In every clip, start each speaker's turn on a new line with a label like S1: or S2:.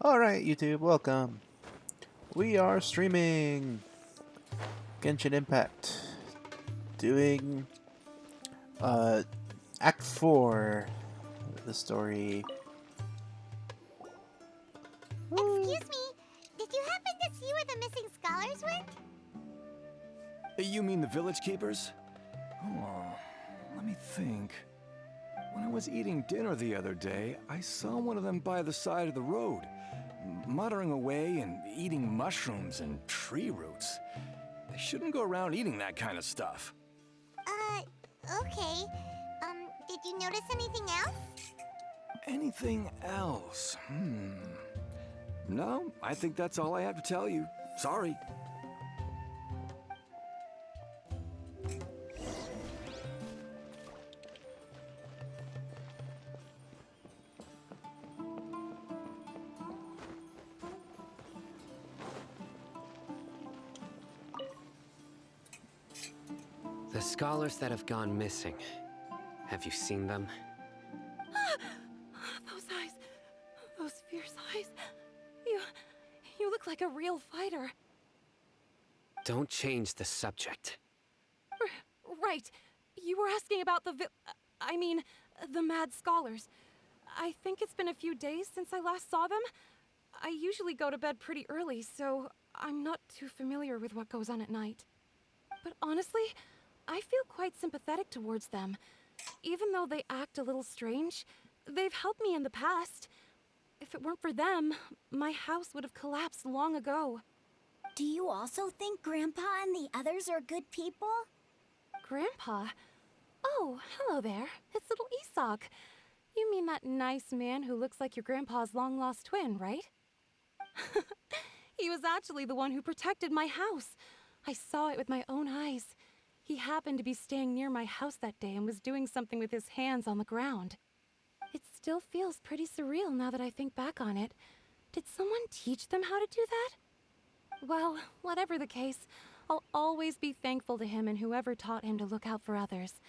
S1: Alright, YouTube, welcome. We are streaming Genshin Impact. Doing Act 4 of the story.
S2: Excuse me, did you happen to see where the missing scholars went?
S3: You mean the village keepers? Oh, let me think. When I was eating dinner the other day, I saw one of them by the side of the road, muttering away and eating mushrooms and tree roots. They shouldn't go around eating that kind of stuff.
S2: Okay. Did you notice anything else?
S3: Anything else? No, I think that's all I have to tell you. Sorry.
S4: The scholars that have gone missing. Have you seen them?
S5: Those eyes. Those fierce eyes. You look like a real fighter.
S4: Don't change the subject.
S5: Right. You were asking about the the mad scholars. I think it's been a few days since I last saw them. I usually go to bed pretty early, so I'm not too familiar with what goes on at night. But honestly, I feel quite sympathetic towards them. Even though they act a little strange, they've helped me in the past. If it weren't for them, my house would have collapsed long ago.
S2: Do you also think Grandpa and the others are good people?
S5: Grandpa? Oh, hello there. It's little Isak. You mean that nice man who looks like your grandpa's long-lost twin, right? He was actually the one who protected my house. I saw it with my own eyes. He happened to be staying near my house that day and was doing something with his hands on the ground. It still feels pretty surreal now that I think back on it. Did someone teach them how to do that? Well, whatever the case, I'll always be thankful to him and whoever taught him to look out for others.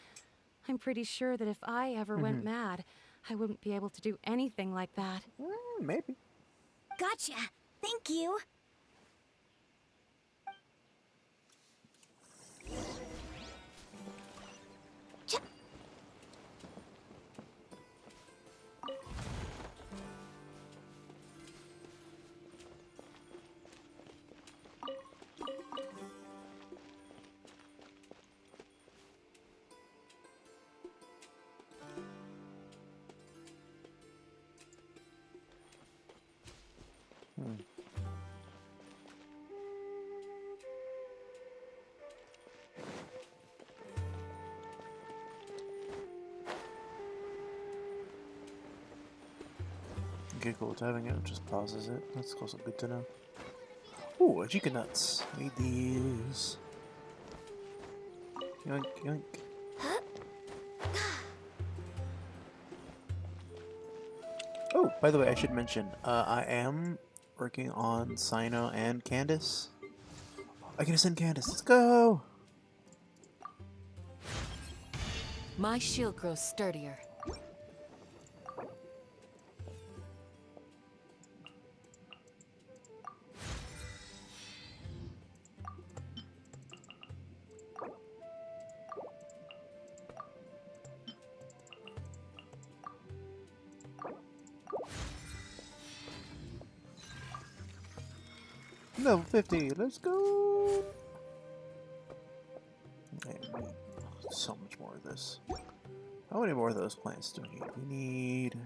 S5: I'm pretty sure that if I ever went mad, I wouldn't be able to do anything like that.
S1: Maybe.
S2: Gotcha. Thank you.
S1: Okay, cool. Having it just pauses it. That's also good to know. Ooh, Ajika nuts. Need these. Yoink, yoink. Oh, by the way, I should mention, I am working on Sino and Candace. I can send Candace. Let's go!
S6: My shield grows sturdier.
S1: Level 50, let's go! Okay, we need so much more of this. How many more of those plants do we need? We need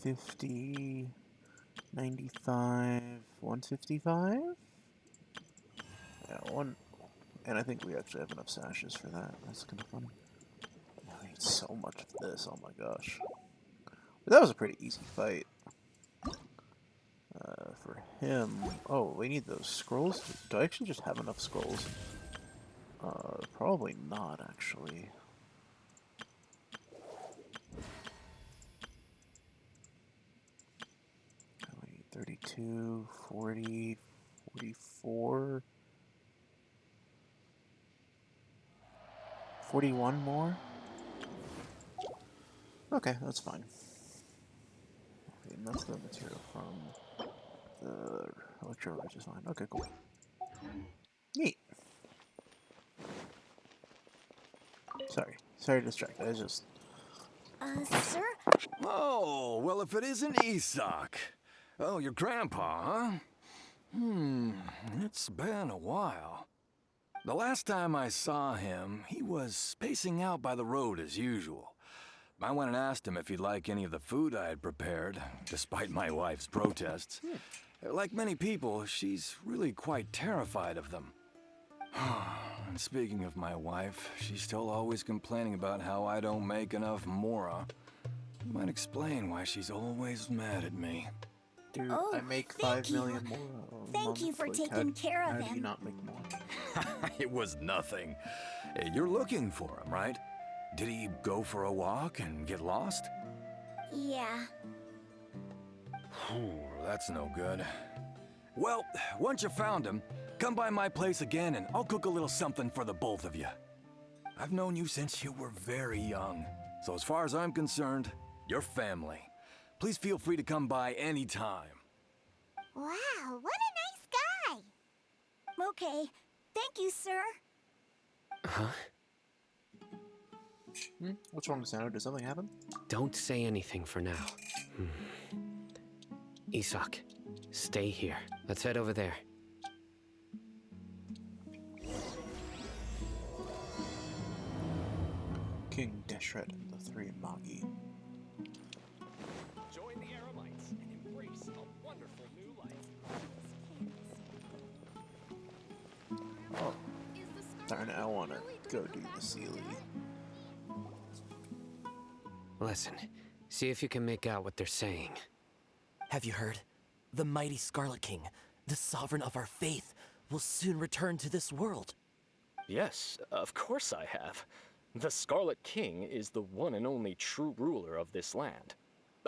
S1: 50, 95, 155? Yeah, one. And I think we actually have enough sashes for that. That's kind of funny. I need so much of this, oh my gosh. But that was a pretty easy fight. For him... Oh, we need those scrolls? Do I actually just have enough scrolls? Probably not, actually. We need 32, 40, 44... 41 more? Okay, that's fine. and that's the material from the electro, which is fine. Okay, cool. Neat. Sorry to distract. I just...
S2: Sir?
S3: Oh, well, if it isn't Isak. Oh, your grandpa, huh? It's been a while. The last time I saw him, he was spacing out by the road as usual. I went and asked him if he'd like any of the food I had prepared, despite my wife's protests. Like many people, she's really quite terrified of them. And speaking of my wife, she's still always complaining about how I don't make enough mora. Might explain why she's always mad at me.
S1: Dude,
S2: Oh,
S1: I make
S2: thank
S1: 5
S2: you.
S1: million more. A
S2: Thank
S1: month.
S2: you for
S1: Like,
S2: taking care of
S1: how do you
S2: him.
S1: not make more?
S3: It was nothing. You're looking for him, right? Did he go for a walk and get lost?
S2: Yeah.
S3: Ooh, that's no good. Well, once you found him, come by my place again and I'll cook a little something for the both of you. I've known you since you were very young, so as far as I'm concerned, you're family. Please feel free to come by anytime.
S2: Wow, what a nice guy. Okay, thank you, sir.
S4: Huh?
S1: What's wrong, Sano? Did something happen?
S4: Don't say anything for now. Isak, stay here. Let's head over there.
S1: King Deshret and the Three Magi.
S7: Join the Aramites and embrace a wonderful new life.
S1: Oh, darn it, I want to go do the Sealy.
S4: Listen, see if you can make out what they're saying.
S8: Have you heard? The mighty Scarlet King, the sovereign of our faith, will soon return to this world.
S7: Yes, of course I have. The Scarlet King is the one and only true ruler of this land.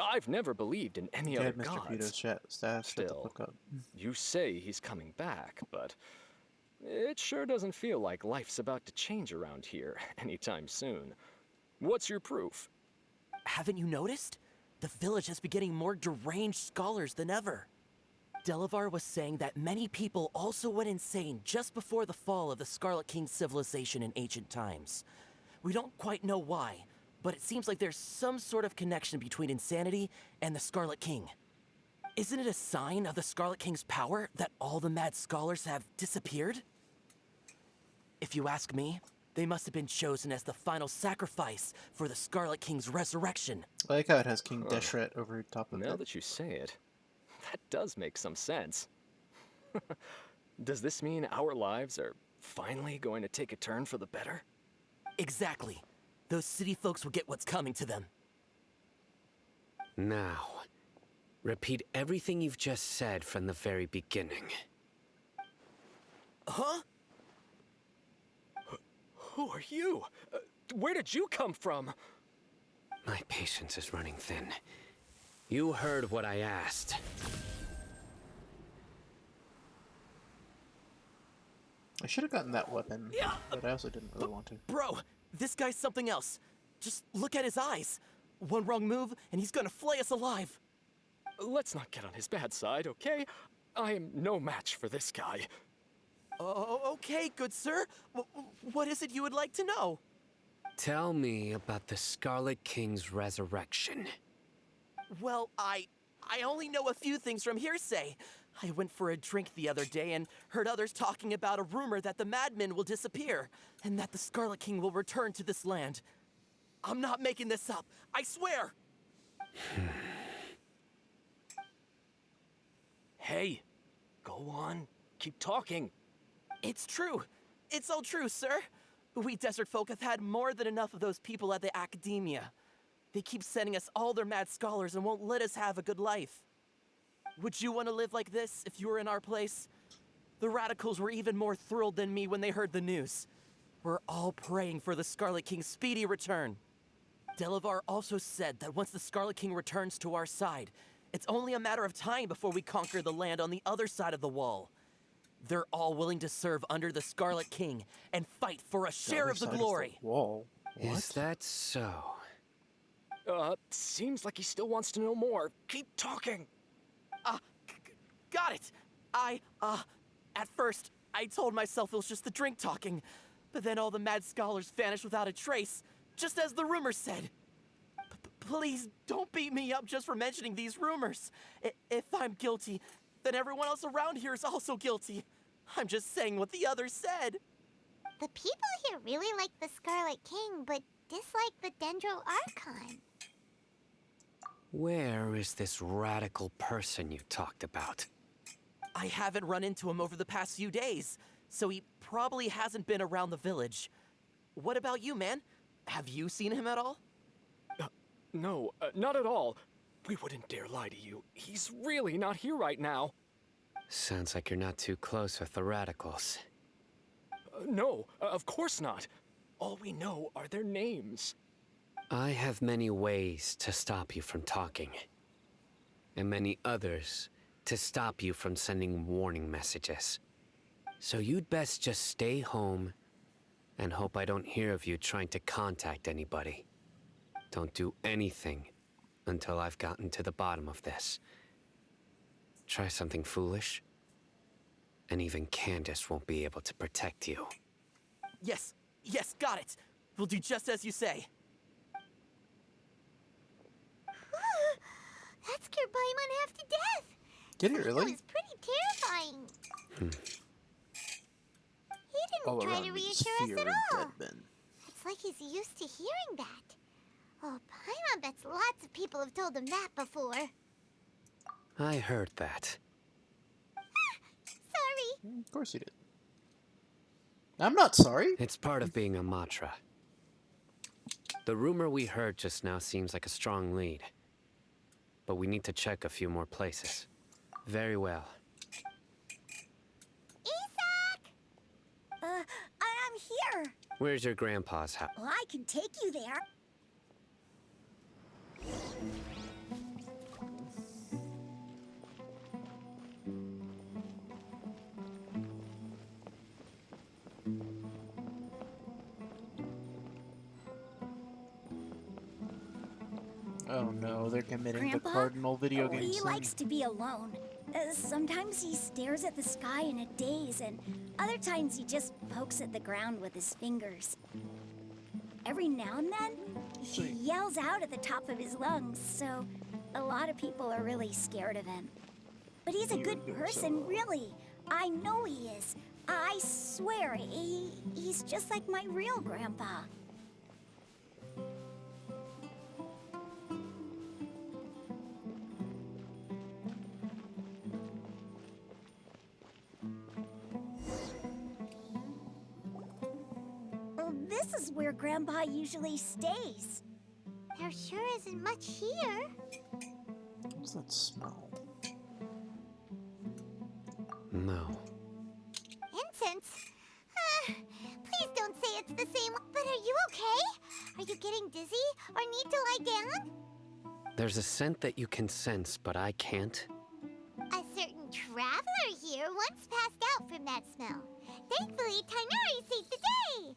S7: I've never believed in any other
S1: Mr.
S7: gods.
S1: Pito's staff, shut the
S7: Still,
S1: fuck up.
S7: you say he's coming back, but it sure doesn't feel like life's about to change around here anytime soon. What's your proof?
S8: Haven't you noticed? The village has been getting more deranged scholars than ever. Delavar was saying that many people also went insane just before the fall of the Scarlet King's civilization in ancient times. We don't quite know why, but it seems like there's some sort of connection between insanity and the Scarlet King. Isn't it a sign of the Scarlet King's power that all the mad scholars have disappeared? If you ask me, they must have been chosen as the final sacrifice for the Scarlet King's resurrection.
S1: I like how it has King Deshret over top of
S7: Now
S1: it.
S7: that you say it, that does make some sense. Does this mean our lives are finally going to take a turn for the better?
S8: Exactly. Those city folks will get what's coming to them.
S4: Now, repeat everything you've just said from the very beginning.
S8: Huh?
S7: Who are you? Where did you come from?
S4: My patience is running thin. You heard what I asked.
S1: I should have gotten that weapon, but I also didn't really want to.
S8: Bro, this guy's something else. Just look at his eyes. One wrong move, and he's gonna flay us alive.
S7: Let's not get on his bad side, okay? I am no match for this guy.
S8: Oh, okay, good sir. What is it you would like to know?
S4: Tell me about the Scarlet King's resurrection.
S8: Well, I only know a few things from hearsay. I went for a drink the other day and heard others talking about a rumor that the madmen will disappear and that the Scarlet King will return to this land. I'm not making this up. I swear.
S7: Hey, go on. Keep talking.
S8: It's true. It's all true, sir. We desert folk have had more than enough of those people at the academia. They keep sending us all their mad scholars and won't let us have a good life. Would you want to live like this if you were in our place? The radicals were even more thrilled than me when they heard the news. We're all praying for the Scarlet King's speedy return. Delavar also said that once the Scarlet King returns to our side, it's only a matter of time before we conquer the land on the other side of the wall. They're all willing to serve under the Scarlet King and fight for a share of the glory.
S1: Wall. What?
S4: Is that so?
S7: Seems like he still wants to know more. Keep talking.
S8: Got it. At first, I told myself it was just the drink talking, but then all the mad scholars vanished without a trace, just as the rumors said. Please don't beat me up just for mentioning these rumors. If I'm guilty, then everyone else around here is also guilty. I'm just saying what the others said.
S2: The people here really like the Scarlet King, but dislike the Dendro Archon.
S4: Where is this radical person you talked about?
S8: I haven't run into him over the past few days, so he probably hasn't been around the village. What about you, man? Have you seen him at all?
S7: No, not at all. We wouldn't dare lie to you. He's really not here right now.
S4: Sounds like you're not too close with the radicals.
S7: No, of course not. All we know are their names.
S4: I have many ways to stop you from talking, and many others to stop you from sending warning messages. So you'd best just stay home and hope I don't hear of you trying to contact anybody. Don't do anything until I've gotten to the bottom of this. Try something foolish, and even Candace won't be able to protect you.
S8: Yes, got it. We'll do just as you say.
S2: That scared Paimon half to death.
S1: Did it
S2: That
S1: really?
S2: was pretty terrifying. He didn't
S1: All
S2: try
S1: around
S2: to
S1: me is
S2: reassure us
S1: fear
S2: at
S1: and
S2: all.
S1: dead men.
S2: It's like he's used to hearing that. Oh, Paimon bets lots of people have told him that before.
S4: I heard that.
S2: Sorry.
S1: Of course he did. I'm not sorry.
S4: It's part of being a Matra. The rumor we heard just now seems like a strong lead. But we need to check a few more places. Very well.
S2: Isak! I'm here.
S4: Where's your grandpa's house?
S2: Well, I can take you there.
S1: Oh no, they're committing
S2: Grandpa?
S1: the cardinal video game
S2: He
S1: sin.
S2: likes to be alone. Sometimes he stares at the sky in a daze, and other times he just pokes at the ground with his fingers. Every now and then, he
S1: Sweet.
S2: yells out at the top of his lungs, so a lot of people are really scared of him. But he's a
S1: You're
S2: good
S1: good,
S2: person,
S1: so-
S2: really. I know he is. I swear, he's just like my real grandpa. Well, this is where Grandpa usually stays. There sure isn't much here.
S1: What's that smell?
S4: No.
S2: Incense? Please don't say it's the same. But are you okay? Are you getting dizzy or need to lie down?
S4: There's a scent that you can sense, but I can't.
S2: A certain traveler here once passed out from that smell. Thankfully, Tainari saved the day.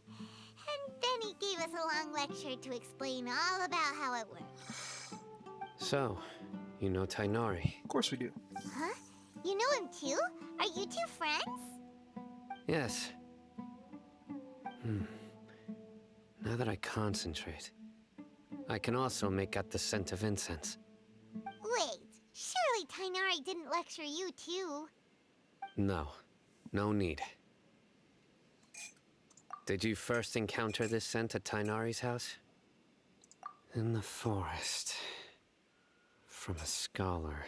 S2: And then he gave us a long lecture to explain all about how it works.
S4: So, you know Tainari?
S1: Of course we do.
S2: Huh? You know him too? Are you two friends?
S4: Yes. Now that I concentrate, I can also make out the scent of incense.
S2: Wait, surely Tainari didn't lecture you too.
S4: No, no need. Did you first encounter this scent at Tainari's house? In the forest. From a scholar.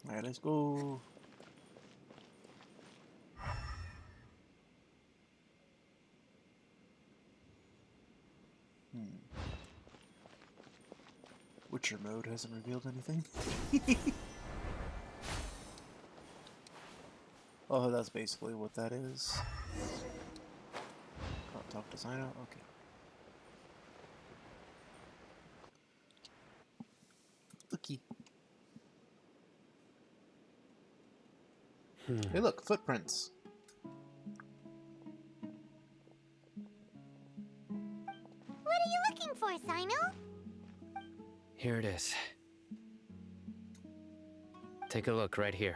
S1: Alright, let's go. Witcher mode hasn't revealed anything. Oh, that's basically what that is. Can't talk to Zino? Okay. Looky. Hey, look, footprints.
S2: What are you looking for, Sino?
S4: Here it is. Take a look right here.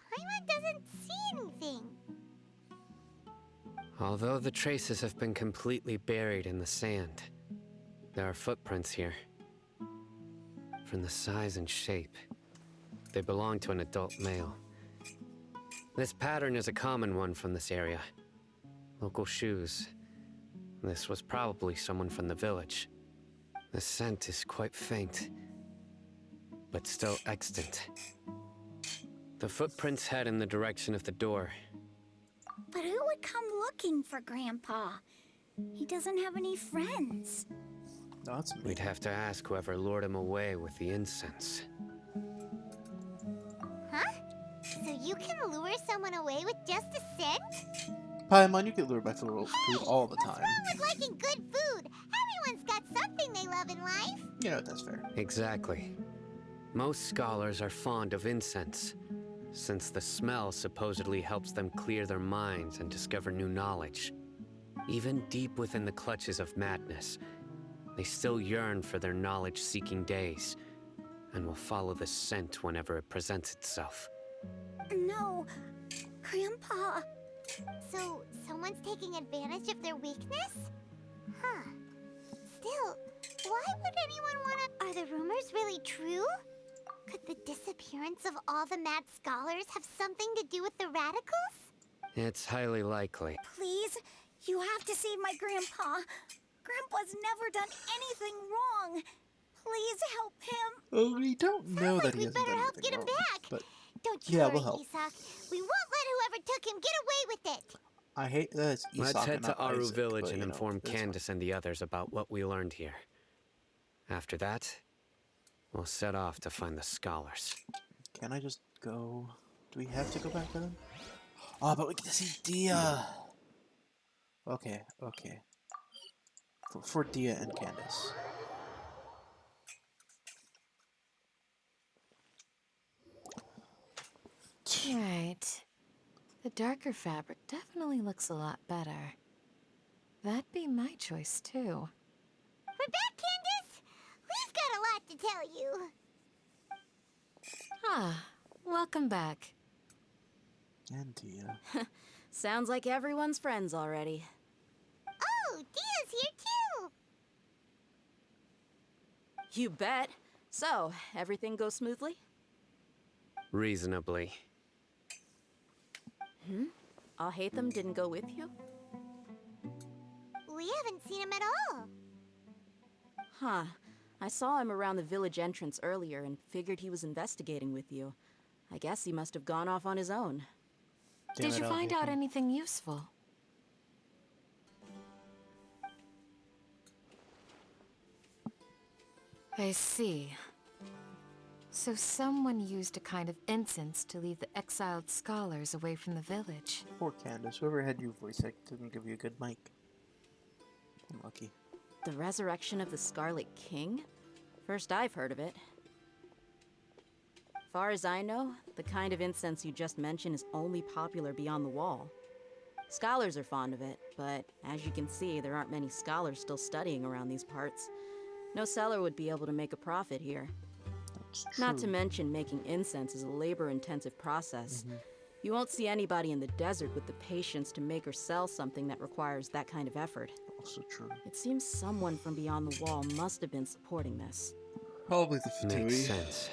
S2: Paimon doesn't see anything.
S4: Although the traces have been completely buried in the sand, there are footprints here. From the size and shape, they belong to an adult male. This pattern is a common one from this area. Local shoes. This was probably someone from the village. The scent is quite faint, but still extant. The footprints head in the direction of the door.
S9: But who would come looking for Grandpa? He doesn't have any friends.
S1: No, that's me.
S4: We'd have to ask whoever lured him away with the incense.
S2: Huh? So you can lure someone away with just a scent?
S1: Paimon, you get lured by food all the
S2: What's
S1: time.
S2: wrong with liking good food? Everyone's got something they love in life.
S1: You know, that's fair.
S4: Exactly. Most scholars are fond of incense, since the smell supposedly helps them clear their minds and discover new knowledge. Even deep within the clutches of madness, they still yearn for their knowledge-seeking days, and will follow the scent whenever it presents itself.
S9: No, Grandpa.
S2: So, someone's taking advantage of their weakness? Huh. Still, why would anyone wanna... Are the rumors really true? Could the disappearance of all the mad scholars have something to do with the radicals?
S4: It's highly likely.
S9: Please, you have to save my Grandpa. Grandpa's never done anything wrong. Please help him.
S1: Well, we don't know
S2: Sounds
S1: that
S2: like
S1: he
S2: we
S1: hasn't
S2: better
S1: done
S2: help
S1: anything
S2: get him
S1: wrong,
S2: back.
S1: But
S2: Don't you
S1: yeah,
S2: worry,
S1: we'll help.
S2: Isak. We won't let whoever took him get away with it.
S1: I hate that it's Isak
S4: Let's head
S1: and
S4: to
S1: not
S4: Aru
S1: Isaac,
S4: Village
S1: but,
S4: and
S1: you know,
S4: inform
S1: it's fine.
S4: Candace and the others about what we learned here. After that, we'll set off to find the scholars.
S1: Can I just go? Do we have to go back to them? Oh, but we get to see Dia. Okay, okay. For Dia and Candace.
S6: Right. The darker fabric definitely looks a lot better. That'd be my choice, too.
S2: We're back, Candace. We've got a lot to tell you.
S6: Ah, welcome back.
S1: And Dia.
S6: Sounds like everyone's friends already.
S2: Oh, Dia's here too.
S6: You bet. So, everything goes smoothly?
S4: Reasonably.
S6: Alhaitham didn't go with you?
S2: We haven't seen him at all.
S6: Huh. I saw him around the village entrance earlier and figured he was investigating with you. I guess he must have gone off on his own.
S1: Damn
S5: Did
S1: it,
S5: you find out
S1: Alhaitham.
S5: anything useful? I see. So someone used a kind of incense to lead the exiled scholars away from the village.
S1: Poor Candace. Whoever had you voice act didn't give you a good mic. Unlucky.
S6: The resurrection of the Scarlet King? First I've heard of it. Far as I know, the kind of incense you just mentioned is only popular beyond the wall. Scholars are fond of it, but as you can see, there aren't many scholars still studying around these parts. No seller would be able to make a profit here.
S1: That's
S6: Not to
S1: true.
S6: mention, making incense is a labor-intensive process. You won't see anybody in the desert with the patience to make or sell something that requires that kind of effort.
S1: Also true.
S6: It seems someone from beyond the wall must have been supporting this.
S1: Probably the
S4: Makes
S1: Fatui.
S4: sense.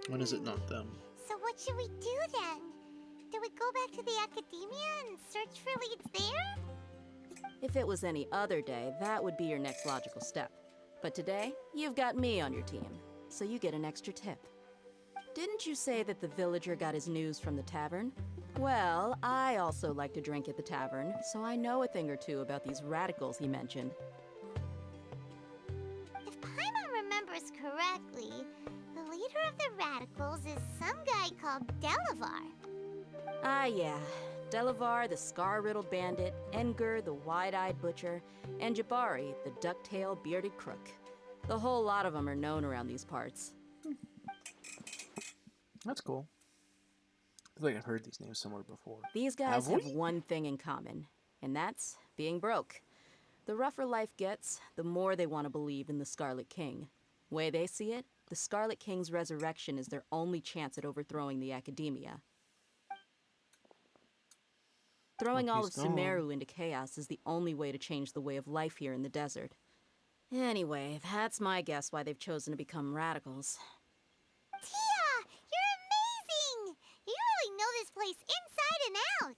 S1: When is it not them?
S2: So what should we do then? Do we go back to the academia and search for leads there?
S6: If it was any other day, that would be your next logical step. But today, you've got me on your team, so you get an extra tip. Didn't you say that the villager got his news from the tavern? Well, I also like to drink at the tavern, so I know a thing or two about these radicals he mentioned.
S2: If Paimon remembers correctly, the leader of the radicals is some guy called Delavar.
S6: Ah, yeah. Delavar, the scar-riddled bandit, Engur, the wide-eyed butcher, and Jabari, the duck-tailed bearded crook. The whole lot of them are known around these parts.
S1: That's cool. I feel like I've heard these names somewhere before.
S6: These guys
S1: Have
S6: have
S1: we?
S6: one thing in common, and that's being broke. The rougher life gets, the more they want to believe in the Scarlet King. Way they see it, the Scarlet King's resurrection is their only chance at overthrowing the Academia. Throwing all
S1: he's
S6: of
S1: gone.
S6: Sumeru into chaos is the only way to change the way of life here in the desert. Anyway, that's my guess why they've chosen to become radicals.
S2: Tia, you're amazing! You really know this place inside and out.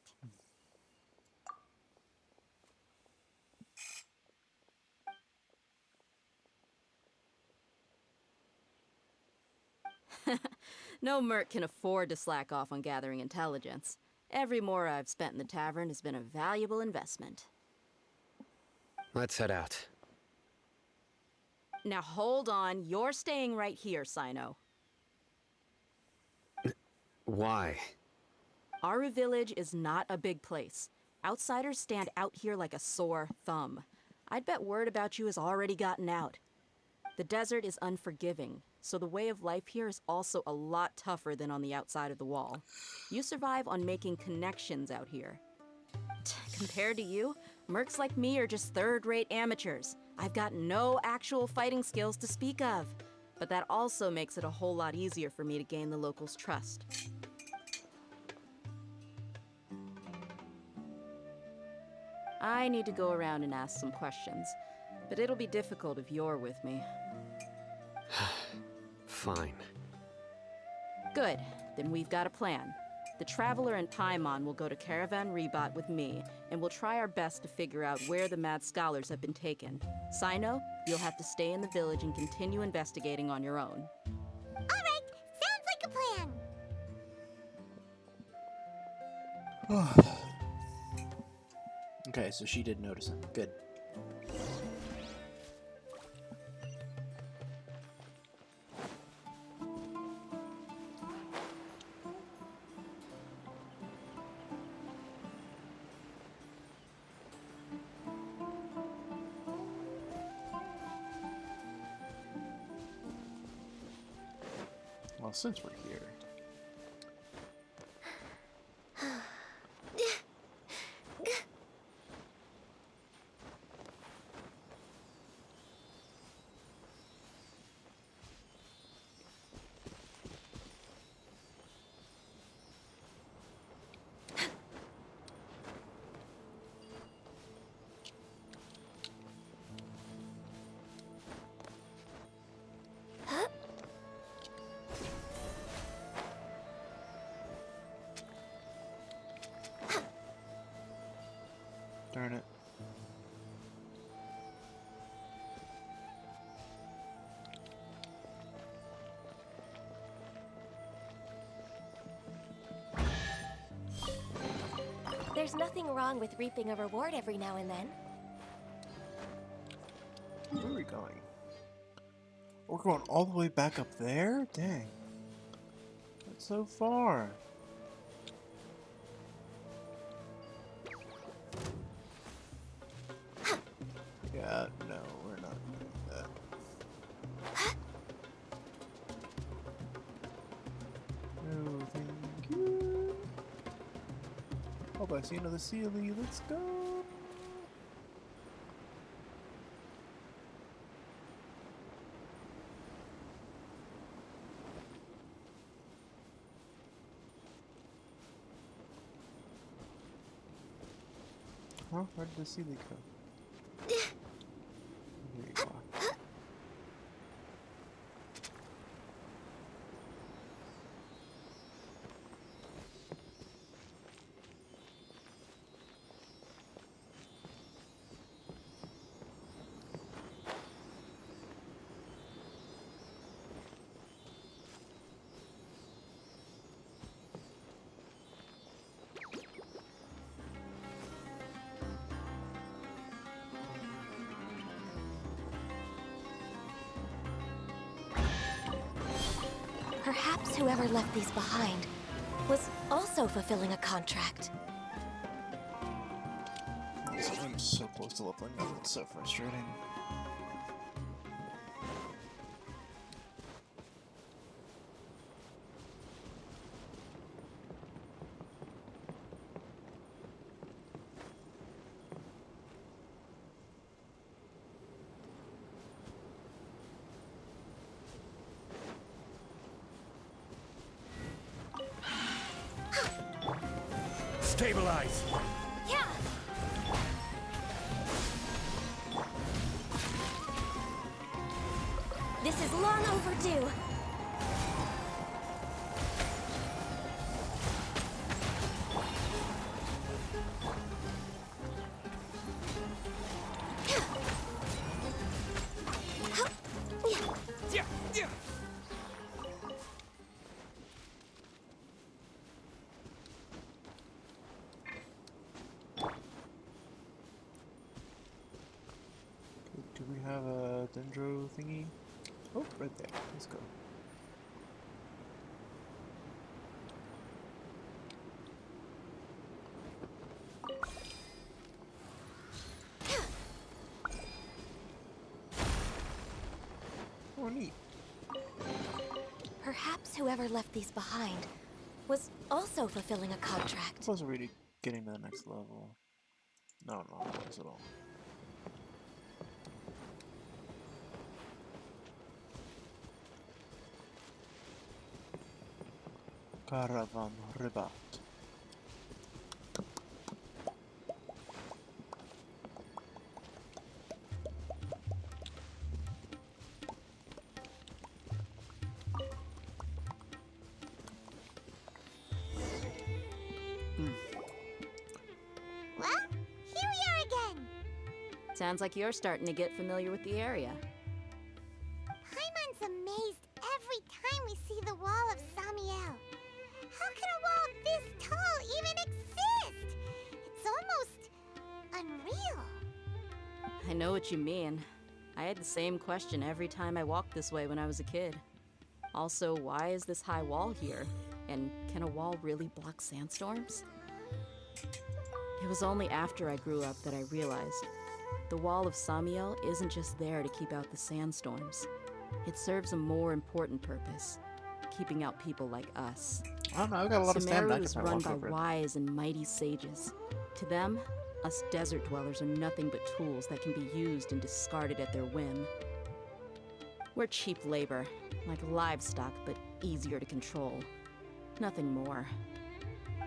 S6: No merc can afford to slack off on gathering intelligence. Every mora I've spent in the tavern has been a valuable investment.
S4: Let's head out.
S6: Now hold on, you're staying right here, Sino.
S4: Why?
S6: Aru Village is not a big place. Outsiders stand out here like a sore thumb. I'd bet word about you has already gotten out. The desert is unforgiving, so the way of life here is also a lot tougher than on the outside of the wall. You survive on making connections out here. Compared to you, mercs like me are just third-rate amateurs. I've got no actual fighting skills to speak of, but that also makes it a whole lot easier for me to gain the locals' trust. I need to go around and ask some questions, but it'll be difficult if you're with me.
S4: Fine.
S6: Good, then we've got a plan. The Traveler and Paimon will go to Caravan Rebot with me, and we'll try our best to figure out where the mad scholars have been taken. Sino, you'll have to stay in the village and continue investigating on your own.
S2: All right, sounds like a plan.
S1: Okay, so she did notice him. Good. Well, since we're here. Darn it.
S10: There's nothing wrong with reaping a reward every now and then.
S1: Where are we going? We're going all the way back up there? Dang. That's so far. Yeah, no, we're not doing that. No, thank you. Oh, I see another Sealy. Let's go. Huh? Where did the Sealy go? Here you are.
S10: Perhaps whoever left these behind was also fulfilling a contract.
S1: I'm so close to leveling up. It's so frustrating.
S3: Stabilize!
S10: Yeah! This is long overdue.
S1: Do we have a dendro thingy? Oh, right there. Let's go. Oh, neat.
S10: Perhaps whoever left these behind was also fulfilling a contract.
S1: I wasn't really getting to the next level. No, not at all. Caravan Ribat.
S2: Well, here we are again.
S6: Sounds like you're starting to get familiar with the area.
S2: Paimon's amazed every time we see the wall of Samiel. How can a wall this tall even exist? It's almost unreal.
S6: I know what you mean. I had the same question every time I walked this way when I was a kid. Also, why is this high wall here? And can a wall really block sandstorms? It was only after I grew up that I realized the Wall of Samiel isn't just there to keep out the sandstorms. It serves a more important purpose, keeping out people like us.
S1: I don't know, I've got a lot of stamina. I
S6: Sumeru
S1: can
S6: is
S1: probably
S6: run
S1: walk
S6: by
S1: over it.
S6: wise and mighty sages. To them, us desert dwellers are nothing but tools that can be used and discarded at their whim. We're cheap labor, like livestock, but easier to control. Nothing more.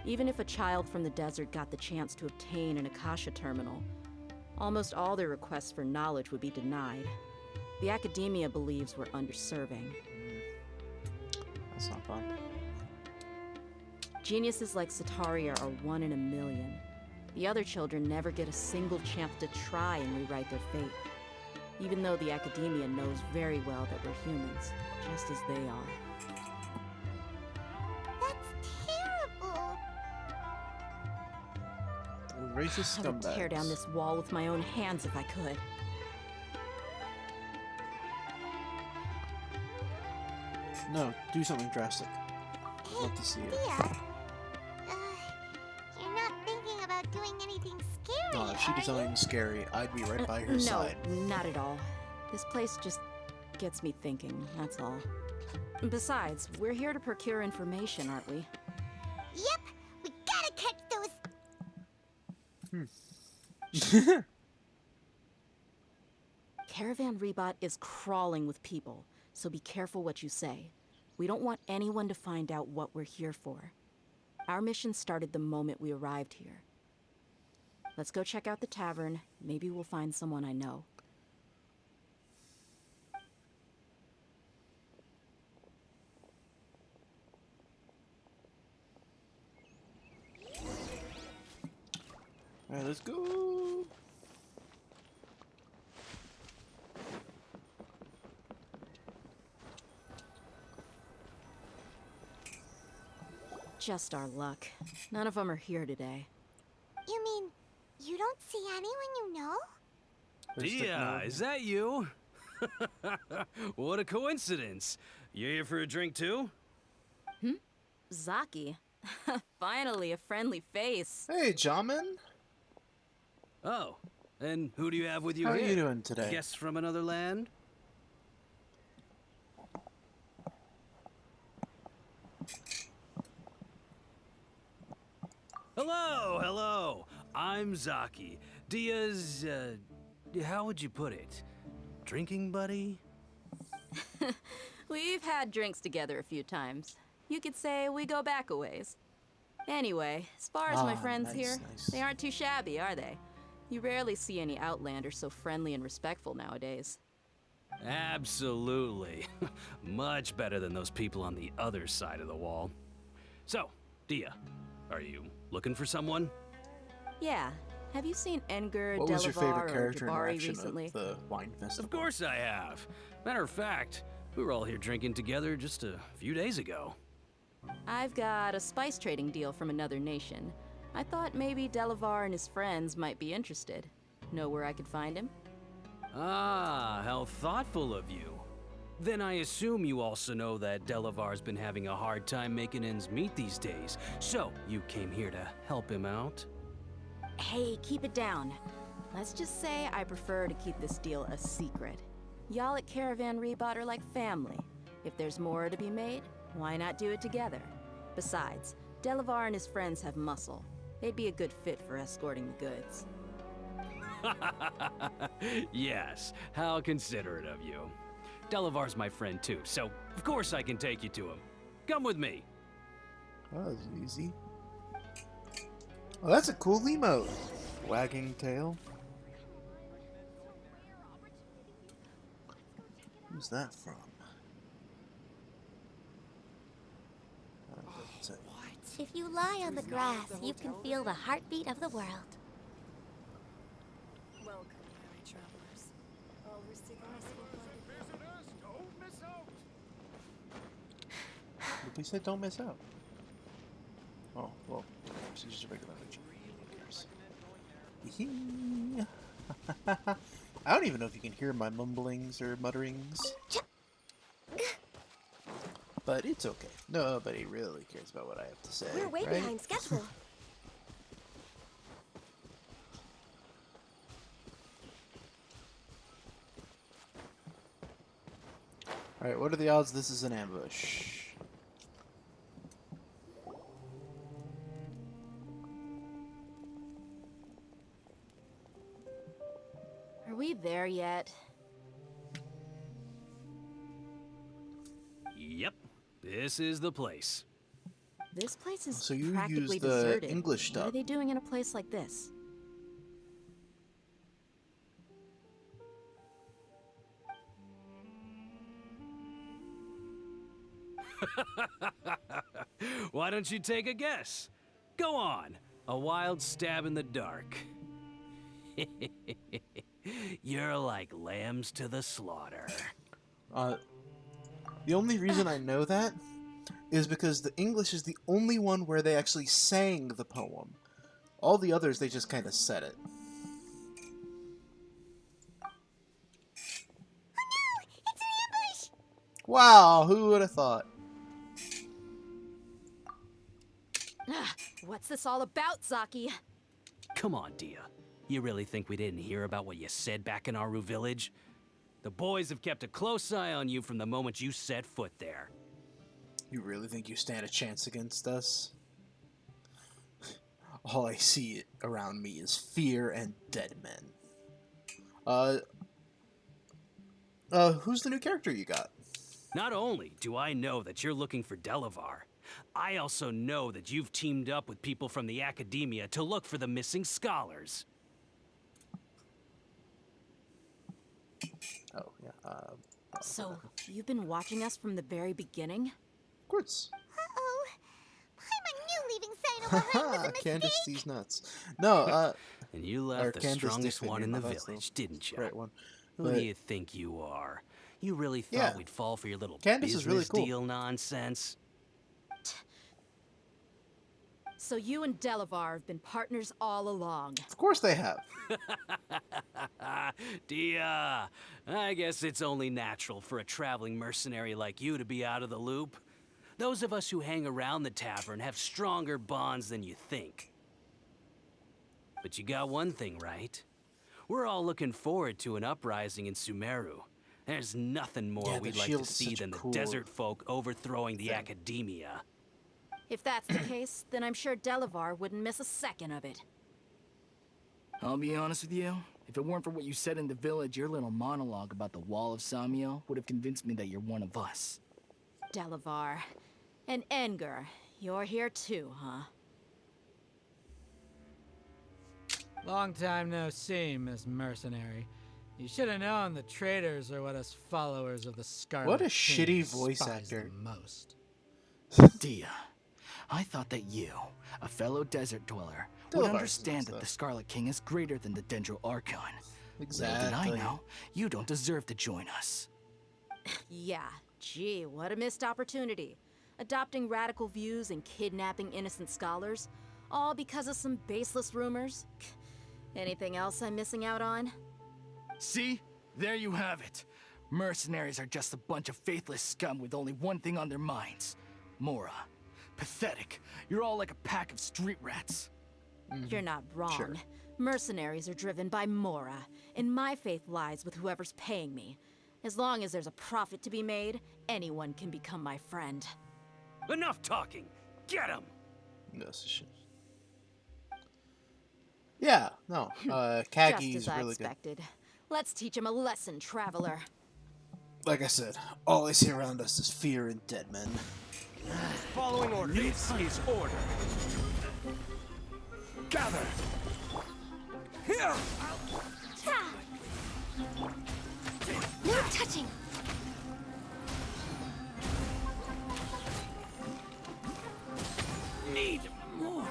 S6: Even if a child from the desert got the chance to obtain an Akasha terminal, almost all their requests for knowledge would be denied. The academia believes we're underserving.
S1: That's not fun.
S6: Geniuses like Sataria are one in a million. The other children never get a single chance to try and rewrite their fate, even though the academia knows very well that we're humans, just as they are.
S2: That's terrible.
S1: Racist
S6: I would tear down
S1: scumbags.
S6: this wall with my own hands if I could.
S1: No, do something drastic. I'd love to see it.
S2: Dia, you're not thinking about doing anything scary,
S1: No, if she did
S2: are you?
S1: something scary, I'd be right by her
S6: No,
S1: side.
S6: not at all. This place just gets me thinking, that's all. Besides, we're here to procure information, aren't we?
S2: Yep, we gotta catch those.
S6: Caravan Rebot is crawling with people, so be careful what you say. We don't want anyone to find out what we're here for. Our mission started the moment we arrived here. Let's go check out the tavern. Maybe we'll find someone I know.
S1: Alright, let's go.
S6: Just our luck. None of them are here today.
S2: You mean you don't see anyone you know?
S1: There's
S11: Dia,
S1: technology.
S11: is that you? What a coincidence. You here for a drink too?
S6: Zaki. Finally, a friendly face.
S1: Hey, Jamin.
S11: Oh, and who do you have with you
S1: How are
S11: here?
S1: you doing today?
S11: Guests from another land? Hello, hello. I'm Zaki. Dia's, how would you put it? Drinking buddy?
S6: We've had drinks together a few times. You could say we go back a ways. Anyway, as far as my friends
S1: nice,
S6: here,
S1: nice.
S6: they aren't too shabby, are they? You rarely see any Outlanders so friendly and respectful nowadays.
S11: Absolutely. Much better than those people on the other side of the wall. So, Dia, are you looking for someone?
S6: Yeah. Have you seen Enger,
S1: What was your favorite
S6: Delavar, or
S1: character
S6: Jabari
S1: interaction
S6: recently?
S1: of the wine festival?
S11: Of course I have. Matter of fact, we were all here drinking together just a few days ago.
S6: I've got a spice trading deal from another nation. I thought maybe Delavar and his friends might be interested. Know where I could find him?
S11: Ah, how thoughtful of you. Then I assume you also know that Delavar's been having a hard time making ends meet these days. So, you came here to help him out?
S6: Hey, keep it down. Let's just say I prefer to keep this deal a secret. Y'all at Caravan Rebot are like family. If there's more to be made, why not do it together? Besides, Delavar and his friends have muscle. They'd be a good fit for escorting the goods.
S11: Yes, how considerate of you. Delavar's my friend too, so of course I can take you to him. Come with me.
S1: Oh, that was easy. Oh, that's a cool emote. Wagging tail. Who's that from?
S10: If you lie on the grass, you can feel the heartbeat of the world.
S12: Welcome, weary travelers. All who seek restful visitors, don't miss out.
S1: But we said don't miss out. Oh, well, it's just a regular Who cares? I don't even know if you can hear my mumblings or mutterings. But it's okay. Nobody really cares about what I have to say.
S10: We're way
S1: right?
S10: behind schedule.
S1: Alright, what are the odds this is an ambush?
S6: Are we there yet?
S11: Yep, this is the place.
S6: This place is
S1: So you
S6: practically
S1: use the
S6: deserted.
S1: English
S6: What are
S1: dub.
S6: they doing in a place like this?
S11: Why don't you take a guess? Go on, a wild stab in the dark. You're like lambs to the slaughter.
S1: The only reason I know that is because the English is the only one where they actually sang the poem. All the others, they just kind of said it. Wow, who would have thought?
S6: What's this all about, Zaki?
S11: Come on, Dia. You really think we didn't hear about what you said back in Aru village? The boys have kept a close eye on you from the moment you set foot there.
S1: You really think you stand a chance against us? All I see around me is fear and dead men. Who's the new character you got?
S11: Not only do I know that you're looking for Delavar, I also know that you've teamed up with people from the Academia to look for the missing scholars.
S1: Oh, yeah,
S6: So, you've been watching us from the very beginning?
S1: of course.
S2: Uh-oh. I'm a new leaving sign behind was a mistake.
S1: Candace these nuts. No,
S11: And you
S1: or
S11: left the
S1: Candace
S11: strongest
S1: Dickman,
S11: one in the
S1: that's
S11: village,
S1: the
S11: didn't you?
S1: right one.
S11: Who
S1: But
S11: do you think you are? You really thought
S1: Yeah.
S11: we'd fall for your little
S1: Candace is
S11: business
S1: really cool.
S11: deal nonsense?
S6: So you and Delavar have been partners all along.
S1: Of course they have.
S11: Dia, I guess it's only natural for a traveling mercenary like you to be out of the loop. Those of us who hang around the tavern have stronger bonds than you think. But you got one thing right. We're all looking forward to an uprising in Sumeru. There's nothing more
S1: Yeah, the
S11: we'd like to
S1: shield is
S11: see
S1: such a
S11: than the
S1: cool
S11: desert folk overthrowing the
S1: thing.
S11: academia.
S6: If that's the case, then I'm sure Delavar wouldn't miss a second of it.
S13: I'll be honest with you. If it weren't for what you said in the village, your little monologue about the Wall of Samiel would have convinced me that you're one of us.
S6: Delavar. And Enger, you're here too, huh?
S14: Long time no see, Miss Mercenary. You should have known the traitors are what us followers of the Scarlet
S1: What a
S14: King
S1: shitty voice
S14: despise
S1: actor.
S14: the most.
S13: Dia, I thought that you, a fellow desert dweller,
S1: Delavar's
S13: would understand
S1: nice,
S13: that
S1: though.
S13: the Scarlet King is greater than the Dendro Archon.
S1: Exactly.
S13: Little did I know, you don't deserve to join us.
S6: Yeah, gee, what a missed opportunity. Adopting radical views and kidnapping innocent scholars, all because of some baseless rumors. Anything else I'm missing out on?
S13: See? There you have it. Mercenaries are just a bunch of faithless scum with only one thing on their minds. Mora. Pathetic. You're all like a pack of street rats.
S6: You're not wrong.
S1: Sure.
S6: Mercenaries are driven by Mora, and my faith lies with whoever's paying me. As long as there's a profit to be made, anyone can become my friend.
S11: Enough talking! Get him!
S1: That's a shit. Yeah, no.
S6: Just
S1: Kagi's
S6: as I
S1: really good.
S6: expected. Let's teach him a lesson, traveler.
S1: Like I said, all I see around us is fear and dead men.
S3: Following orders. This is order. Gather. Here.
S10: No touching!
S11: Need more.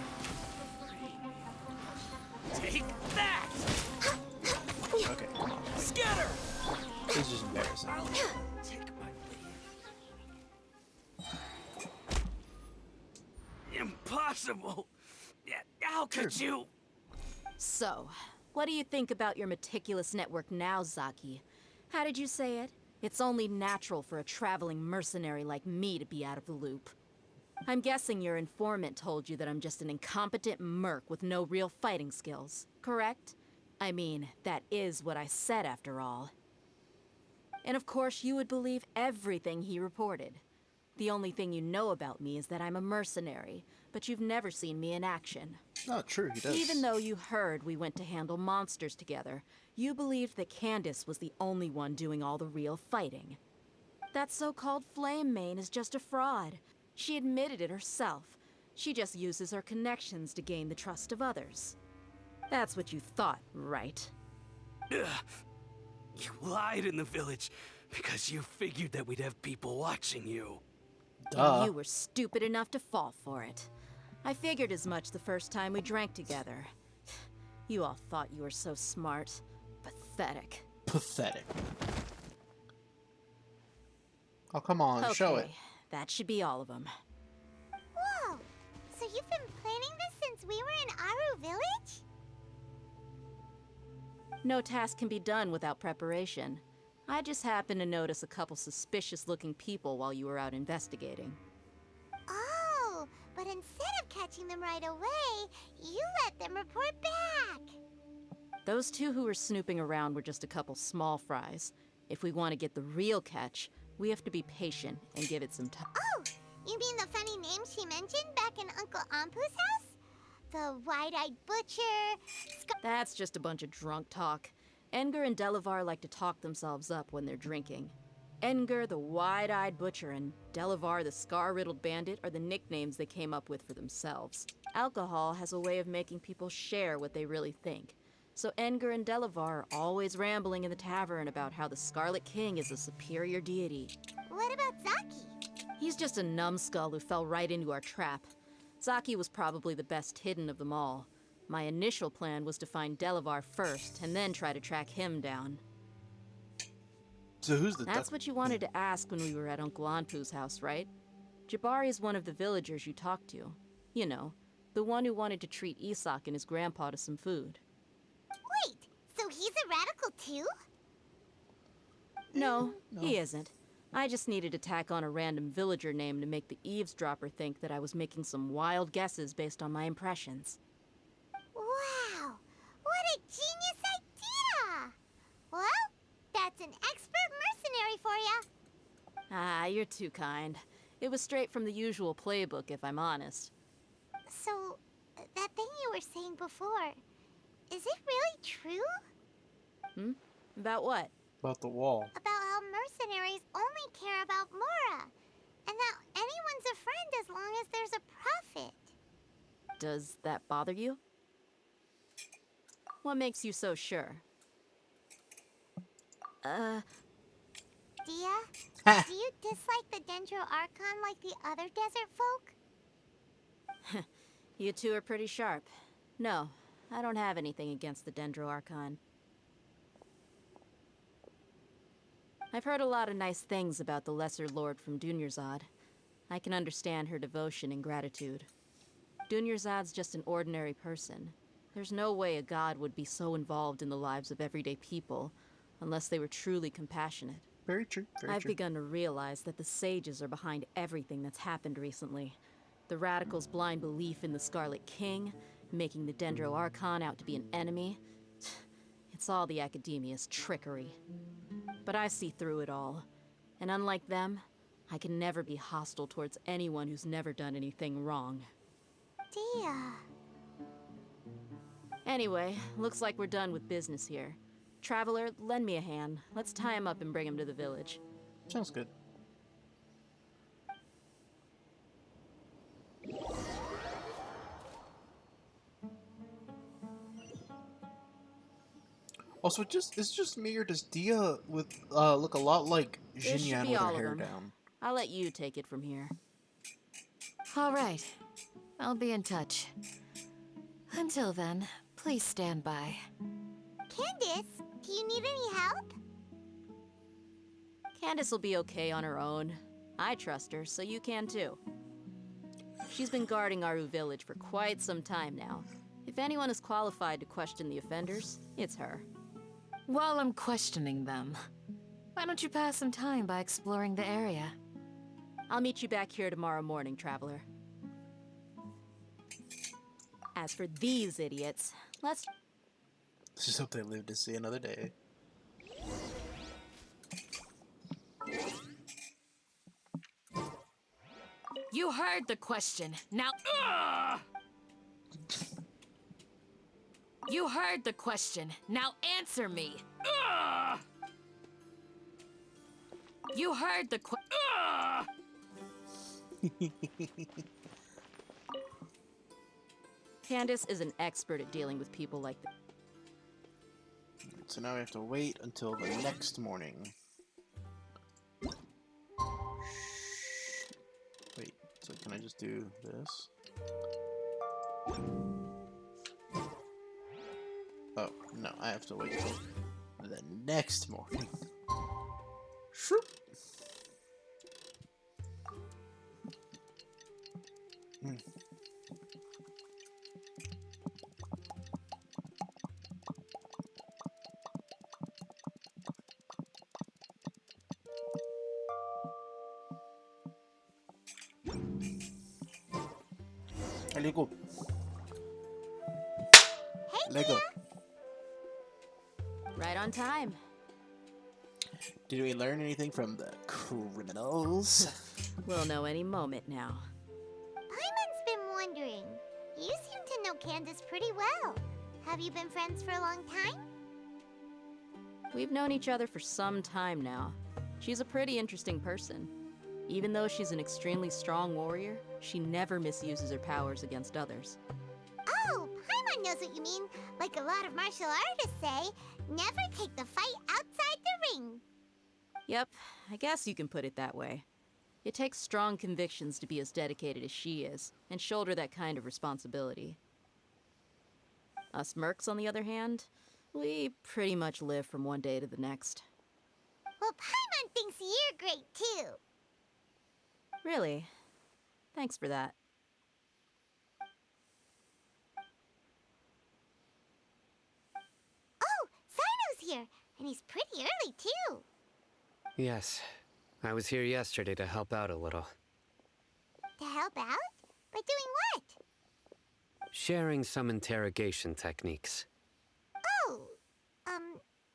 S11: Take that!
S1: Okay, come on.
S11: Scatter!
S1: This is embarrassing.
S11: Take my leave. Impossible! Yeah, how could you?
S6: So, what do you think about your meticulous network now, Zaki? How did you say it? It's only natural for a traveling mercenary like me to be out of the loop. I'm guessing your informant told you that I'm just an incompetent merc with no real fighting skills, correct? I mean, that is what I said after all. And of course, you would believe everything he reported. The only thing you know about me is that I'm a mercenary, but you've never seen me in action.
S1: Not true, he does.
S6: Even though you heard we went to handle monsters together, you believed that Candace was the only one doing all the real fighting. That so-called Flame Mane is just a fraud. She admitted it herself. She just uses her connections to gain the trust of others. That's what you thought, right?
S11: Ugh. You lied in the village because you figured that we'd have people watching you.
S6: And you were stupid enough to fall for it. I figured as much the first time we drank together. You all thought you were so smart. Pathetic.
S1: Pathetic. Oh, come on, show it.
S6: That should be all of them.
S2: Whoa! So you've been planning this since we were in Aru Village?
S6: No task can be done without preparation. I just happened to notice a couple suspicious-looking people while you were out investigating.
S2: Oh, but instead of catching them right away, you let them report back.
S6: Those two who were snooping around were just a couple small fries. If we want to get the real catch, we have to be patient and give it some time.
S2: Oh, you mean the funny name she mentioned back in Uncle Ampu's house? The wide-eyed butcher...
S6: That's just a bunch of drunk talk. Enger and Delavar like to talk themselves up when they're drinking. Enger, the wide-eyed butcher, and Delavar, the scar-riddled bandit, are the nicknames they came up with for themselves. Alcohol has a way of making people share what they really think. So Enger and Delavar are always rambling in the tavern about how the Scarlet King is a superior deity.
S2: What about Zaki?
S6: He's just a numbskull who fell right into our trap. Zaki was probably the best hidden of them all. My initial plan was to find Delavar first, and then try to track him down.
S1: So who's the
S6: That's what you wanted to ask when we were at Uncle Anpu's house, right? Jabari is one of the villagers you talked to. You know, the one who wanted to treat Isak and his grandpa to some food.
S2: Wait, so he's a radical too?
S6: No, he isn't. I just needed to tack on a random villager name to make the eavesdropper think that I was making some wild guesses based on my impressions.
S2: Wow! What a genius idea! Well, that's an expert mercenary for ya.
S6: Ah, you're too kind. It was straight from the usual playbook, if I'm honest.
S2: So, that thing you were saying before, is it really true?
S6: Hmm? About what?
S1: About the wall.
S2: About how mercenaries only care about Mora, and that anyone's a friend as long as there's a profit.
S6: Does that bother you? What makes you so sure?
S2: Dia,
S1: Ha!
S2: do you dislike the Dendro Archon like the other desert folk?
S6: You two are pretty sharp. No, I don't have anything against the Dendro Archon. I've heard a lot of nice things about the Lesser Lord from Dunyarzad. I can understand her devotion and gratitude. Dunyarzad's just an ordinary person. There's no way a god would be so involved in the lives of everyday people, unless they were truly compassionate.
S1: Very true. Very
S6: I've
S1: true.
S6: begun to realize that the sages are behind everything that's happened recently. The radicals' blind belief in the Scarlet King, making the Dendro Archon out to be an enemy. It's all the Academia's trickery. But I see through it all. And unlike them, I can never be hostile towards anyone who's never done anything wrong.
S2: Dia.
S6: Anyway, looks like we're done with business here. Traveler, lend me a hand. Let's tie him up and bring him to the village.
S1: Sounds good. Also, it's just me, or does Dia with look a lot like
S6: This should
S1: Xinyan
S6: be
S1: with her
S6: all of
S1: hair
S6: them.
S1: down?
S6: I'll let you take it from here.
S10: All right. I'll be in touch. Until then, please stand by.
S2: Candace, do you need any help?
S6: Candace will be okay on her own. I trust her, so you can too. She's been guarding Aru village for quite some time now. If anyone is qualified to question the offenders, it's her.
S10: While I'm questioning them, why don't you pass some time by exploring the area?
S6: I'll meet you back here tomorrow morning, Traveler. As for these idiots, let's...
S1: Just hope they live to see another day.
S10: You heard the question. Now... You heard the question. Now answer me. You heard the
S6: Candace is an expert at dealing with people like this.
S1: So now we have to wait until the next morning. Wait, so can I just do this? Oh, no, I have to wait till the next morning. Shroop. Lego.
S2: Hey,
S1: Lego.
S6: Right on time.
S1: Did we learn anything from the criminals?
S6: We'll know any moment now.
S2: Paimon's been wondering. You seem to know Candace pretty well. Have you been friends for a long time?
S6: We've known each other for some time now. She's a pretty interesting person. Even though she's an extremely strong warrior, she never misuses her powers against others.
S2: Oh, Paimon knows what you mean. Like a lot of martial artists say, never take the fight outside the ring.
S6: Yep, I guess you can put it that way. It takes strong convictions to be as dedicated as she is, and shoulder that kind of responsibility. Us mercs, on the other hand, we pretty much live from one day to the next.
S2: Well, Paimon thinks you're great too.
S6: Really? Thanks for that.
S2: Oh, Sino's here, and he's pretty early too.
S4: Yes, I was here yesterday to help out a little.
S2: To help out? By doing what?
S4: Sharing some interrogation techniques.
S2: Oh,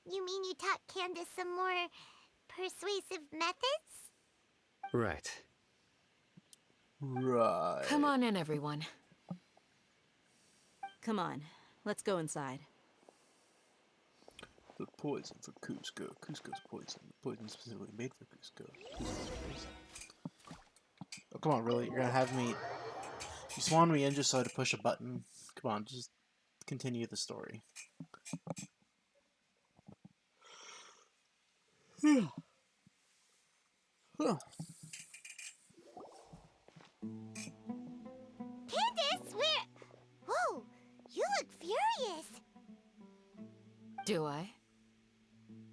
S2: you mean you taught Candace some more persuasive methods?
S4: Right.
S1: Right.
S10: Come on in, everyone.
S6: Come on, let's go inside.
S1: The poison for Cusco. Cusco's poison. The poison specifically made for Cusco. Cusco's poison. Oh, come on, really? You're gonna have me... You spawned me in just so I had to push a button? Come on, just continue the story. Huh.
S2: Candace, where... Whoa, you look furious.
S10: Do I?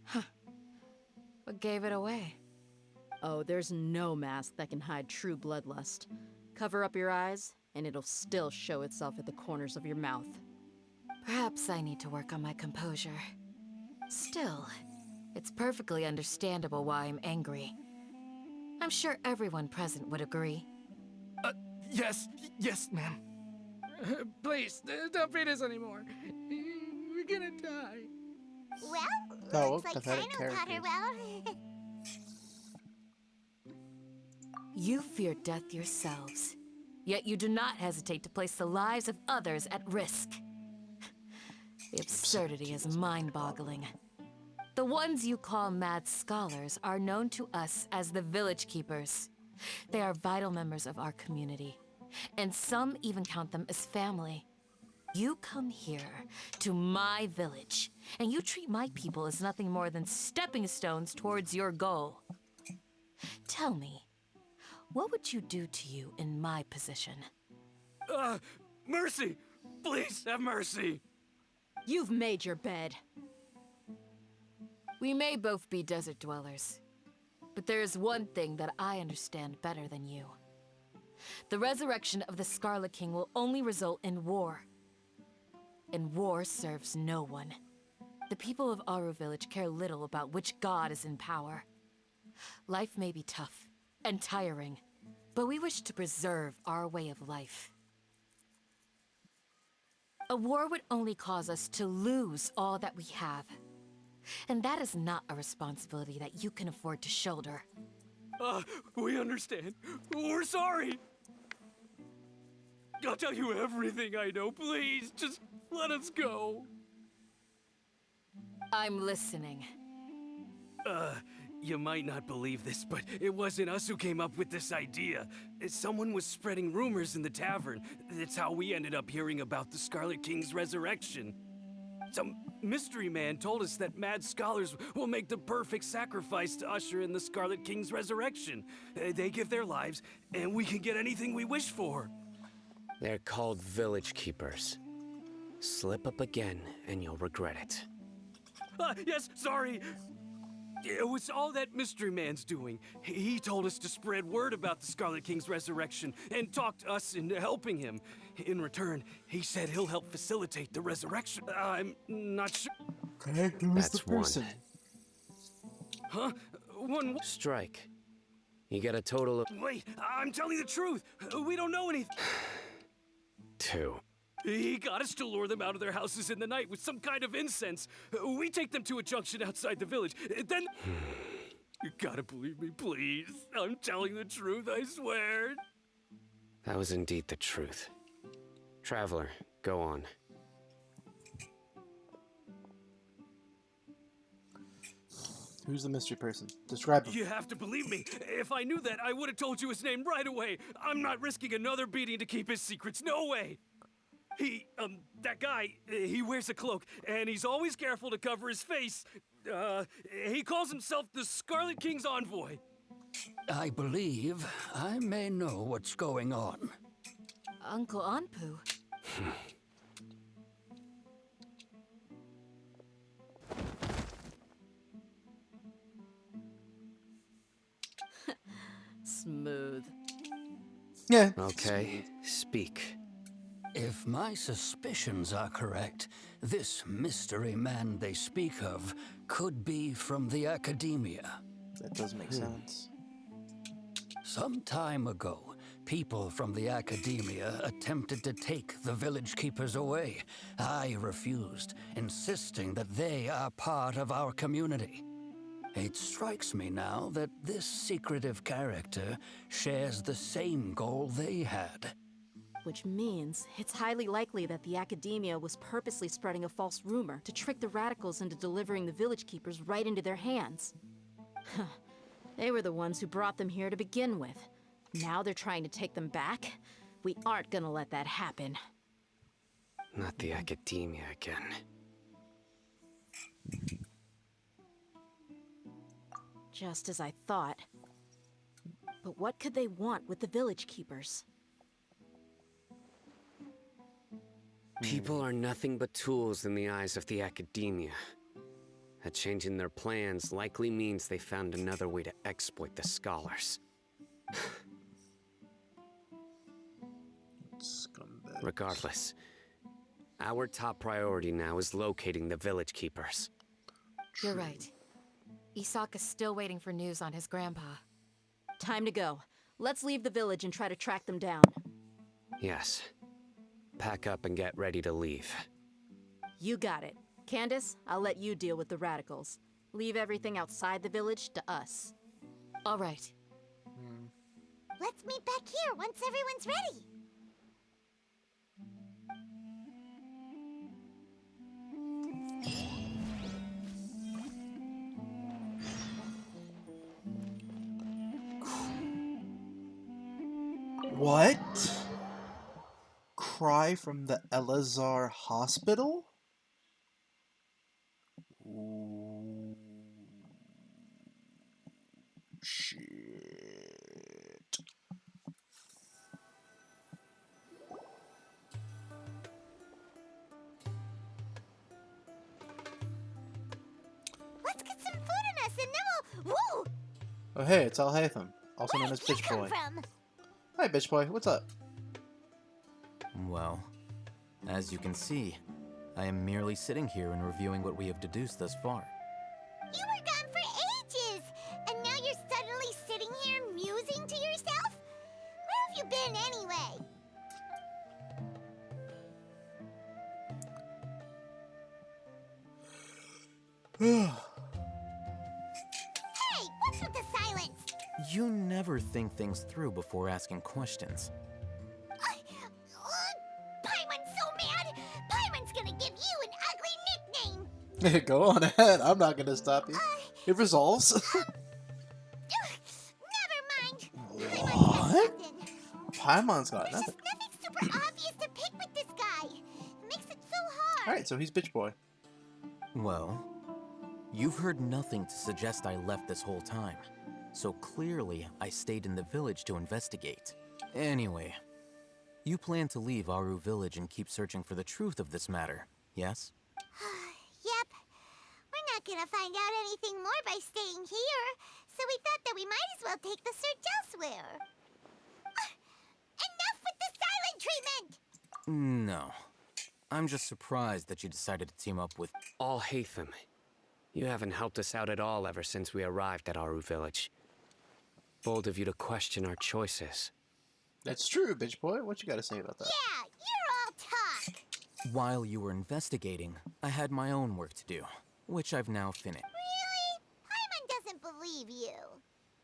S10: Huh. What gave it away?
S6: Oh, there's no mask that can hide true bloodlust. Cover up your eyes, and it'll still show itself at the corners of your mouth.
S10: Perhaps I need to work on my composure. Still, it's perfectly understandable why I'm angry. I'm sure everyone present would agree.
S13: Yes, ma'am.
S14: Please, don't beat us anymore. We're gonna die.
S2: Well, looks like Sino taught her well.
S10: You fear death yourselves, yet you do not hesitate to place the lives of others at risk. The absurdity is mind-boggling. The ones you call mad scholars are known to us as the Village Keepers. They are vital members of our community, and some even count them as family. You come here, to my village, and you treat my people as nothing more than stepping stones towards your goal. Tell me, what would you do to you in my position?
S11: Mercy! Please have mercy!
S6: You've made your bed.
S10: We may both be desert dwellers, but there is one thing that I understand better than you. The resurrection of the Scarlet King will only result in war. And war serves no one. The people of Aru Village care little about which god is in power. Life may be tough and tiring, but we wish to preserve our way of life. A war would only cause us to lose all that we have. And that is not a responsibility that you can afford to shoulder.
S11: We understand. We're sorry. I'll tell you everything I know. Please, just let us go.
S10: I'm listening.
S11: You might not believe this, but it wasn't us who came up with this idea. Someone was spreading rumors in the tavern. That's how we ended up hearing about the Scarlet King's resurrection. Some mystery man told us that mad scholars will make the perfect sacrifice to usher in the Scarlet King's resurrection. They give their lives, and we can get anything we wish for.
S4: They're called Village Keepers. Slip up again, and you'll regret it.
S11: Yes, sorry. It was all that mystery man's doing. He told us to spread word about the Scarlet King's resurrection and talked us into helping him. In return, he said he'll help facilitate the resurrection. I'm not sure.
S1: Okay, who's the
S4: That's one.
S1: person?
S11: Huh? One.
S4: Strike. You got a total of...
S11: Wait, I'm telling the truth. We don't know anything.
S4: 2.
S11: He got us to lure them out of their houses in the night with some kind of incense. We take them to a junction outside the village. Then... You gotta believe me, please. I'm telling the truth, I swear.
S4: That was indeed the truth. Traveler, go on.
S1: Who's the mystery person? Describe him.
S11: You have to believe me. If I knew that, I would have told you his name right away. I'm not risking another beating to keep his secrets. No way. That guy, he wears a cloak, and he's always careful to cover his face. He calls himself the Scarlet King's envoy.
S15: I believe I may know what's going on.
S10: Uncle Anpu.
S6: Smooth.
S1: Yeah.
S4: Okay, speak.
S15: If my suspicions are correct, this mystery man they speak of could be from the Academia.
S1: That does make sense.
S15: Some time ago, people from the academia attempted to take the village keepers away. I refused, insisting that they are part of our community. It strikes me now that this secretive character shares the same goal they had.
S6: Which means it's highly likely that the academia was purposely spreading a false rumor to trick the radicals into delivering the village keepers right into their hands. They were the ones who brought them here to begin with. Now they're trying to take them back? We aren't gonna let that happen.
S4: Not the academia again.
S6: Just as I thought. But what could they want with the village keepers?
S4: People are nothing but tools in the eyes of the academia. A change in their plans likely means they found another way to exploit the scholars.
S1: Scumbags.
S4: Regardless, our top priority now is locating the village keepers.
S10: You're right. Isak is still waiting for news on his grandpa.
S6: Time to go. Let's leave the village and try to track them down.
S4: Yes. Pack up and get ready to leave.
S6: You got it. Candace, I'll let you deal with the radicals. Leave everything outside the village to us.
S10: All right.
S2: Let's meet back here once everyone's ready.
S1: What? Cry from the Elazar Hospital? Ooh. Shit.
S2: Let's get some food in us and then we'll... Woo!
S1: Oh hey, it's Al Hatham, also known as
S2: Where'd you
S1: Bitch
S2: come
S1: Boy.
S2: from?
S1: Hi Bitch Boy, what's up?
S16: Well, as you can see, I am merely sitting here and reviewing what we have deduced thus far.
S2: You were gone for ages, and now you're suddenly sitting here musing to yourself? Where have you been anyway? Hey, what's with the silence?
S16: You never think things through before asking questions.
S2: Paimon's so mad! Paimon's gonna give you an ugly nickname!
S1: Go on ahead, I'm not gonna stop you. It resolves.
S2: Never mind.
S1: What? Paimon's got
S2: There's
S1: nothing.
S2: just nothing super obvious to pick with this guy. It makes it so hard.
S1: Alright, so he's Bitch Boy.
S16: Well, you've heard nothing to suggest I left this whole time. So clearly, I stayed in the village to investigate. Anyway, you plan to leave Aru village and keep searching for the truth of this matter, yes?
S2: Yep. We're not gonna find out anything more by staying here, so we thought that we might as well take the search elsewhere. Enough with the silent treatment!
S16: No. I'm just surprised that you decided to team up with...
S4: Al Hatham, you haven't helped us out at all ever since we arrived at Aru village. Bold of you to question our choices.
S1: That's true, Bitch Boy. What you gotta say about that?
S2: Yeah, you're all talk.
S16: While you were investigating, I had my own work to do, which I've now finished.
S2: Really? Paimon doesn't believe you.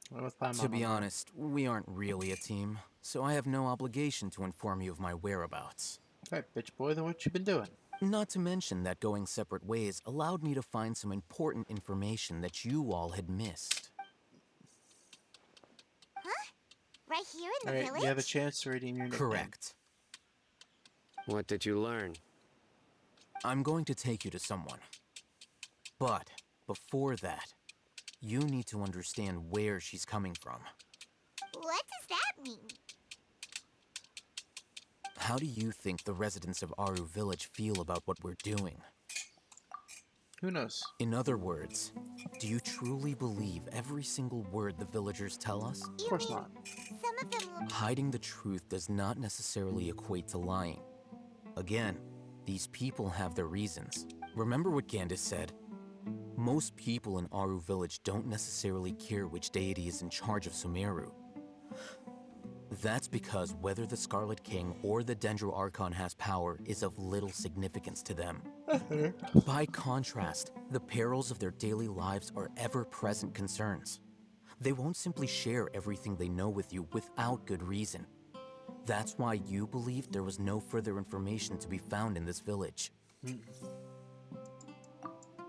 S1: What with Paimon
S16: To be
S1: on that?
S16: honest, we aren't really a team, so I have no obligation to inform you of my whereabouts.
S1: Alright, Bitch Boy, then what you been doing?
S16: Not to mention that going separate ways allowed me to find some important information that you all had missed.
S2: Huh? Right here in the
S1: Alright,
S2: village?
S1: you have a chance to redeem your nickname.
S16: Correct.
S4: What did you learn?
S16: I'm going to take you to someone. But before that, you need to understand where she's coming from.
S2: What does that mean?
S16: How do you think the residents of Aru village feel about what we're doing?
S1: Who knows?
S16: In other words, do you truly believe every single word the villagers tell us?
S1: Of course not.
S2: Some of them will...
S16: Hiding the truth does not necessarily equate to lying. Again, these people have their reasons. Remember what Candace said? Most people in Aru village don't necessarily care which deity is in charge of Sumeru. That's because whether the Scarlet King or the Dendro Archon has power is of little significance to them. By contrast, the perils of their daily lives are ever-present concerns. They won't simply share everything they know with you without good reason. That's why you believed there was no further information to be found in this village.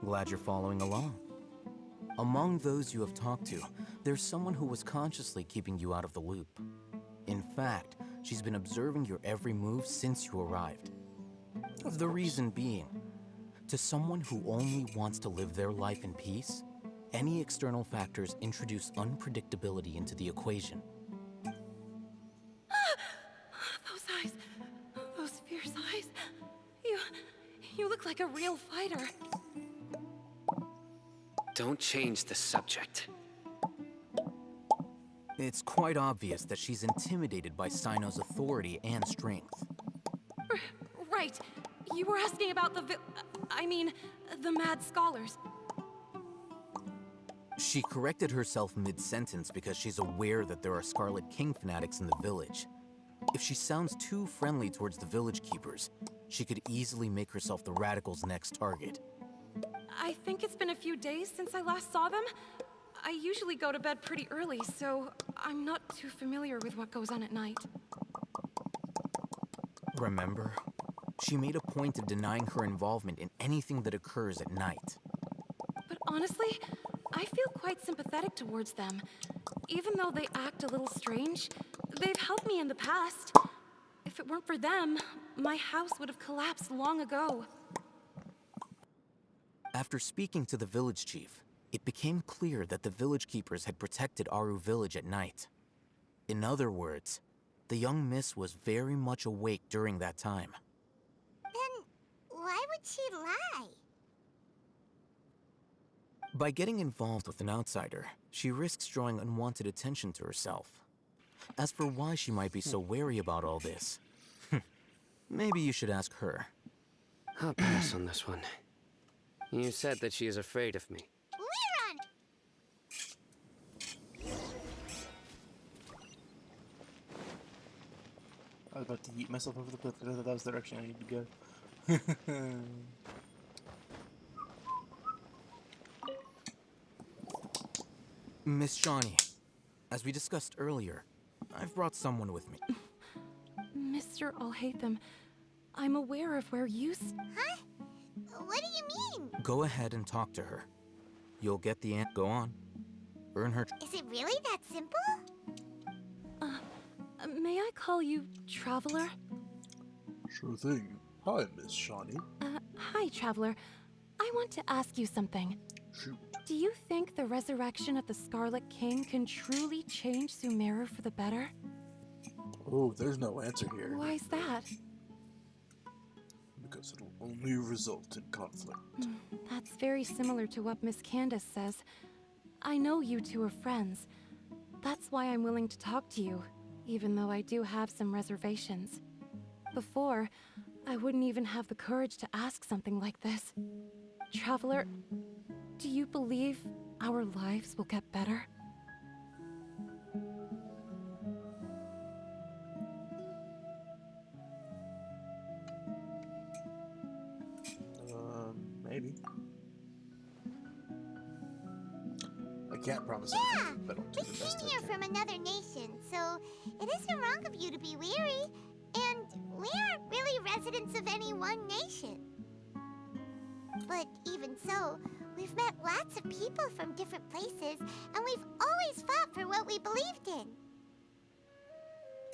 S16: Glad you're following along. Among those you have talked to, there's someone who was consciously keeping you out of the loop. In fact, she's been observing your every move since you arrived. The reason being, to someone who only wants to live their life in peace, any external factors introduce unpredictability into the equation.
S5: Those eyes. Those fierce eyes. You look like a real fighter.
S4: Don't change the subject.
S16: It's quite obvious that she's intimidated by Sino's authority and strength.
S5: Right. You were asking about the the mad scholars.
S16: She corrected herself mid-sentence because she's aware that there are Scarlet King fanatics in the village. If she sounds too friendly towards the village keepers, she could easily make herself the Radicals' next target.
S5: I think it's been a few days since I last saw them. I usually go to bed pretty early, so I'm not too familiar with what goes on at night.
S16: Remember? She made a point of denying her involvement in anything that occurs at night.
S5: But honestly, I feel quite sympathetic towards them. Even though they act a little strange, they've helped me in the past. If it weren't for them, my house would have collapsed long ago.
S16: After speaking to the village chief, it became clear that the village keepers had protected Aru village at night. In other words, the young miss was very much awake during that time.
S2: Then why would she lie?
S16: By getting involved with an outsider, she risks drawing unwanted attention to herself. As for why she might be so wary about all this, maybe you should ask her.
S4: I'll pass on this one. You said that she is afraid of me.
S1: I was about to yeet myself over the cliff because that was the direction I needed to go.
S16: Miss Shawnee, as we discussed earlier, I've brought someone with me.
S5: Mr. Alhaitham, I'm aware of where you
S2: Huh? What do you mean?
S16: Go ahead and talk to her. You'll get the Go on. Earn her.
S2: Is it really that simple?
S5: May I call you Traveler?
S1: Sure thing. Hi, Miss Shawnee.
S5: Hi, Traveler. I want to ask you something.
S1: Shoot.
S5: Do you think the resurrection of the Scarlet King can truly change Sumeru for the better?
S1: Oh, there's no answer here.
S5: Why's that?
S1: Because it'll only result in conflict.
S5: That's very similar to what Miss Candace says. I know you two are friends. That's why I'm willing to talk to you, even though I do have some reservations. Before, I wouldn't even have the courage to ask something like this. Traveler, do you believe our lives will get better?
S1: Maybe. I can't promise anything, but I'll do the best I
S2: You're
S1: can.
S2: from another nation, so it isn't wrong of you to be weary. And we aren't really residents of any one nation. But even so, we've met lots of people from different places, and we've always fought for what we believed in.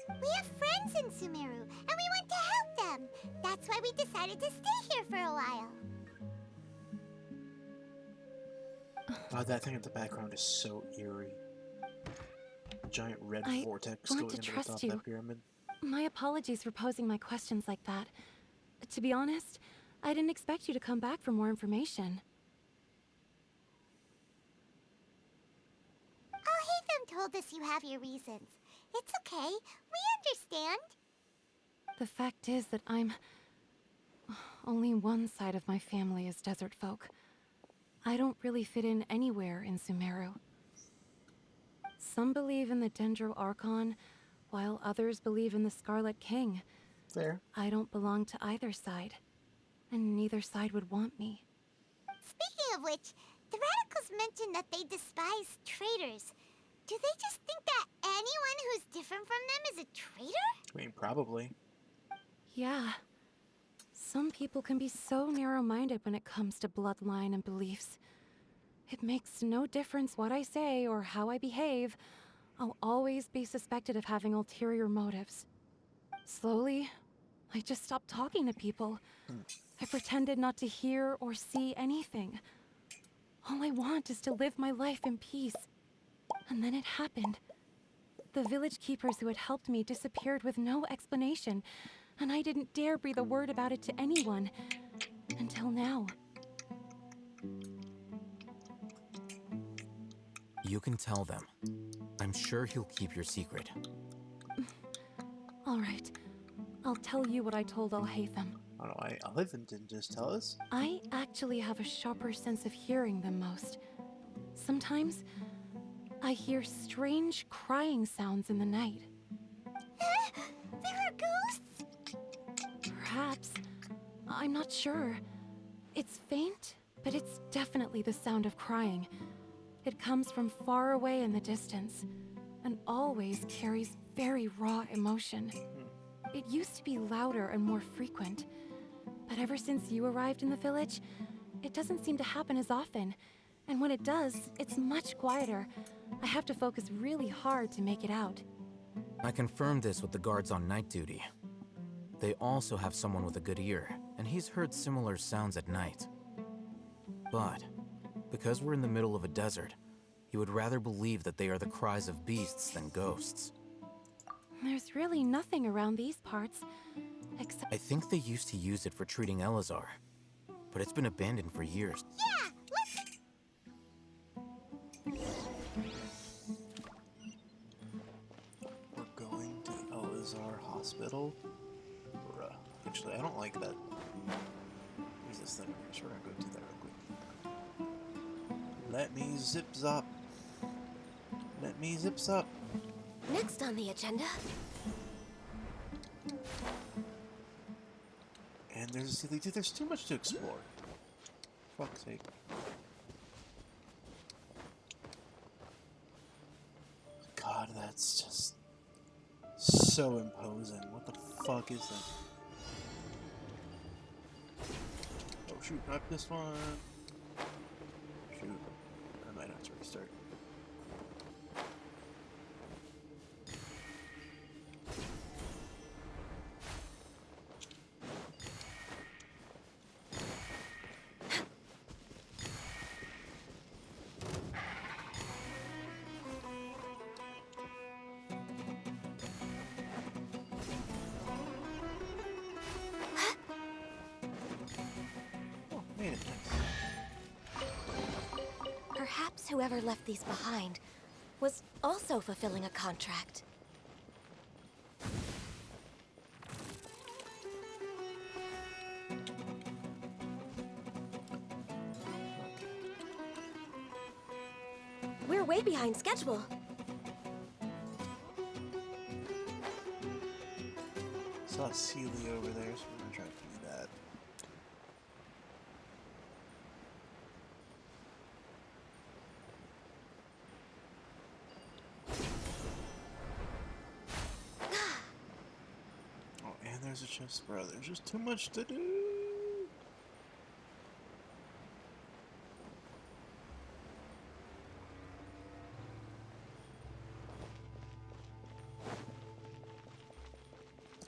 S2: We have friends in Sumeru, and we want to help them. That's why we decided to stay here for a while.
S1: Oh, that thing in the background is so eerie. A giant red
S5: I
S1: vortex
S5: want
S1: going
S5: to
S1: into the
S5: trust
S1: top
S5: you.
S1: of that pyramid.
S5: My apologies for posing my questions like that. To be honest, I didn't expect you to come back for more information.
S2: Alhaitham told us you have your reasons. It's okay. We understand.
S5: The fact is that only one side of my family is desert folk. I don't really fit in anywhere in Sumeru. Some believe in the Dendro Archon, while others believe in the Scarlet King.
S1: Fair.
S5: I don't belong to either side, and neither side would want me.
S2: Speaking of which, the radicals mentioned that they despise traitors. Do they just think that anyone who's different from them is a traitor?
S1: I mean, probably.
S5: Yeah. Some people can be so narrow-minded when it comes to bloodline and beliefs. It makes no difference what I say or how I behave. I'll always be suspected of having ulterior motives. Slowly, I just stopped talking to people. I pretended not to hear or see anything. All I want is to live my life in peace. And then it happened. The village keepers who had helped me disappeared with no explanation, and I didn't dare breathe a word about it to anyone. Until now.
S16: You can tell them. I'm sure he'll keep your secret.
S5: All right. I'll tell you what I told Alhaitham.
S1: I don't know, Alhaitham didn't just tell us.
S5: I actually have a sharper sense of hearing than most. Sometimes, I hear strange crying sounds in the night.
S2: There are ghosts?
S5: Perhaps. I'm not sure. It's faint, but it's definitely the sound of crying. It comes from far away in the distance, and always carries very raw emotion. It used to be louder and more frequent, but ever since you arrived in the village, it doesn't seem to happen as often, and when it does, it's much quieter. I have to focus really hard to make it out.
S16: I confirmed this with the guards on night duty. They also have someone with a good ear, and he's heard similar sounds at night. But, because we're in the middle of a desert, he would rather believe that they are the cries of beasts than ghosts.
S5: There's really nothing around these parts, except...
S16: I think they used to use it for treating Elazar, but it's been abandoned for years.
S2: Yeah, let's...
S1: We're going to Elazar Hospital. Actually, I don't like that. Where's this thing? So we're gonna go do that real quick. Let me zip zop. Let me zip zop.
S17: Next on the agenda.
S1: And there's too much to explore. Fuck's sake. God, that's just so imposing. What the fuck is that? Oh shoot, not this one. Shoot. I might have to restart.
S17: Perhaps whoever left these behind was also fulfilling a contract. We're way behind schedule.
S1: Saw Celia over there, so we're gonna try to do that. Oh, and there's a chest, bro. There's just too much to do.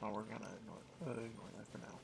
S1: Oh, we're gonna ignore that for now.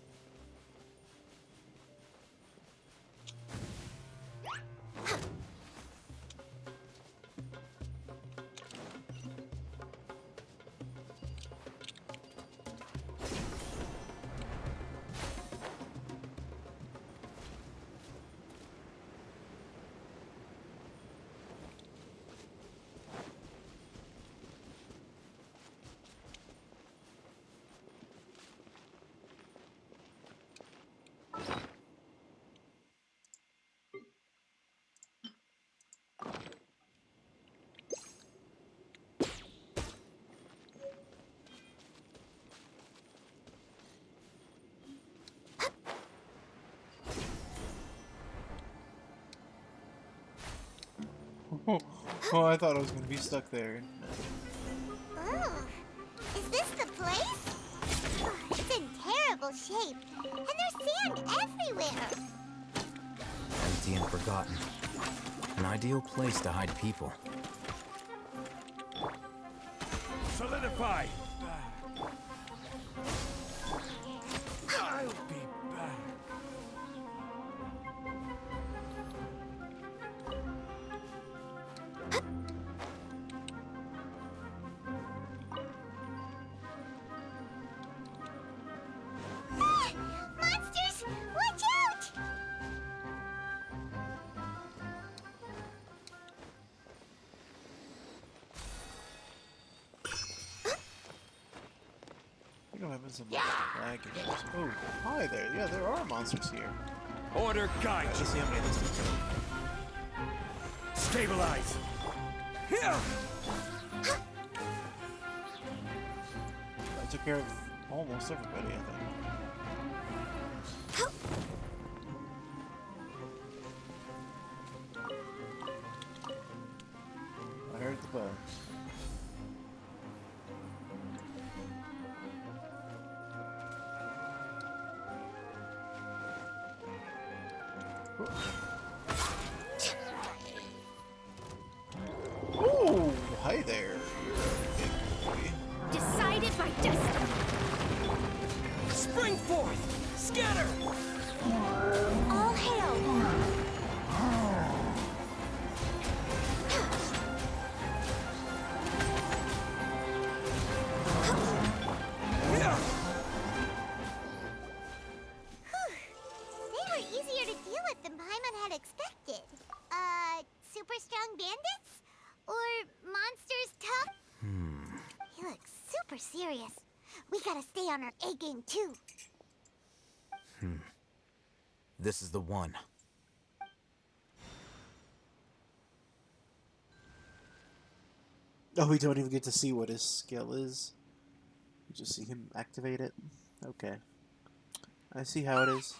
S1: Oh, I thought I was gonna be stuck there.
S2: Ooh, is this the place? It's in terrible shape, and there's sand everywhere.
S16: Empty and forgotten. An ideal place to hide people.
S3: Solidify! I'll be back.
S2: Monsters, watch out!
S1: I think I'm having some lag in this. Oh, hi there. Yeah, there are monsters here.
S3: Order guide.
S1: Let's see how many this is.
S3: Stabilize. Here.
S1: I took care of almost everybody, I think. I heard the bones. Ooh, hi there. You're a big boy.
S9: Decided by destiny.
S8: Spring forth! Scatter!
S9: All hail.
S2: They were easier to deal with than Paimon had expected. Super strong bandits? Or monsters tough? He looks super serious. We gotta stay on our A game too.
S16: This is the one.
S1: Oh, we don't even get to see what his skill is. We just see him activate it. Okay. I see how it is.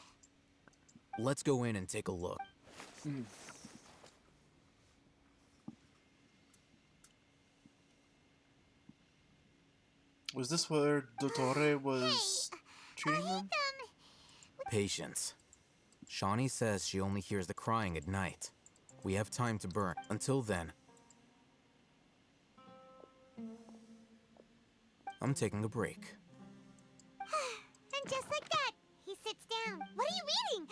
S16: Let's go in and take a look.
S1: Was this where Dottore was treating them?
S16: Patience. Shawnee says she only hears the crying at night. We have time to burn. Until then, I'm taking a break.
S2: And just like that, he sits down. What are you reading?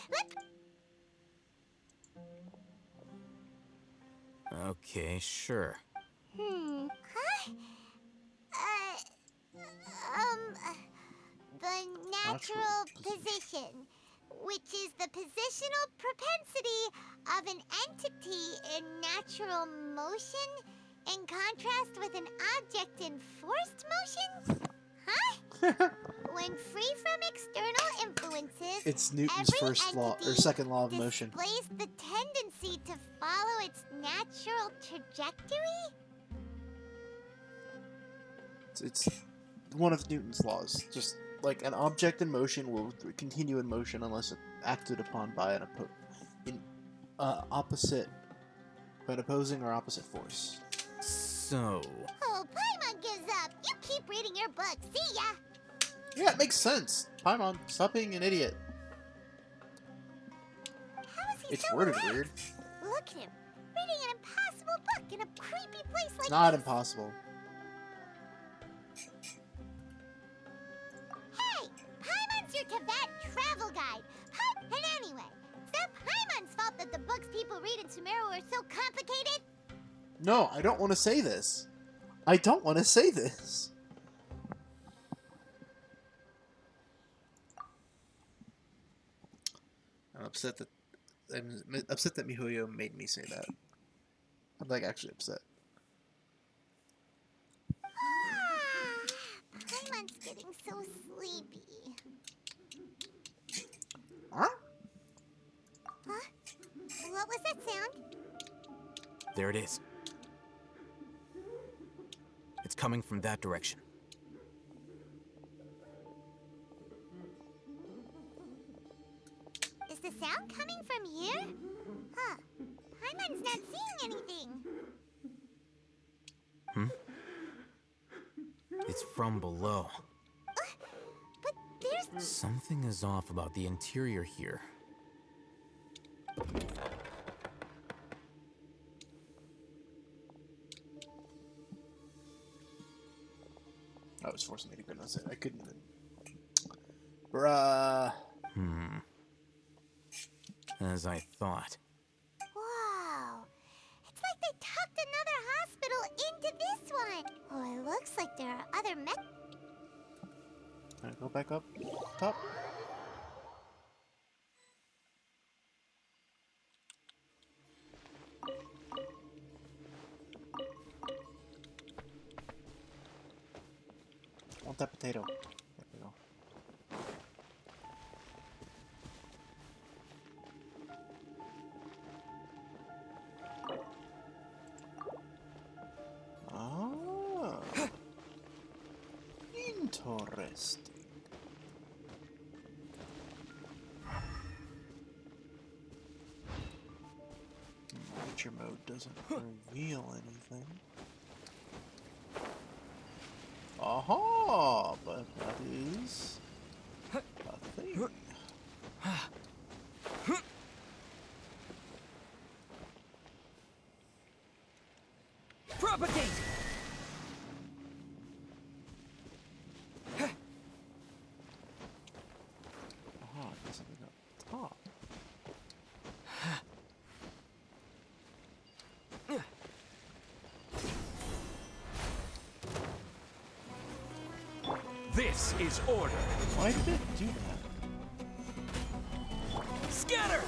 S16: Okay, sure.
S2: Huh? The natural position, which is the positional propensity of an entity in natural motion in contrast with an object in forced motion? Huh? When free from external influences,
S1: It's Newton's
S2: every
S1: first law, or
S2: entity
S1: second law of motion.
S2: displays the tendency to follow its natural trajectory?
S1: It's one of Newton's laws. Just like an object in motion will continue in motion unless acted upon by an opposing or opposite force.
S16: So,
S2: Oh, Paimon gives up. You keep reading your book. See ya.
S1: yeah, it makes sense. Paimon, stop being an idiot.
S2: How is he
S1: It's
S2: so
S1: worded
S2: relaxed?
S1: weird.
S2: Look at him, reading an impossible book in a creepy place like
S1: It's not
S2: this.
S1: impossible.
S2: Hey, Paimon's your Tibet travel guide. And anyway, it's not Paimon's fault that the books people read in Sumeru are so complicated.
S1: No, I don't want to say this. I don't want to say this. I'm upset that Mihoyo made me say that. I'm like actually upset.
S2: Paimon's getting so sleepy.
S1: Huh?
S2: Huh? What was that sound?
S16: there it is. It's coming from that direction.
S2: Is the sound coming from here? Huh. Paimon's not seeing anything.
S16: from below.
S2: But there's...
S16: Something is off about the interior here.
S1: Oh, it was forcing me to go nuts. I couldn't even. Bruh.
S16: As I thought.
S2: Wow. It's like they tucked another hospital into this one. Oh, it looks like there are other mech...
S1: Alright, go back up. Top. Want that potato. There we go. Ah. Interesting. Nature mode doesn't reveal anything. Aha! But that is a thing.
S8: Propagate!
S1: Aha, there's something up top.
S3: This is order.
S1: Why did it do that?
S8: Scatter!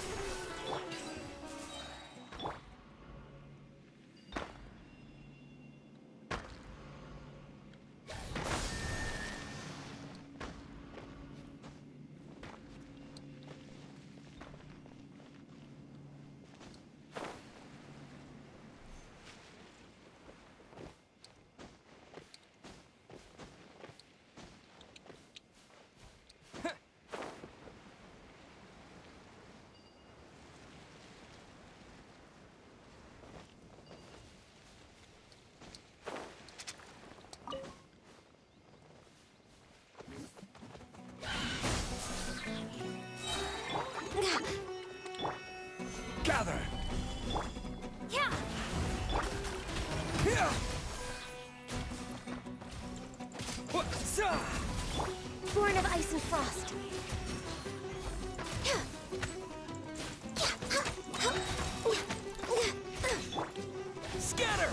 S3: Gather.
S9: Yeah.
S3: Yeah.
S17: Born of ice and frost.
S8: Scatter!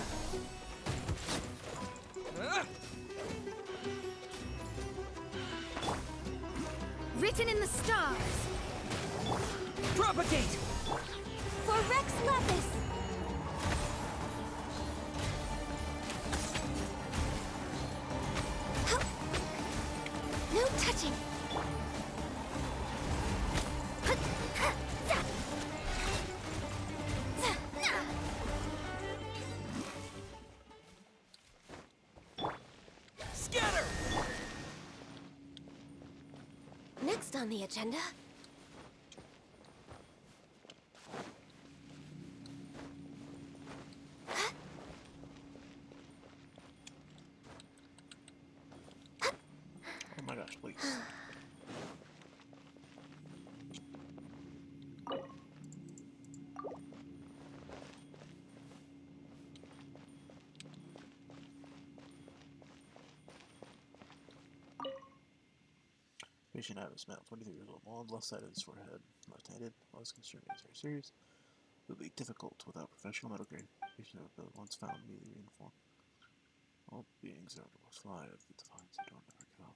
S9: Written in the stars.
S8: Propagate!
S9: For Rex Lepus.
S17: No touching.
S8: Scatter!
S17: Next on the agenda.
S1: Oh my gosh, please. Patient Iris Male, 23 years old, bald, left side of his forehead, left-handed, was concerned is very serious. It would be difficult without professional medical care. Patient ability once found immediately reinformed. All beings are to fly of the divines that don't never give up.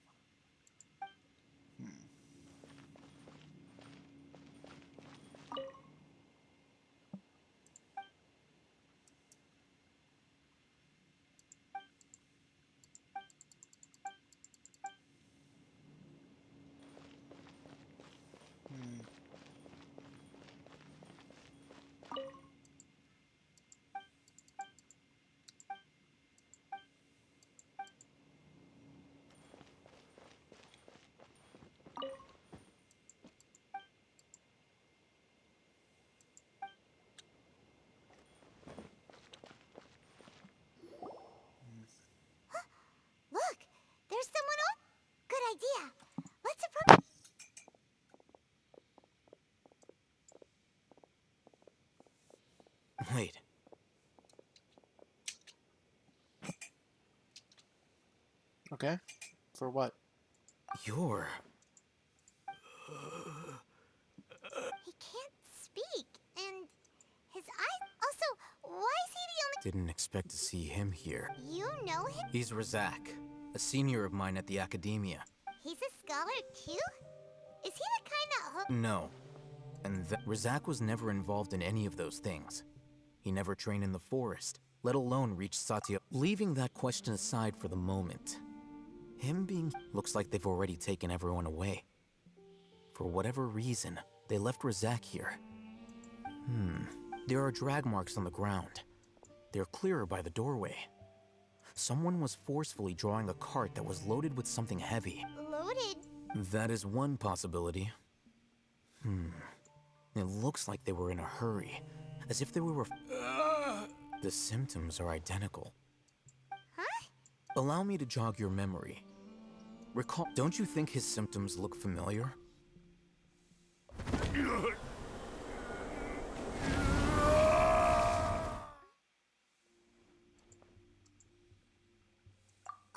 S1: okay? For what?
S16: You're...
S2: He can't speak, and his eyes. Also, why is he the
S16: Didn't expect to see him here.
S2: only. You know him?
S16: He's Razak, a senior of mine at the Academia.
S2: He's a scholar too? Is he the kind that
S16: No. And Razak was never involved in any of those things. He never trained in the forest, let alone reach Satya. Leaving that question aside for the moment, him being... Looks like they've already taken everyone away. For whatever reason, they left Razak here. There are drag marks on the ground. They're clearer by the doorway. Someone was forcefully drawing a cart that was loaded with something heavy.
S2: loaded?
S16: That is one possibility. It looks like they were in a hurry, as if they were... The symptoms are identical.
S2: Huh?
S16: Allow me to jog your memory. Recall... Don't you think his symptoms look familiar?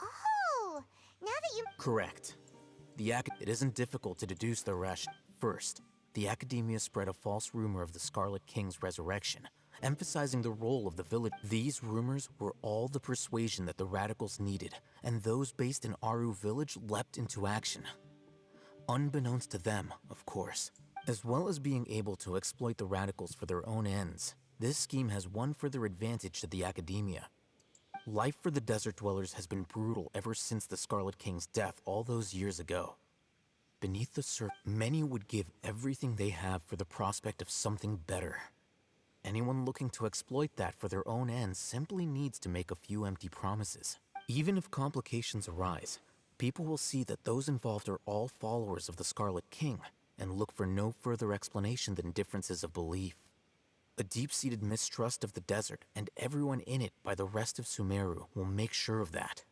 S2: Oh, now that you.
S16: Correct. It isn't difficult to deduce their ration. First, the Academia spread a false rumor of the Scarlet King's resurrection, emphasizing the role of the village. These rumors were all the persuasion that the radicals needed, and those based in Aru village leapt into action. Unbeknownst to them, of course. As well as being able to exploit the radicals for their own ends, this scheme has one further advantage to the Academia. Life for the desert dwellers has been brutal ever since the Scarlet King's death all those years ago. Beneath the surface, many would give everything they have for the prospect of something better. Anyone looking to exploit that for their own ends simply needs to make a few empty promises. Even if complications arise, people will see that those involved are all followers of the Scarlet King and look for no further explanation than differences of belief. A deep-seated mistrust of the desert and everyone in it by the rest of Sumeru will make sure of that.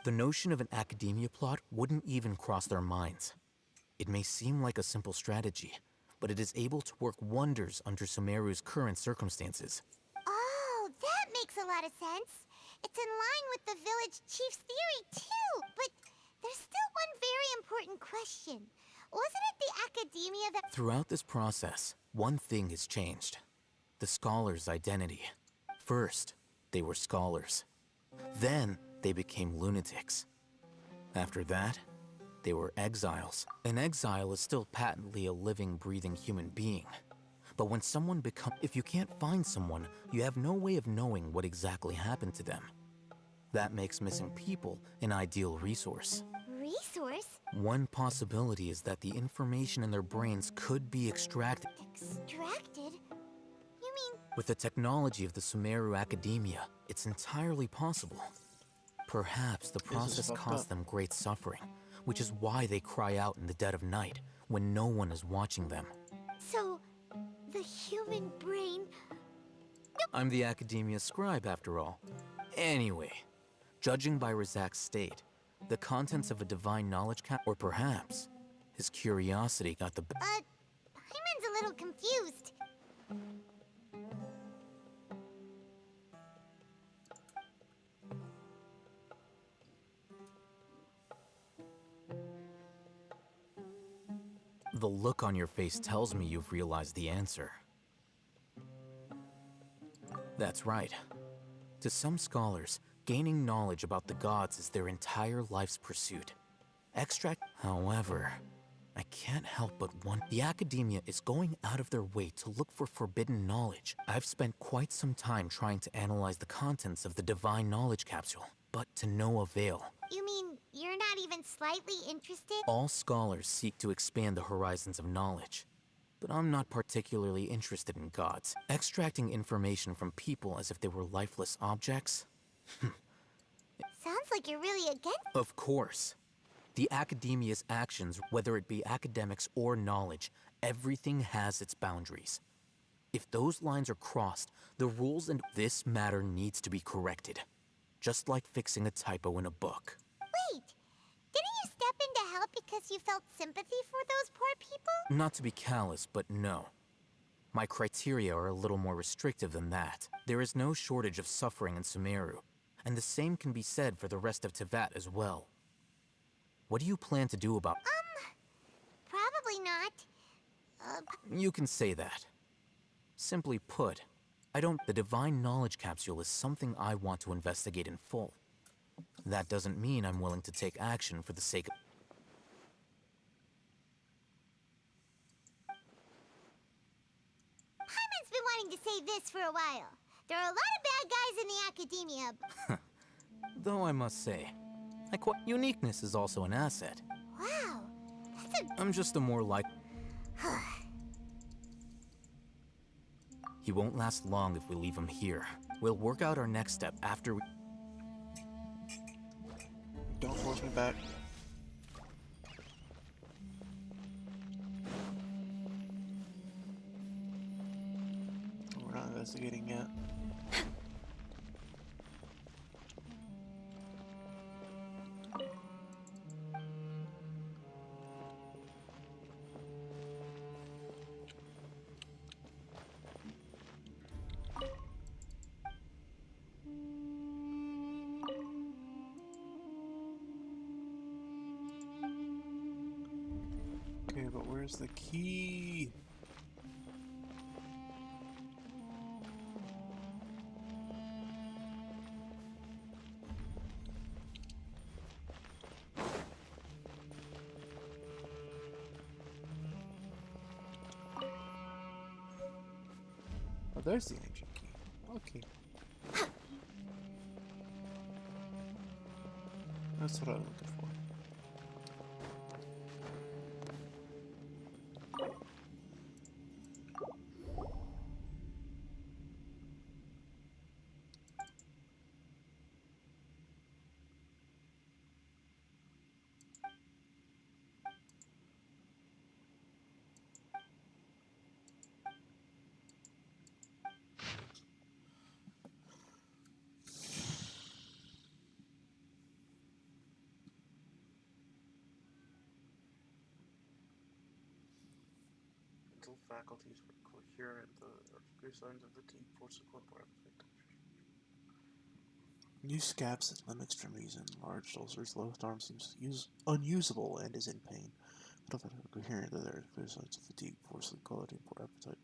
S16: The notion of an academia plot wouldn't even cross their minds. It may seem like a simple strategy, but it is able to work wonders under Sumeru's current circumstances.
S2: Oh, that makes a lot of sense. It's in line with the village chief's theory, too. But there's still one very important question. Wasn't it the Academia that...
S16: Throughout this process, one thing has changed. The scholars' identity. First, they were scholars. Then, they became lunatics. After that, they were exiles. An exile is still patently a living, breathing human being. But when someone becomes... If you can't find someone, you have no way of knowing what exactly happened to them. That makes missing people an ideal resource.
S2: Resource?
S16: One possibility is that the information in their brains could be extracted.
S2: Extracted? You mean...
S16: With the technology of the Sumeru Academia, it's entirely possible. Perhaps the process caused them great suffering, which is why they cry out in the dead of night, when no one is watching them.
S2: So, the human brain...
S16: I'm the Academia scribe, after all. Anyway, judging by Razak's state, the contents of a divine knowledge cap, or perhaps his curiosity got the
S2: Hyman's a little confused.
S16: The look on your face tells me you've realized the answer. That's right. To some scholars, gaining knowledge about the gods is their entire life's pursuit. However, I can't help but wonder. The Academia is going out of their way to look for forbidden knowledge. I've spent quite some time trying to analyze the contents of the divine knowledge capsule, but to no avail.
S2: You mean you're not even slightly interested?
S16: All scholars seek to expand the horizons of knowledge, but I'm not particularly interested in gods. Extracting information from people as if they were lifeless objects?
S2: Sounds like you're really against...
S16: Of course. The Academia's actions, whether it be academics or knowledge, everything has its boundaries. If those lines are crossed, the rules in this matter needs to be corrected. Just like fixing a typo in a book.
S2: Wait, didn't you step in to help because you felt sympathy for those poor people?
S16: Not to be callous, but no. My criteria are a little more restrictive than that. There is no shortage of suffering in Sumeru, and the same can be said for the rest of Teyvat as well. What do you plan to do about...
S2: Probably not.
S16: You can say that. Simply put, I don't... The Divine Knowledge Capsule is something I want to investigate in full. That doesn't mean I'm willing to take action for the sake of...
S2: Paimon's been wanting to say this for a while. There are a lot of bad guys in the academia.
S16: Though I must say, uniqueness is also an asset.
S2: Wow, that's a...
S16: I'm just a more like... He won't last long if we leave him here. We'll work out our next step after we...
S1: Don't force me back. We're not investigating yet. Okay, but where's the key? Oh, there's the ancient key. Okay. That's what I was looking for. Mental faculties were coherent, the clear signs of fatigue, force of appetite. New scabs at limb extremities and large ulcers, left arm seems unusable and is in pain. Mental faculties were coherent, there are clear signs of fatigue, force of quality, and poor appetite.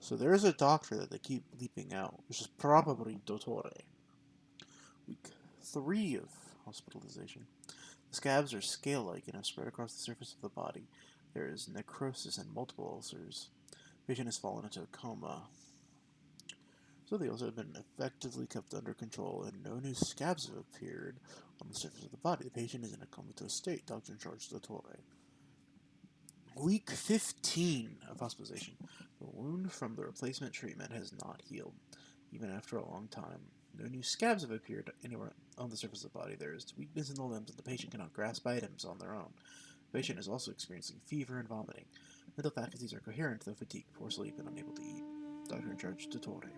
S1: So there is a doctor that they keep leaping out, which is probably Dottore. Week 3 of hospitalization. The scabs are scale-like and have spread across the surface of the body. There is necrosis and multiple ulcers. The patient has fallen into a coma. So the ulcers have been effectively kept under control, and no new scabs have appeared on the surface of the body. The patient is in a comatose state. Doctor in charge, Dottore. Week 15 of hospitalization. The wound from the replacement treatment has not healed, even after a long time. No new scabs have appeared anywhere on the surface of the body. There is weakness in the limbs, and the patient cannot grasp items on their own. The patient is also experiencing fever and vomiting. Mental faculties are coherent, though fatigued, poor sleep, and unable to eat. Doctor in charge, Dottore.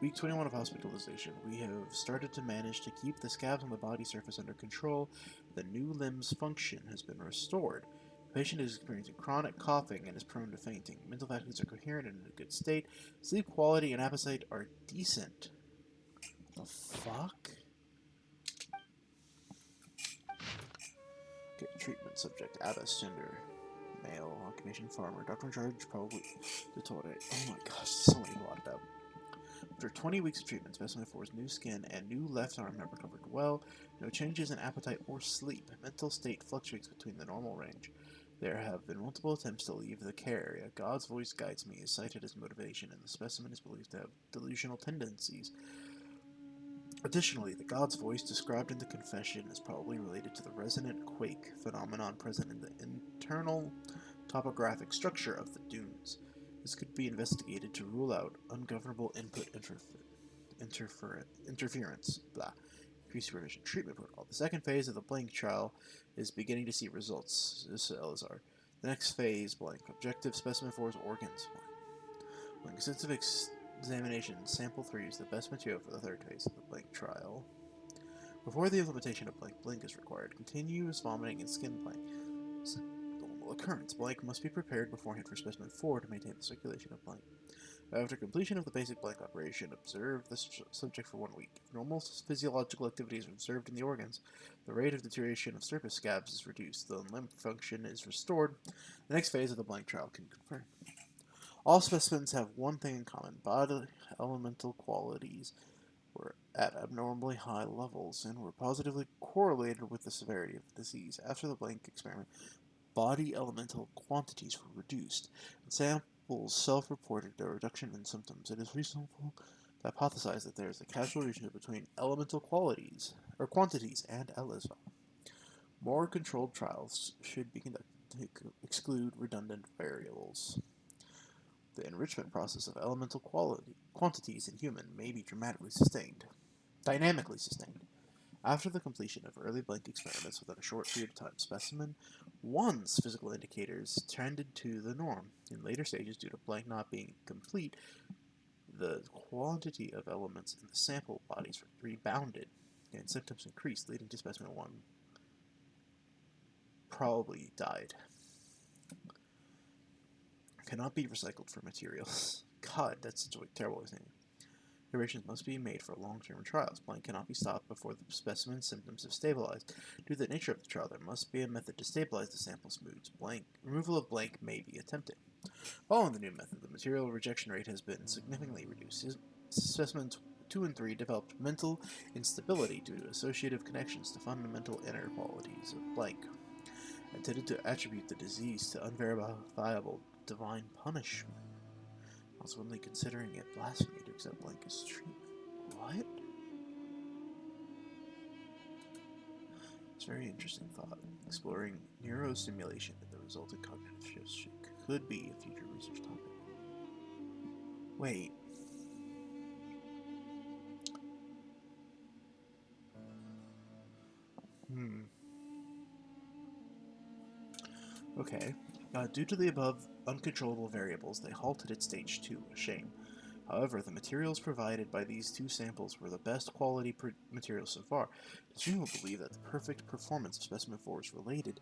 S1: Week 21 of hospitalization. We have started to manage to keep the scabs on the body surface under control. The new limb's function has been restored. The patient is experiencing chronic coughing and is prone to fainting. Mental faculties are coherent and in a good state. Sleep quality and appetite are decent. The fuck? Okay, treatment subject. Abbas, gender. Male, occupation farmer. Doctor in charge, probably Dottore. Oh my gosh, so many blotted out. After 20 weeks of treatment, Specimen 4's new skin and new left arm have recovered well. No changes in appetite or sleep. Mental state fluctuates between the normal range. There have been multiple attempts to leave the care area. God's voice guides me is cited as motivation, and the specimen is believed to have delusional tendencies. Additionally, the God's voice described in the confession is probably related to the resonant quake phenomenon present in the internal topographic structure of the dunes. This could be investigated to rule out ungovernable input interference. Blah. Increased supervision treatment protocol. The second phase of the blank trial is beginning to see results. This is Elazar. The next phase, blank. Objective specimen 4's organs. Blank. Extensive examination. Sample 3 is the best material for the third phase of the blank trial. Before the implementation of blank, blink is required. Continuous vomiting and skin blank. Normal occurrence. Blank must be prepared beforehand for specimen 4 to maintain the circulation of blank. After completion of the basic blank operation, observe the subject for 1 week. If normal physiological activities are observed in the organs, the rate of deterioration of surface scabs is reduced, the limb function is restored. The next phase of the blank trial can confirm. All specimens have one thing in common: body elemental qualities were at abnormally high levels and were positively correlated with the severity of the disease. After the blank experiment, body elemental quantities were reduced, and samples self-reported a reduction in symptoms. It is reasonable to hypothesize that there is a causal relationship between elemental quantities and Elizar. More controlled trials should be conducted to exclude redundant variables. The enrichment process of elemental quantities in human may be dynamically sustained. After the completion of early blank experiments within a short period of time, specimen 1's physical indicators trended to the norm. In later stages, due to blank not being complete, the quantity of elements in the sample bodies rebounded, and symptoms increased, leading to specimen 1 probably died. Cannot be recycled for materials. God, that's such a terrible thing. Iterations must be made for long-term trials. Blank cannot be stopped before the specimen's symptoms have stabilized. Due to the nature of the trial, there must be a method to stabilize the sample's moods. Removal of blank may be attempted. Following the new method, the material rejection rate has been significantly reduced. Specimens 2 and 3 developed mental instability due to associative connections to fundamental inner qualities of blank, and tended to attribute the disease to unverifiable divine punishment. Consequently, considering it blasphemy to accept blank as treatment. What? It's a very interesting thought. Exploring neurostimulation and the resulting cognitive shifts could be a future research topic. Wait. Okay. Due to the above uncontrollable variables, they halted at stage 2, a shame. However, the materials provided by these 2 samples were the best quality materials so far. It is reasonable to believe that the perfect performance of specimen 4 is related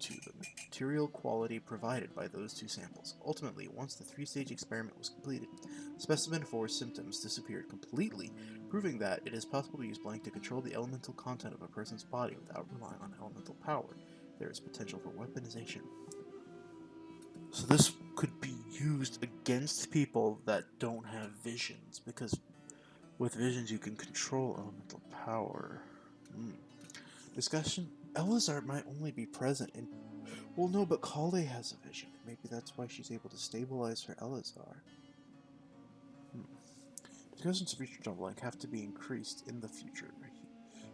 S1: to the material quality provided by those 2 samples. Ultimately, once the 3-stage experiment was completed, specimen 4's symptoms disappeared completely, proving that it is possible to use blank to control the elemental content of a person's body without relying on elemental power. There is potential for weaponization. So this could be used against people that don't have visions, because with visions you can control elemental power. Discussion: Elizar might only be present in... Well, no, but Kale has a vision. Maybe that's why she's able to stabilize her Elizar. Discussions of research on blank have to be increased in the future.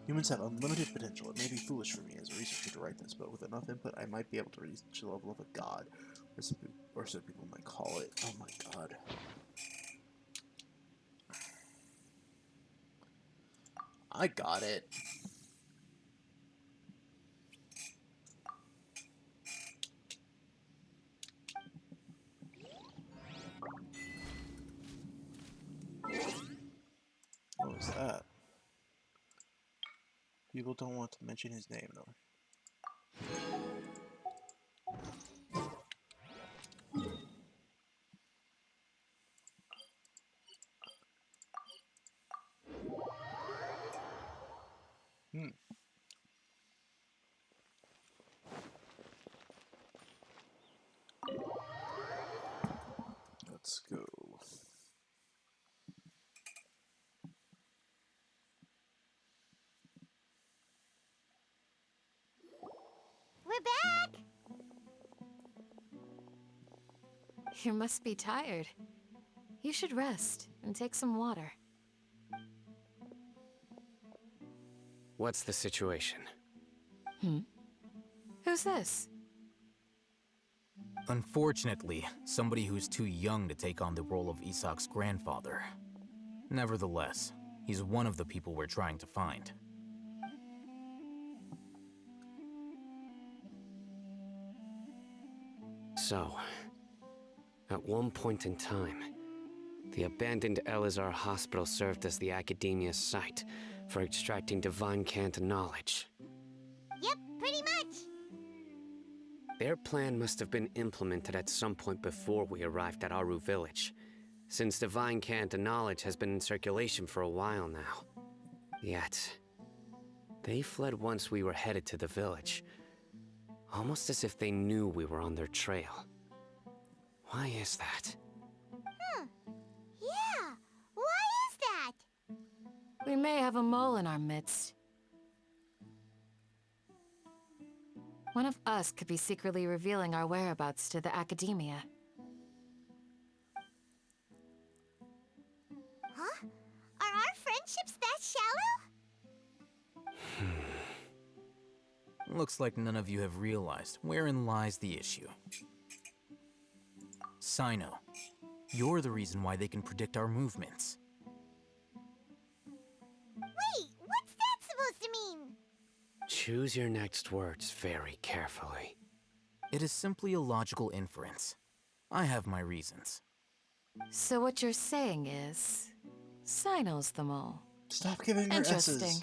S1: Humans have unlimited potential. It may be foolish for me as a researcher to write this, but with enough input I might be able to reach the level of a god, or some people might call it. Oh my god. I got it. What was that? People don't want to mention his name, though. Let's go.
S2: We're back!
S10: You must be tired. You should rest and take some water.
S4: What's the situation?
S10: Who's this?
S16: Unfortunately, somebody who's too young to take on the role of Isak's grandfather. Nevertheless, he's one of the people we're trying to find.
S4: So, at one point in time, the abandoned Elizar Hospital served as the Academia's site for extracting divine cant knowledge.
S2: Yep, pretty much.
S4: Their plan must have been implemented at some point before we arrived at Aru Village, since divine cant and knowledge has been in circulation for a while now. Yet, they fled once we were headed to the village, almost as if they knew we were on their trail. Why is that?
S2: Yeah, why is that?
S10: We may have a mole in our midst. One of us could be secretly revealing our whereabouts to the Academia.
S2: Huh? Are our friendships that shallow?
S16: Looks like none of you have realized wherein lies the issue. Sino, you're the reason why they can predict our movements.
S2: Wait, what's that supposed to mean?
S4: Choose your next words very carefully.
S16: It is simply a logical inference. I have my reasons.
S10: So what you're saying is, Sino's the mole.
S1: Stop giving her
S10: Interesting.
S1: S's.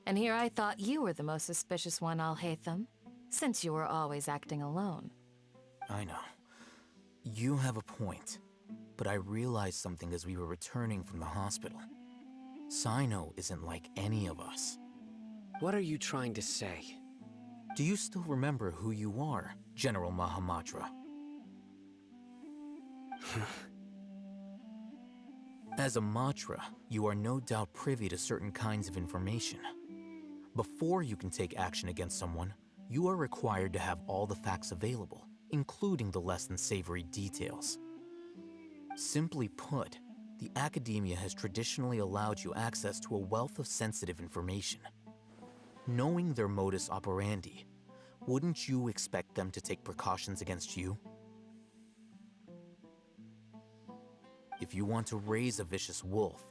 S10: And here I thought you were the most suspicious one, Alhaitham, since you were always acting alone.
S16: I know. You have a point, but I realized something as we were returning from the hospital. Sino isn't like any of us.
S4: What are you trying to say?
S16: Do you still remember who you are, General Mahamatra? As a Matra, you are no doubt privy to certain kinds of information. Before you can take action against someone, you are required to have all the facts available, including the less than savory details. Simply put, the Academia has traditionally allowed you access to a wealth of sensitive information. Knowing their modus operandi, wouldn't you expect them to take precautions against you? If you want to raise a vicious wolf,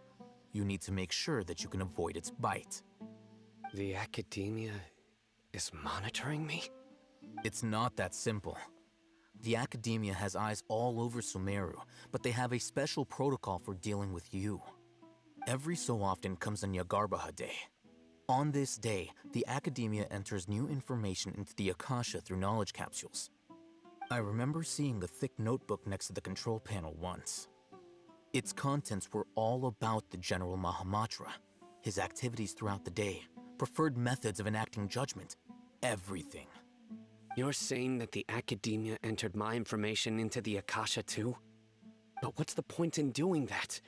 S16: you need to make sure that you can avoid its bite.
S4: The Academia is monitoring me?
S16: It's not that simple. The Academia has eyes all over Sumeru, but they have a special protocol for dealing with you. Every so often comes a Nyagarbaha Day. On this day, the Academia enters new information into the Akasha through knowledge capsules. I remember seeing a thick notebook next to the control panel once. Its contents were all about the General Mahamatra, his activities throughout the day, preferred methods of enacting judgment, everything.
S4: You're saying that the Academia entered my information into the Akasha too? But what's the point in doing that?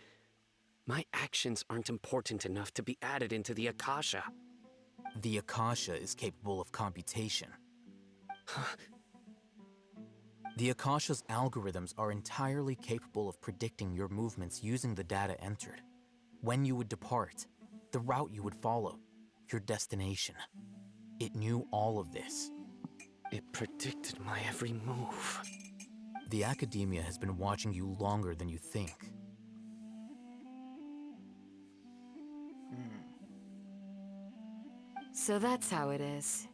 S4: My actions aren't important enough to be added into the Akasha.
S16: The Akasha is capable of computation. The Akasha's algorithms are entirely capable of predicting your movements using the data entered. When you would depart, the route you would follow, your destination. It knew all of this.
S4: It predicted my every move.
S16: The Academia has been watching you longer than you think.
S10: So that's how it is.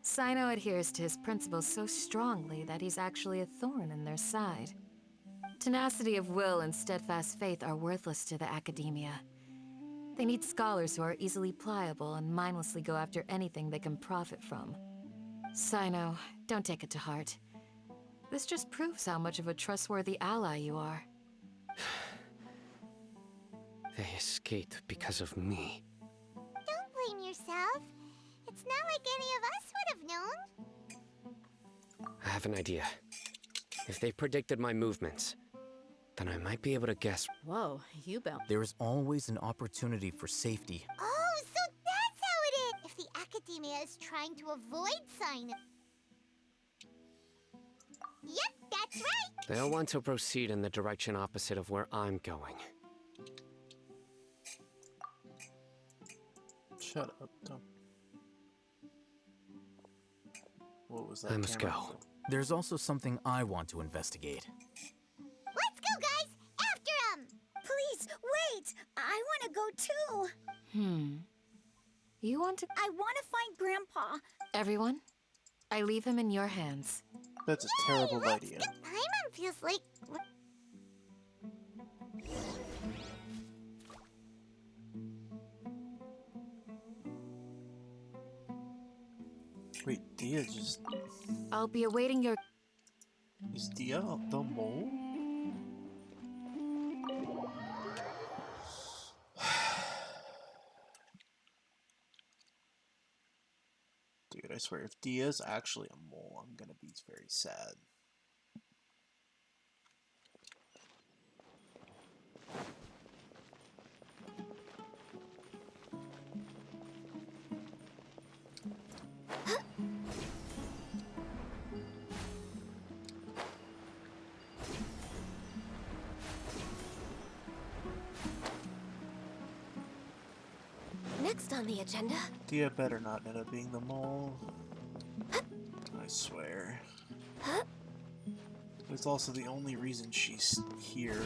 S10: Sino adheres to his principles so strongly that he's actually a thorn in their side. Tenacity of will and steadfast faith are worthless to the Academia. They need scholars who are easily pliable and mindlessly go after anything they can profit from. Sino, don't take it to heart. This just proves how much of a trustworthy ally you are.
S4: They escaped because of me.
S2: Don't blame yourself. It's not like any of us would have known.
S4: I have an idea. If they predicted my movements, then I might be able to guess.
S6: Whoa, you bound.
S16: There is always an opportunity for safety.
S2: Oh, so that's how it is! If the Academia is trying to avoid Sino. Yep, that's right!
S4: They'll want to proceed in the direction opposite of where I'm going.
S1: Shut up, don't. What was that?
S4: I must
S1: camera?
S4: go.
S16: There's also something I want to investigate.
S2: Let's go, guys! After him!
S9: Please, wait! I want to go too.
S10: You want to...
S9: I want to find Grandpa.
S10: Everyone, I leave him in your hands.
S1: That's a terrible idea.
S2: Paimon feels like...
S1: Wait, Dia just...
S10: I'll be awaiting your...
S1: Is Dia the mole? Dude, I swear, if Dia's actually a mole, I'm gonna be very sad.
S17: Next on the agenda.
S1: Dia better not end up being the mole. I swear. It's also the only reason she's here.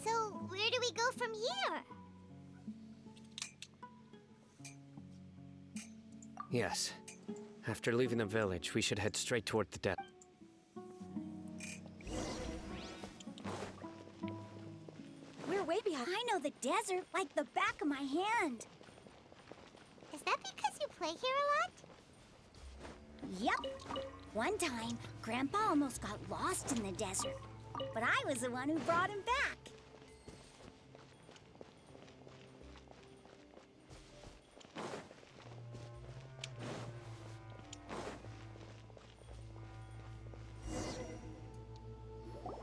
S2: So, where do we go from here?
S4: Yes. After leaving the village, we should head straight toward the death.
S9: We're way behind. I know the desert like the back of my hand.
S2: Is that because you play here a lot?
S9: Yep. One time, Grandpa almost got lost in the desert, but I was the one who brought him back.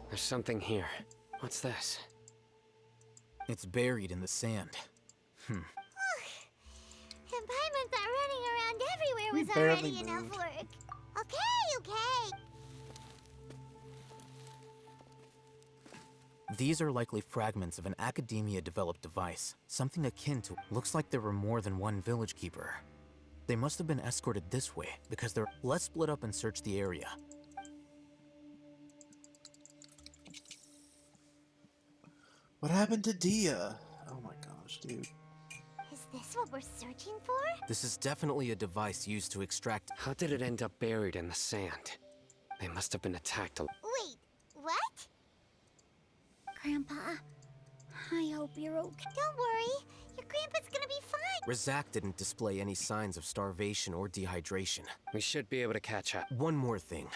S4: There's something here. What's this?
S16: It's buried in the sand.
S2: And Paimon's not running around everywhere
S1: We
S2: was
S1: barely
S2: already enough
S1: moved.
S2: work. Okay.
S16: These are likely fragments of an Academia-developed device, something akin to. Looks like there were more than one village keeper. They must have been escorted this way, because they're. Let's split up and search the area.
S1: What happened to Dia? Oh my gosh, dude.
S2: Is this what we're searching for?
S16: This is definitely a device used to extract.
S4: How did it end up buried in the sand? They must have been attacked.
S2: Wait, what?
S9: Grandpa, I hope you're okay.
S2: Don't worry. Your grandpa's gonna be fine.
S16: Razak didn't display any signs of starvation or dehydration.
S4: We should be able to catch up.
S16: One more thing.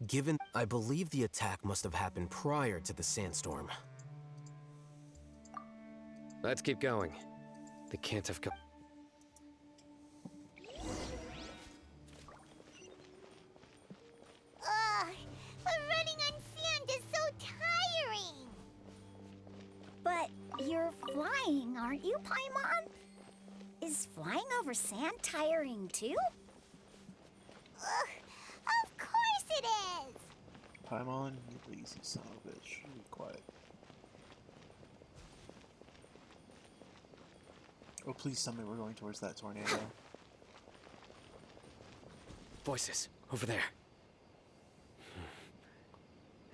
S16: Given, I believe the attack must have happened prior to the sandstorm.
S4: Let's keep going. They can't have come.
S2: Ugh, but running on sand is so tiring.
S9: But you're flying, aren't you, Paimon? Is flying over sand tiring too?
S2: Ugh, of course it is.
S1: Paimon, you lazy son of a bitch. Be quiet. Oh, please tell me we're going towards that tornado.
S4: Voices, over there.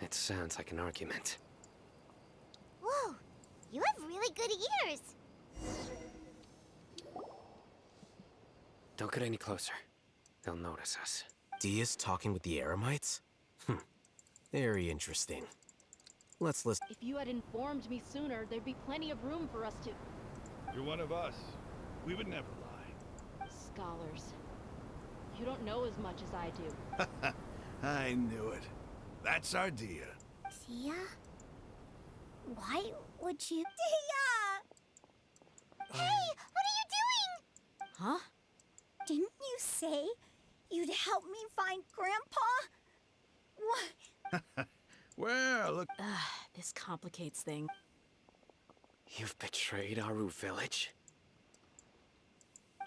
S4: It sounds like an argument.
S2: Whoa, you have really good ears.
S4: Don't get any closer. They'll notice us.
S16: Dia's talking with the Eremites? Very interesting. Let's listen.
S18: If you had informed me sooner, there'd be plenty of room for us to...
S19: You're one of us. We would never lie.
S18: Scholars. You don't know as much as I do.
S19: I knew it. That's our Dia.
S9: Dia? Why would you... Dia!
S2: Hey, what are you doing?
S18: Huh?
S9: Didn't you say you'd help me find Grandpa? What?
S19: Well, look...
S6: This complicates things.
S4: You've betrayed Aru village?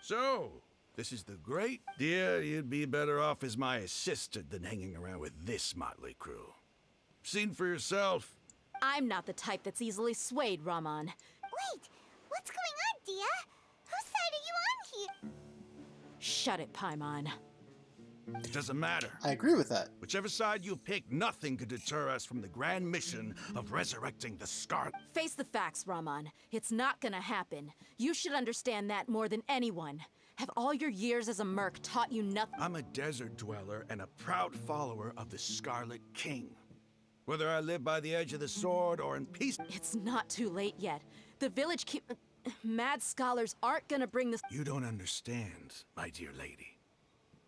S19: So, this is the great Dia. You'd be better off as my assistant than hanging around with this motley crew. Seen for yourself.
S6: I'm not the type that's easily swayed, Raman.
S2: Wait, what's going on, Dia? Whose side are you on here?
S6: Shut it, Paimon.
S19: It doesn't matter.
S1: I agree with that.
S19: Whichever side you pick, nothing could deter us from the grand mission of resurrecting the Scarlet.
S6: Face the facts, Raman. It's not gonna happen. You should understand that more than anyone. Have all your years as a merc taught you nothing?
S19: I'm a desert dweller and a proud follower of the Scarlet King. Whether I live by the edge of the sword or in peace...
S6: It's not too late yet. The village mad scholars aren't gonna bring this...
S19: You don't understand, my dear lady.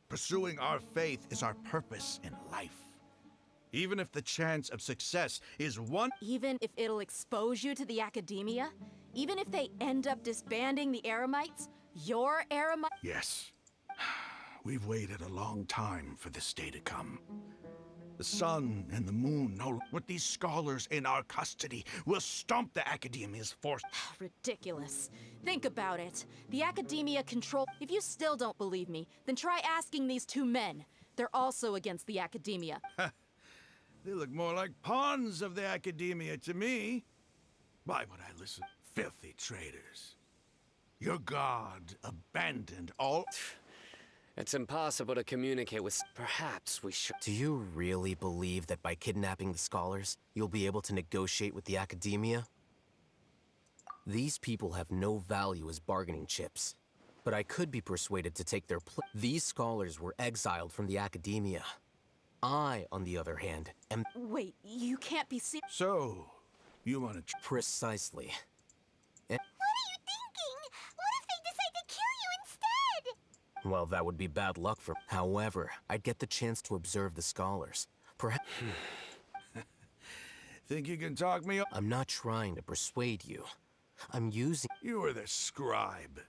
S19: Pursuing our faith is our purpose in life. Even if the chance of success is one...
S6: Even if it'll expose you to the Academia? Even if they end up disbanding the Eremites? Your Aramon?
S19: Yes. We've waited a long time for this day to come. The sun and the moon know with these scholars in our custody will stomp the Academia's force.
S6: Ridiculous. Think about it. The Academia control. If you still don't believe me, then try asking these two men. They're also against the Academia.
S19: They look more like pawns of the Academia to me. Why would I listen? Filthy traitors. Your god abandoned all...
S4: It's impossible to communicate with... Perhaps we should...
S16: Do you really believe that by kidnapping the scholars, you'll be able to negotiate with the Academia? These people have no value as bargaining chips, but I could be persuaded to take their place. These scholars were exiled from the Academia. I, on the other hand, am...
S6: Wait, you can't be serious.
S19: So, you want to...
S16: Precisely.
S2: What are you thinking? What if they decide to kill you instead?
S16: Well, that would be bad luck for... However, I'd get the chance to observe the scholars. Perhaps...
S19: Think you can talk me up?
S16: I'm not trying to persuade you. I'm using...
S19: You are the scribe.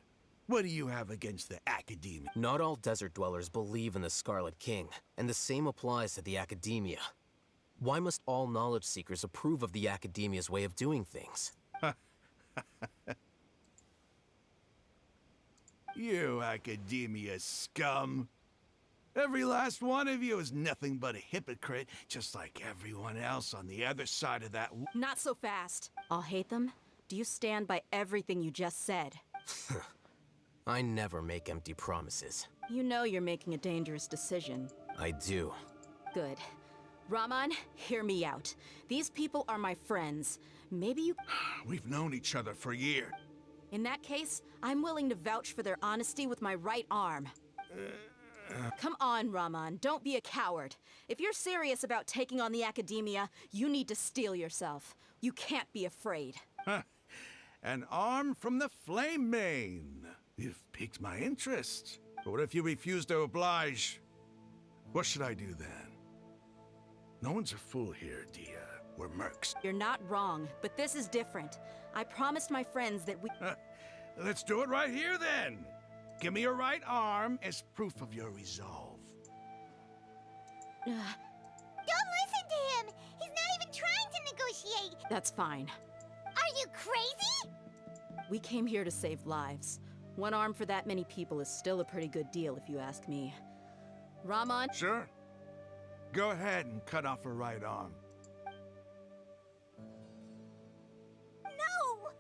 S19: What do you have against the Academia?
S16: Not all desert dwellers believe in the Scarlet King, and the same applies to the Academia. Why must all knowledge seekers approve of the Academia's way of doing things?
S19: You Academia scum. Every last one of you is nothing but a hypocrite, just like everyone else on the other side of that...
S6: Not so fast. I'll hate them. Do you stand by everything you just said?
S16: I never make empty promises.
S6: You know you're making a dangerous decision.
S16: I do.
S6: Good. Rahman, hear me out. These people are my friends. Maybe you...
S19: We've known each other for years.
S6: In that case, I'm willing to vouch for their honesty with my right arm. Come on, Rahman, don't be a coward. If you're serious about taking on the Academia, you need to steel yourself. You can't be afraid.
S19: An arm from the Flame Mane. You've piqued my interest. But what if you refuse to oblige? What should I do then? No one's a fool here, Dia. We're mercs.
S6: You're not wrong, but this is different. I promised my friends that we...
S19: Let's do it right here, then. Give me your right arm as proof of your resolve.
S2: Don't listen to him! He's not even trying to negotiate!
S6: That's fine.
S2: Are you crazy?
S6: We came here to save lives. One arm for that many people is still a pretty good deal, if you ask me. Rahman?
S19: Sure. Go ahead and cut off her right arm.
S2: No!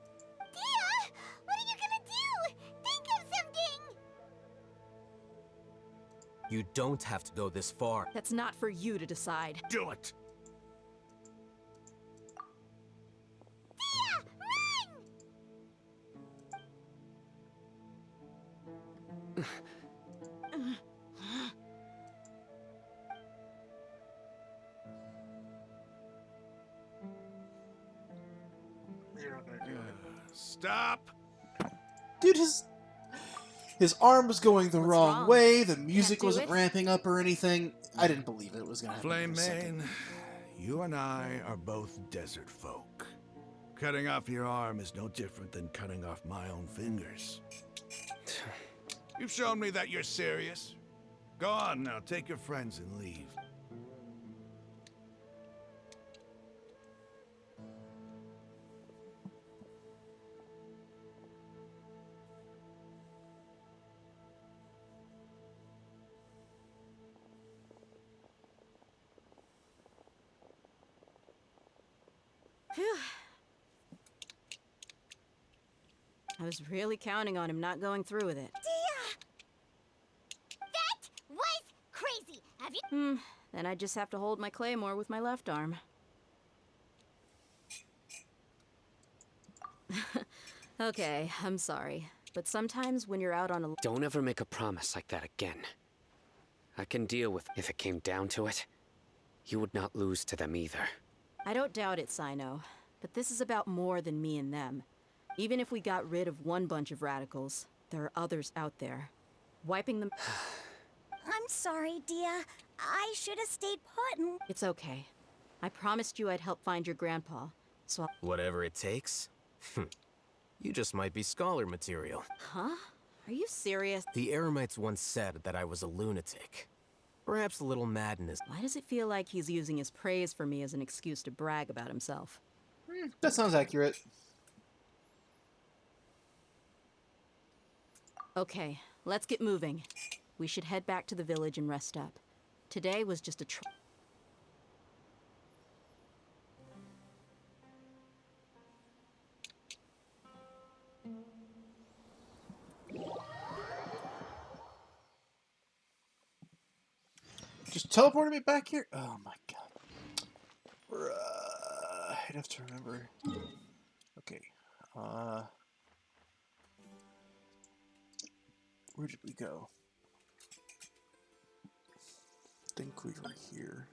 S2: Dia! What are you gonna do? Think of something!
S16: You don't have to go this far.
S6: That's not for you to decide.
S19: Do it!
S2: Dia! Run!
S19: Stop!
S1: Dude, his arm was going the wrong way. The music
S6: do
S1: wasn't
S6: it?
S1: ramping up or anything. I didn't believe it was gonna happen.
S19: Flame
S1: for a second.
S19: Mane, you and I are both desert folk. Cutting off your arm is no different than cutting off my own fingers. You've shown me that you're serious. Go on now, take your friends and leave.
S6: Phew. I was really counting on him not going through with it.
S2: Dia! That was crazy! Have you...
S6: Then I just have to hold my claymore with my left arm. Okay, I'm sorry. But sometimes when you're out on a...
S4: Don't ever make a promise like that again. I can deal with if it came down to it. You would not lose to them either.
S6: I don't doubt it, Sino. But this is about more than me and them. Even if we got rid of one bunch of radicals, there are others out there. Wiping them...
S9: I'm sorry, Dia. I should have stayed put and...
S6: It's okay. I promised you I'd help find your grandpa, so
S16: Whatever it takes? You just might be scholar material.
S6: Huh? Are you serious?
S16: The Eremites once said that I was a lunatic. Perhaps a little madness.
S6: Why does it feel like he's using his praise for me as an excuse to brag about himself?
S1: That sounds accurate.
S6: Okay, let's get moving. We should head back to the village and rest up. Today was just a
S1: Just teleported me back here? Oh my god. I'd have to remember. Okay. Where did we go? I think we were here.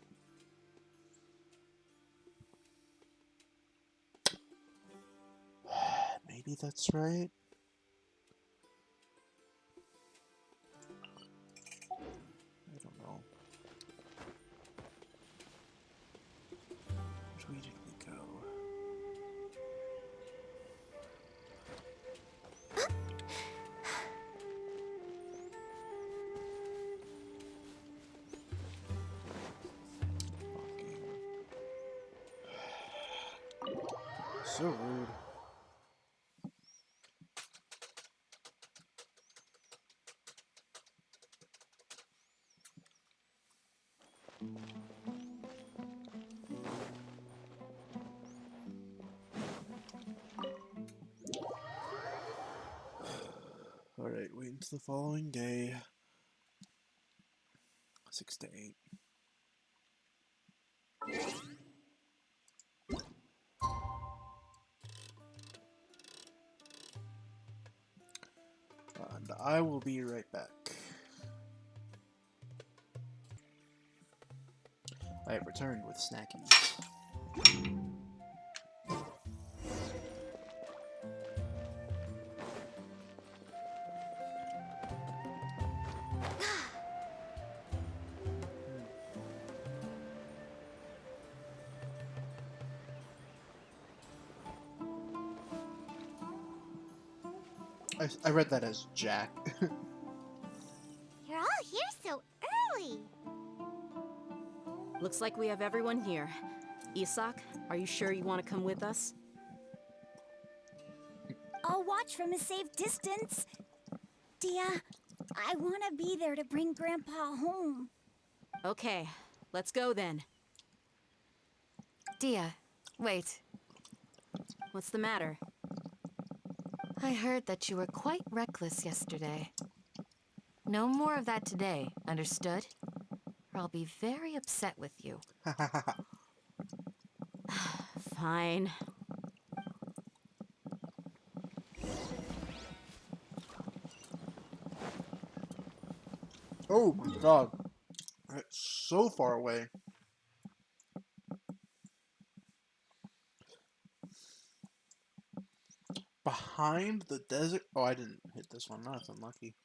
S1: Maybe that's right. I don't know. Which way did we go? So rude. Alright, wait until the following day. 6 to 8. And I will be right back. I have returned with snackies. I read that as Jack.
S2: You're all here so early.
S6: Looks like we have everyone here. Isak, are you sure you want to come with us?
S9: I'll watch from a safe distance. Dia, I want to be there to bring Grandpa home.
S6: Okay, let's go then.
S10: Dia, wait.
S6: What's the matter?
S10: I heard that you were quite reckless yesterday. No more of that today, understood? Or I'll be very upset with you.
S6: Fine.
S1: Oh my god. It's so far away. Behind the desert? Oh, I didn't hit this one. That's unlucky.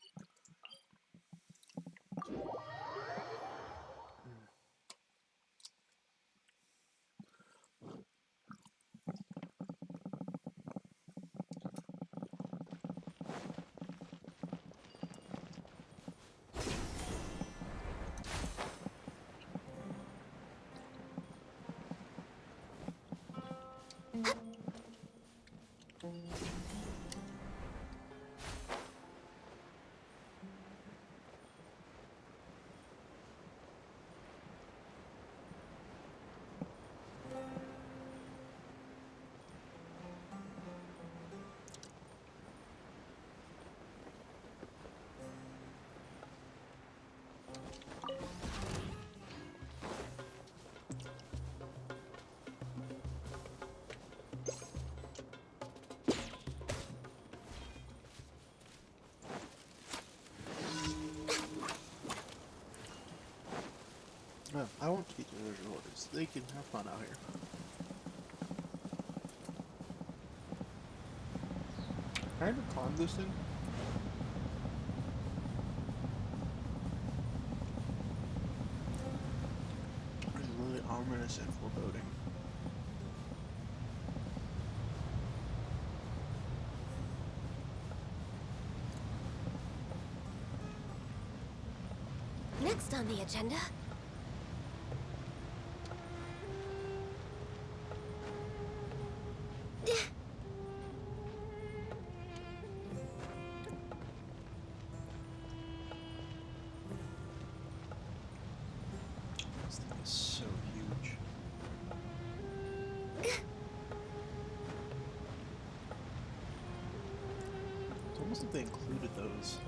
S1: No, I won't teach the orders. They can have fun out here. Can I even climb this thing? It's really ominous and foreboding.
S17: Next on the agenda.
S1: This thing is so huge. It's almost like they included those.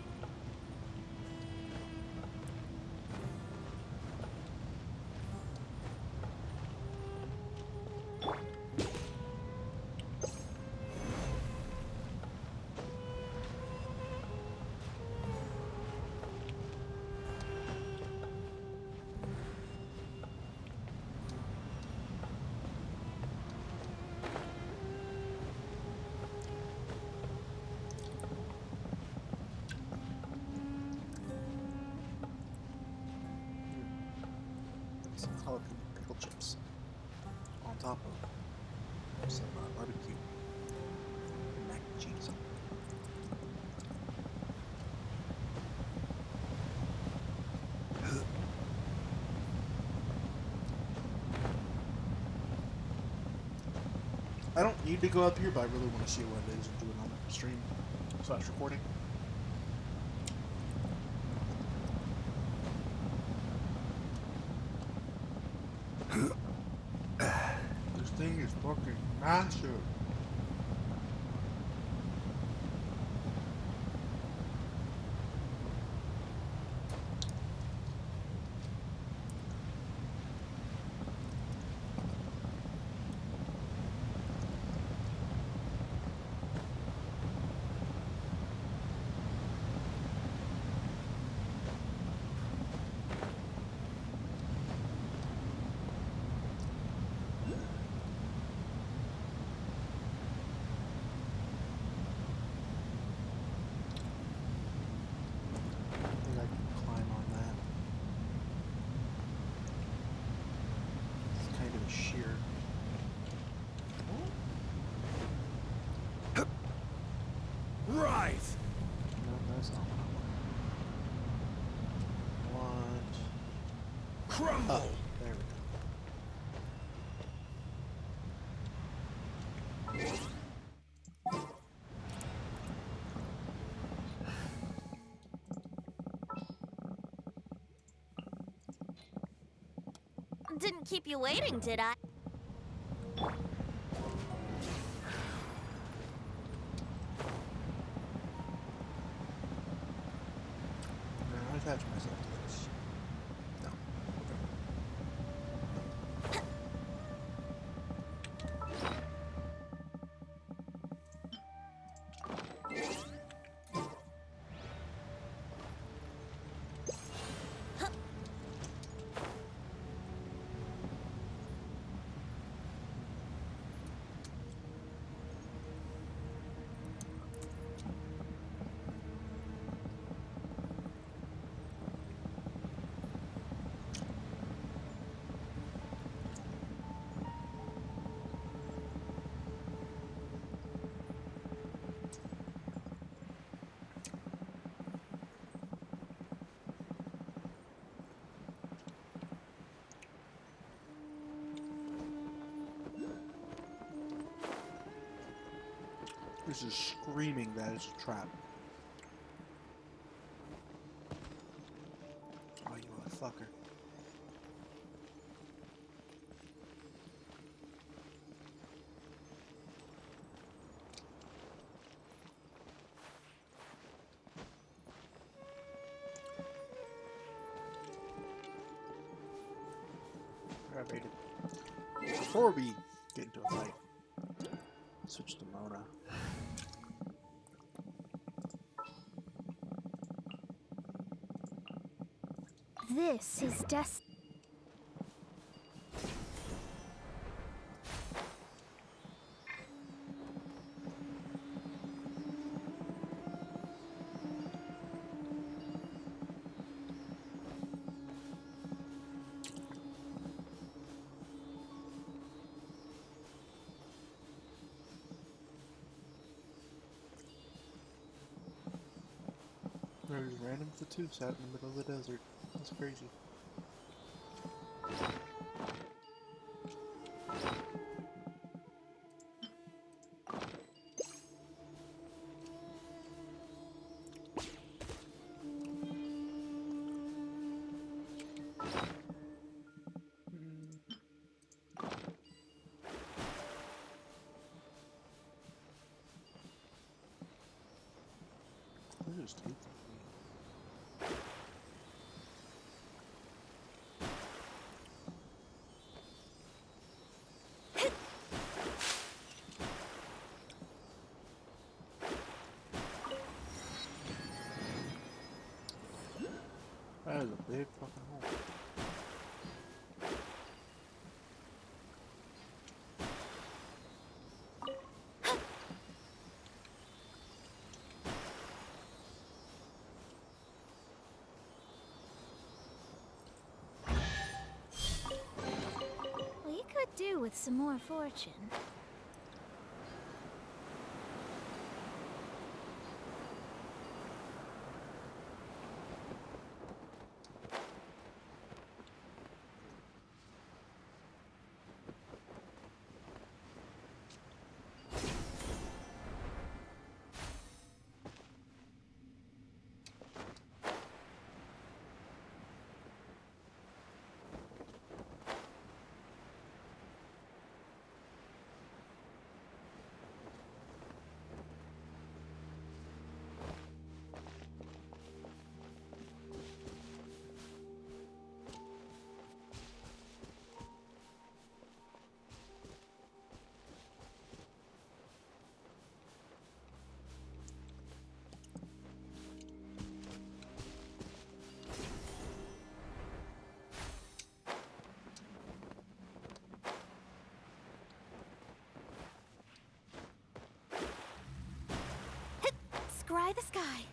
S1: Some jalapeno pickle chips on top of some barbecue and mac and cheese. I don't need to go up here, but I really want to see what it is and do it on the stream / recording. This thing is fucking massive. Sheer.
S3: Right.
S1: No, that's not what I want.
S3: Crumble.
S1: Oh, there we
S2: Didn't keep you waiting, did I?
S1: I attach myself to this. No. This is screaming that it's a trap. Oh, you motherfucker. I baited. Before we get into a fight, switch to Mona.
S20: This is
S1: There's random Fatoos out in the middle of the desert. That's crazy. There's two. That is a big fucking hole.
S20: We could do with some more fortune. Scry the sky.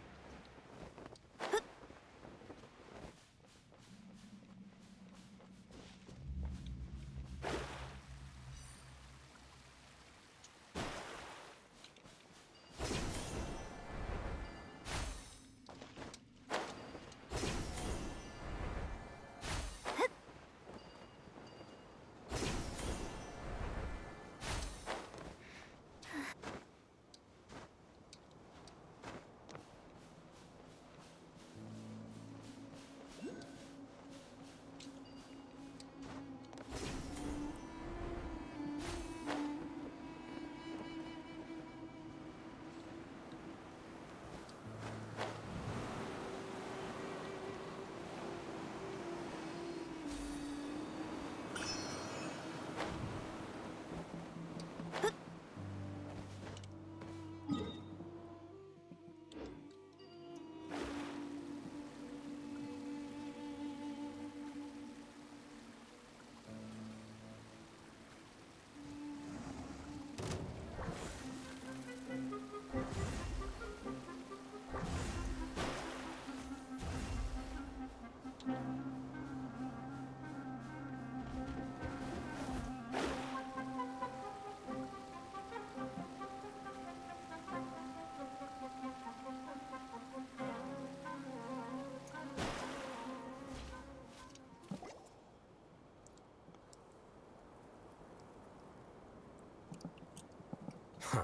S16: Huh.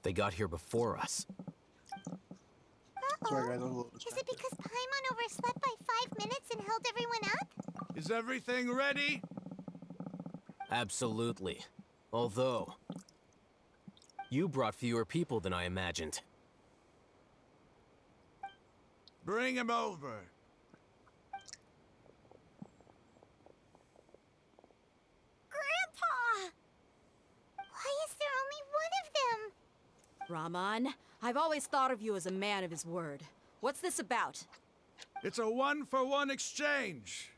S16: They got here before us.
S1: Sorry guys, I'm a little
S2: Is
S1: distracted.
S2: it because Paimon overslept by 5 minutes and held everyone up?
S19: Is everything ready?
S16: Absolutely. Although, you brought fewer people than I imagined.
S19: Bring him over.
S2: Grandpa! Why is there only one of them?
S6: Rahman, I've always thought of you as a man of his word. What's this about?
S19: It's a one-for-one exchange.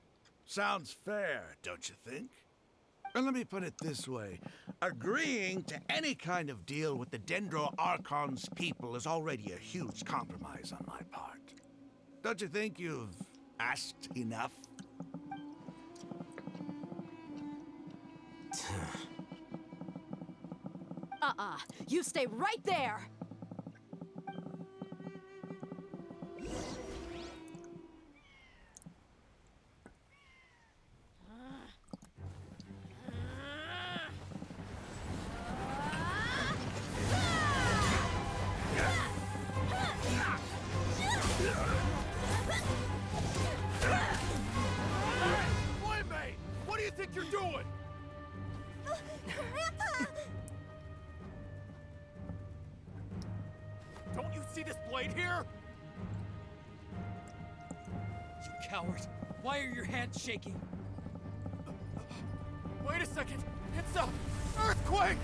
S19: Sounds fair, don't you think? And let me put it this way. Agreeing to any kind of deal with the Dendro Archon's people is already a huge compromise on my part. Don't you think you've asked enough?
S6: You stay right there!
S13: think you're doing?
S9: Grandpa!
S13: Don't you see this blade here?
S14: You coward! Why are your hands shaking?
S13: Wait a second! It's a earthquake!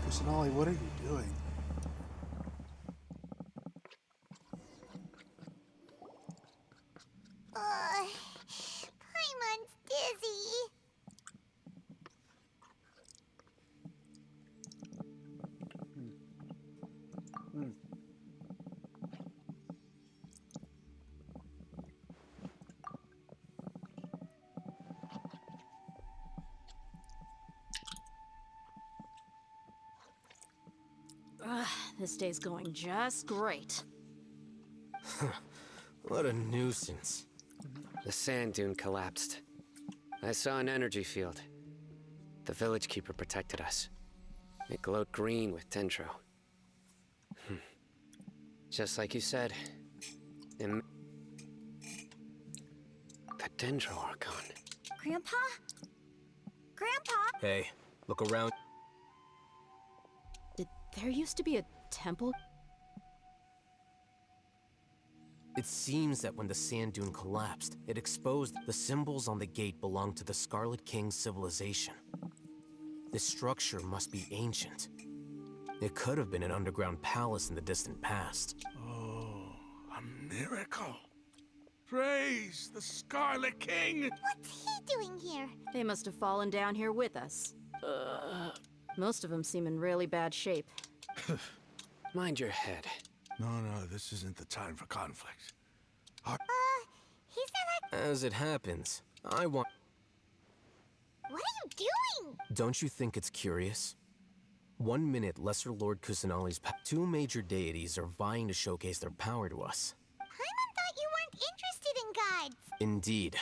S1: Kusanali, what are you doing?
S2: Paimon's dizzy.
S6: This day's going just great.
S16: What a nuisance.
S4: The sand dune collapsed. I saw an energy field. The village keeper protected us. It glowed green with dendro. Just like you said. The dendro Archon.
S9: Grandpa? Grandpa?
S16: Hey, look around.
S6: There used to be a temple.
S16: It seems that when the sand dune collapsed, it exposed the symbols on the gate belonged to the Scarlet King's civilization. This structure must be ancient. It could have been an underground palace in the distant past.
S19: Oh, a miracle. Praise the Scarlet King!
S2: What's he doing here?
S6: They must have fallen down here with us. Most of them seem in really bad shape.
S4: Mind your head.
S19: No, this isn't the time for conflict.
S2: He's not
S16: As it happens, I want...
S2: What are you doing?
S16: Don't you think it's curious? 1 minute, Lesser Lord Kusanali's two major deities are vying to showcase their power to us.
S2: Paimon thought you weren't interested in gods.
S16: Indeed.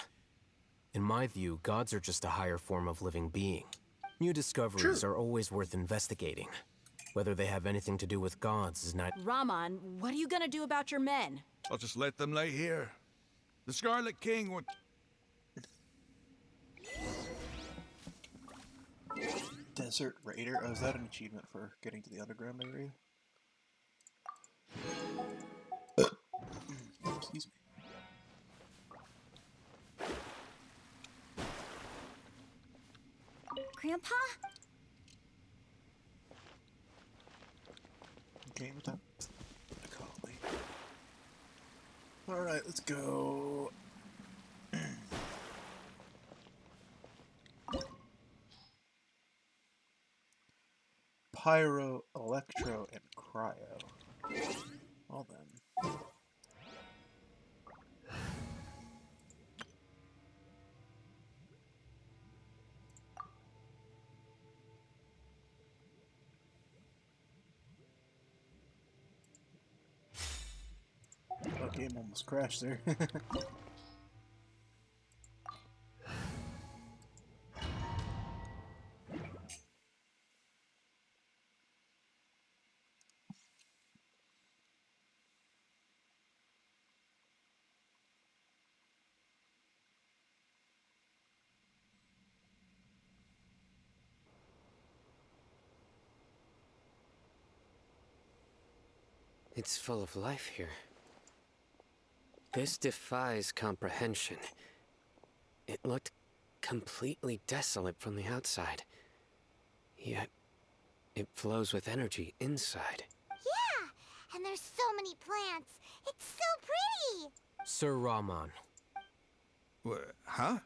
S16: In my view, gods are just a higher form of living being. New discoveries are always worth investigating. Whether they have anything to do with gods is not...
S6: Raman, what are you gonna do about your men?
S19: I'll just let them lay here. The Scarlet King would...
S1: Desert Raider? Oh, is that an achievement for getting to the underground area? Excuse me.
S9: Grandpa?
S1: Game time. Alright, let's go. Pyro, Electro, and Cryo. Well then. Oh, game almost crashed there.
S4: It's full of life here. This defies comprehension. It looked completely desolate from the outside. Yet, it flows with energy inside.
S2: Yeah, and there's so many plants. It's so pretty.
S16: Sir Raman.
S19: Huh?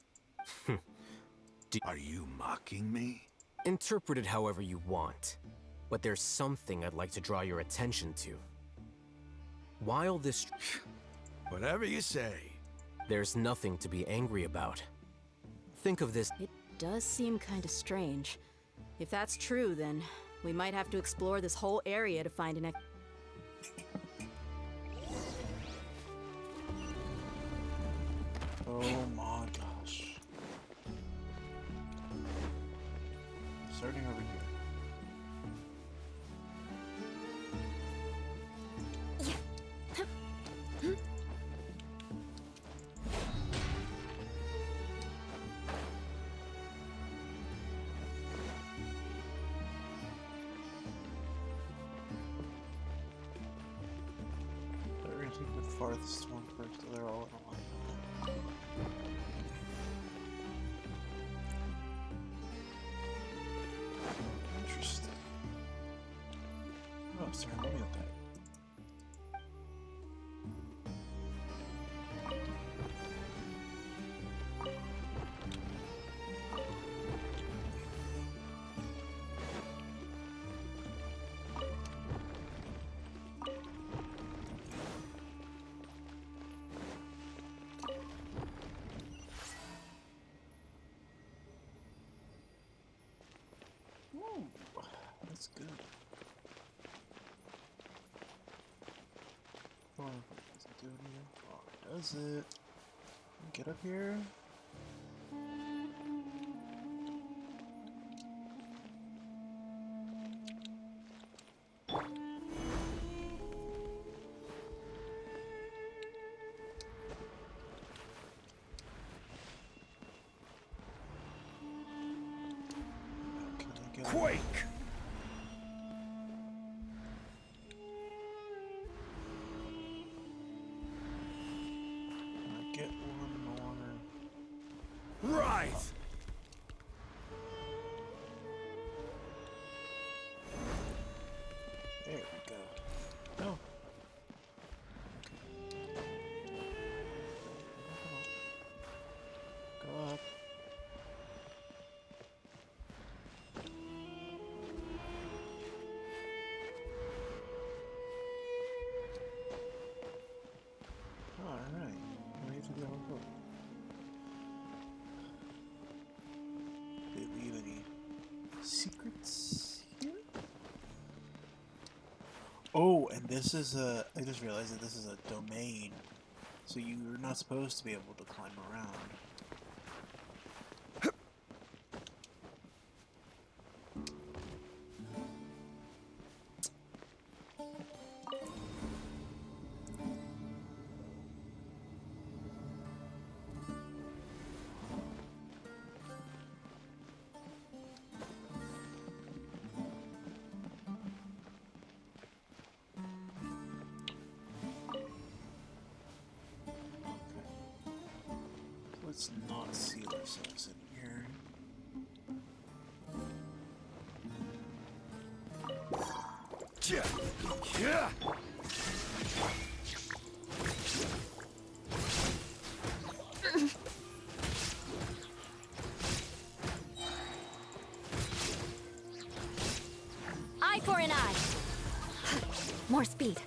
S19: Are you mocking me?
S16: Interpret it however you want. But there's something I'd like to draw your attention to. While this...
S19: Whatever you say.
S16: There's nothing to be angry about. Think of this...
S6: It does seem kind of strange. If that's true, then we might have to explore this whole area to find an...
S1: Oh my god. starting over here. We're gonna take the farthest one first, so they're all in a line. Interesting. Oh, ceremonial pack. Ooh, that's good. Oh, does it do it here? Oh, does it? Get up here.
S19: Quake!
S1: Get one more.
S19: Rise!
S1: There we go. No. Go up. Alright. Wait for the other. Did we leave any secrets here? Oh, and this is a. I just realized that this is a domain. So you're not supposed to be able to climb around. Let's not seal ourselves in here.
S19: Yeah. Yeah.
S17: Eye for an eye. More speed.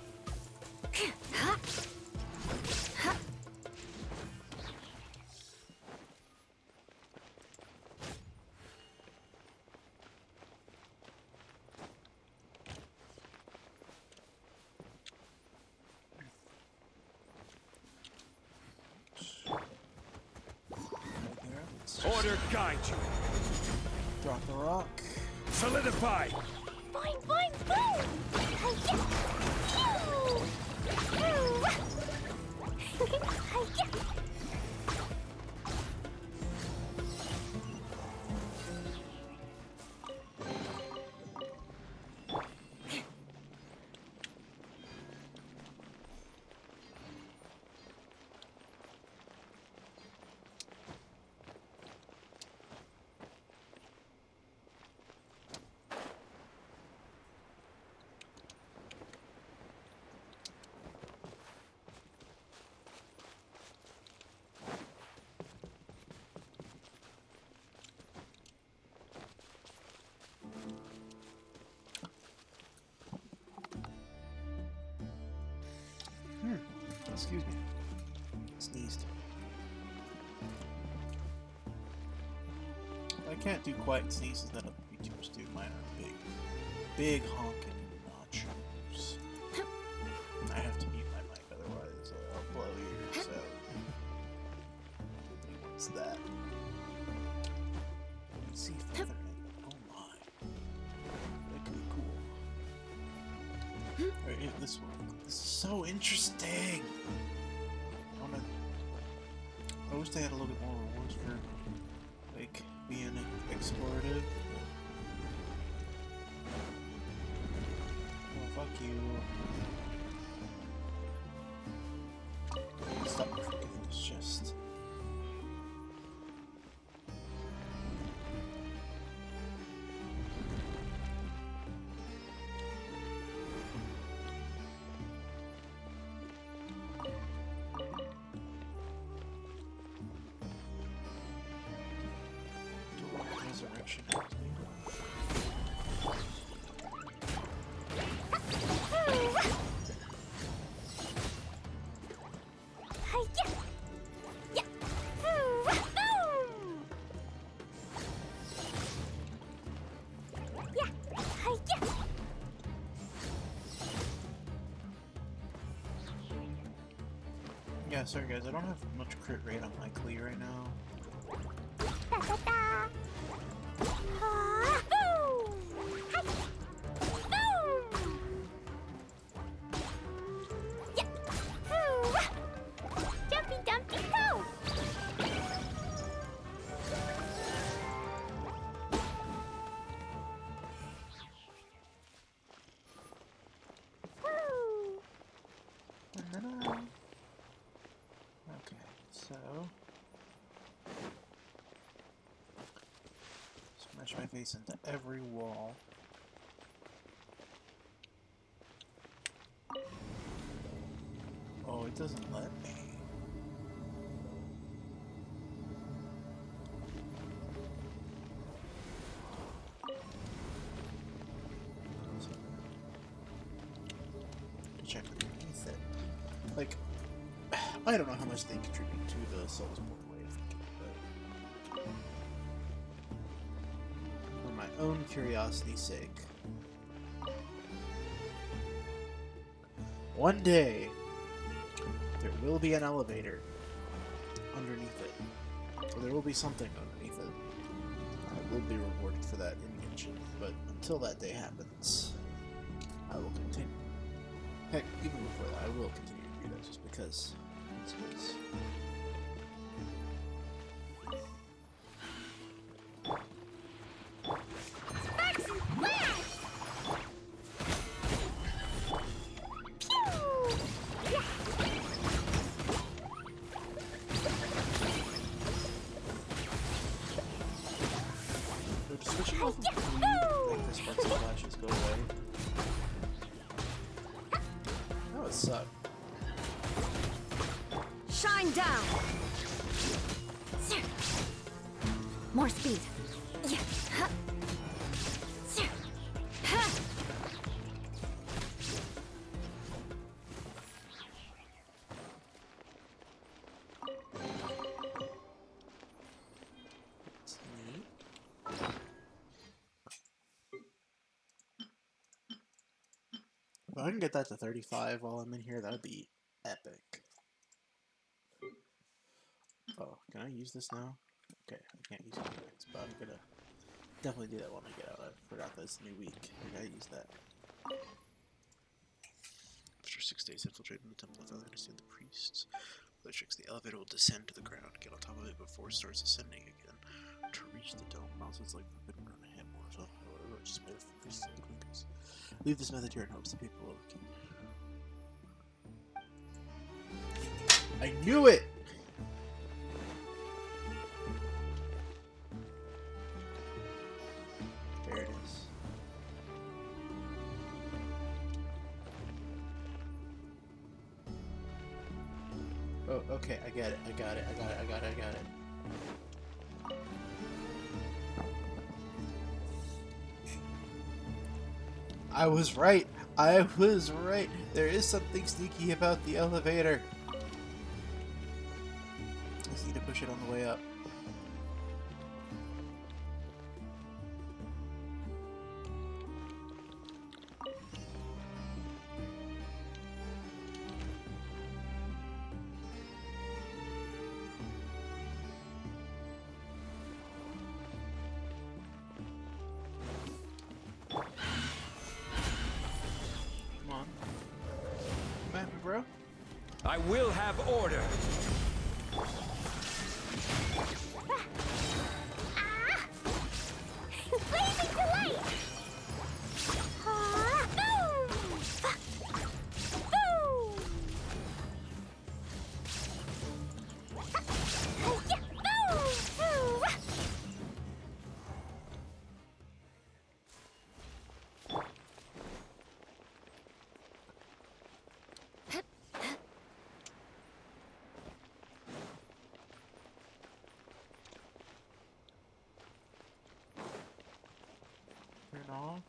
S19: Order guide you.
S1: Drop the rock.
S19: Solidify.
S2: Boing, boing, boing! Hi-ya! Phew! Hi-ya!
S1: Excuse me. Sneezed. I can't do quiet sneezes that other VTubers do. Mine are big honking nachos. I have to mute my mic, otherwise I'll blow ears out. Nobody wants that. Let's see further in. Oh my. this one. This is so interesting. I wish they had a little bit more rewards for, like, being explorative. Oh, fuck you. Stop forgetting this chest. Resurrection. Yeah, sorry guys, I don't have much crit rate on my Klee right now.
S2: Jumpy Dumpty go!
S1: Okay, so smash my face into every wall. Oh, it doesn't let me. Check underneath it. Like, I don't know how much they contribute to the Souls Board way of thinking, but for my own curiosity's sake, one day there will be an elevator underneath it, or there will be something underneath it. I will be rewarded for that in Genshin, but until that day happens, I will continue. Heck, even before that, I will continue to do that just because it's nice. Switching off of Klee to make the sparks and flashes go away. That would suck.
S17: Shine down! More speed.
S1: If I can get that to 35 while I'm in here, that would be epic. Oh, can I use this now? Okay, I can't use it next, but I'm gonna definitely do that when I get out. I forgot that it's a new week. I gotta use that. After 6 days infiltrating the temple, I understand the priests. The tricks, the elevator will descend to the ground. Get on top of it before it starts ascending again. To reach the dome, mountains like forbidden run ahead more. So, however, just made of priests and clinkers. Leave this method here in hopes the people will look. I knew it! There it is. Oh, okay, I get it, I got it. I was right! There is something sneaky about the elevator. I just need to push it on the way up. Come on.
S3: I will have order.
S2: Blazing delight! Boom! Boom! Boom!
S1: Turn off.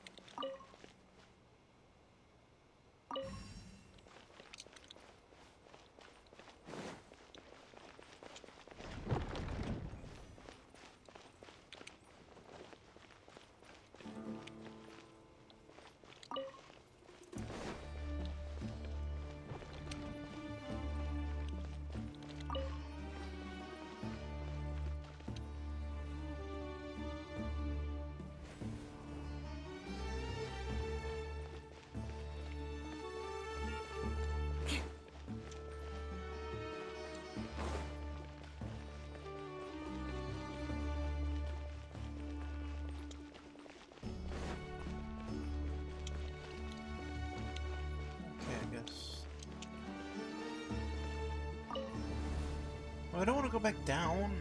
S1: Okay, I guess. Well, I don't want to go back down.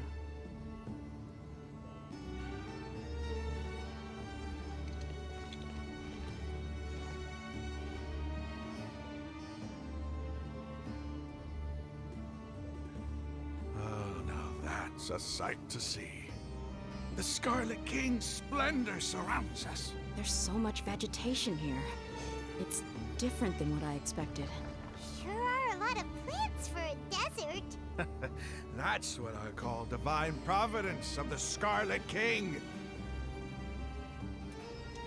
S19: Oh, now that's a sight to see. The Scarlet King's splendor surrounds us.
S6: There's so much vegetation here. It's different than what I expected.
S2: Sure are a lot of plants for a desert.
S19: That's what I call divine providence of the Scarlet King.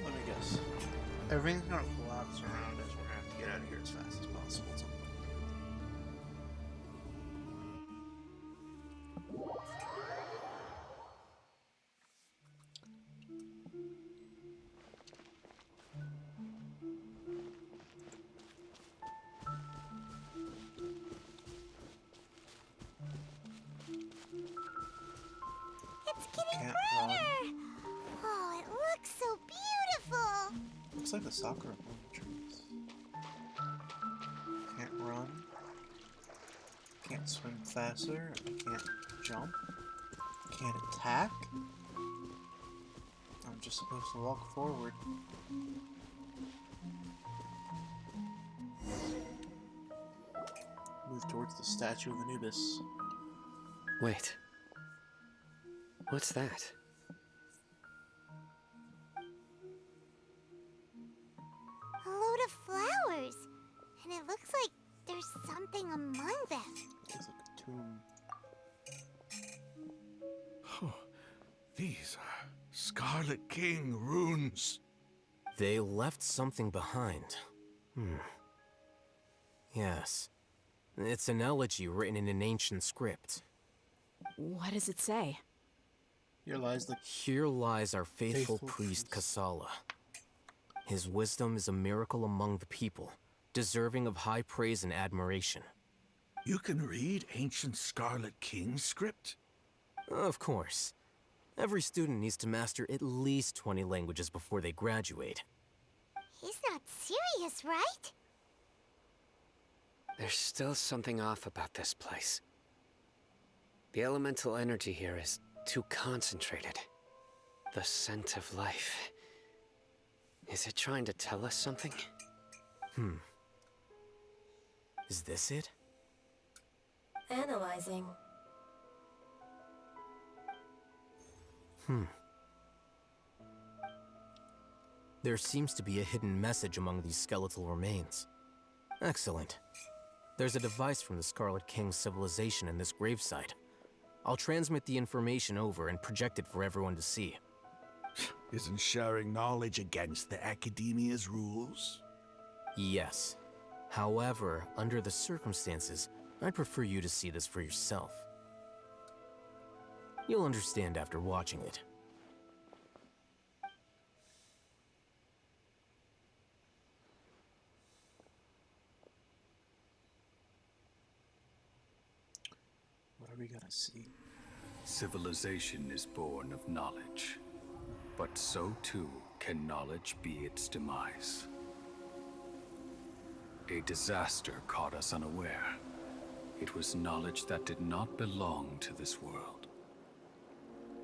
S1: Let me guess. Everything's gonna collapse around us. We're gonna have to get out of here as fast as possible.
S2: It's getting
S1: Can't
S2: brighter.
S1: run.
S2: Oh, it looks so beautiful.
S1: Looks like the soccer among the trees. Can't run. Can't swim faster. I can't jump. Can't attack. I'm just supposed to walk forward. Move towards the statue of Anubis.
S4: Wait. What's that?
S2: A load of flowers. And it looks like there's something among them.
S1: It's like a tomb.
S19: Oh, these are Scarlet King runes.
S16: They left something behind. Yes. It's an elegy written in an ancient script.
S6: What does it say?
S1: Here lies
S16: our faithful priest Kasala. His wisdom is a miracle among the people, deserving of high praise and admiration.
S19: You can read ancient Scarlet King script?
S16: Of course. Every student needs to master at least 20 languages before they graduate.
S2: He's not serious, right?
S4: There's still something off about this place. The elemental energy here is too concentrated. The scent of life. Is it trying to tell us something?
S16: Is this it?
S17: Analyzing.
S16: There seems to be a hidden message among these skeletal remains. Excellent. There's a device from the Scarlet King's civilization in this gravesite. I'll transmit the information over and project it for everyone to see.
S19: Isn't sharing knowledge against the Academia's rules?
S16: Yes. However, under the circumstances, I'd prefer you to see this for yourself. You'll understand after watching it.
S1: are we gonna see?
S3: Civilization is born of knowledge, but so too can knowledge be its demise. A disaster caught us unaware. It was knowledge that did not belong to this world.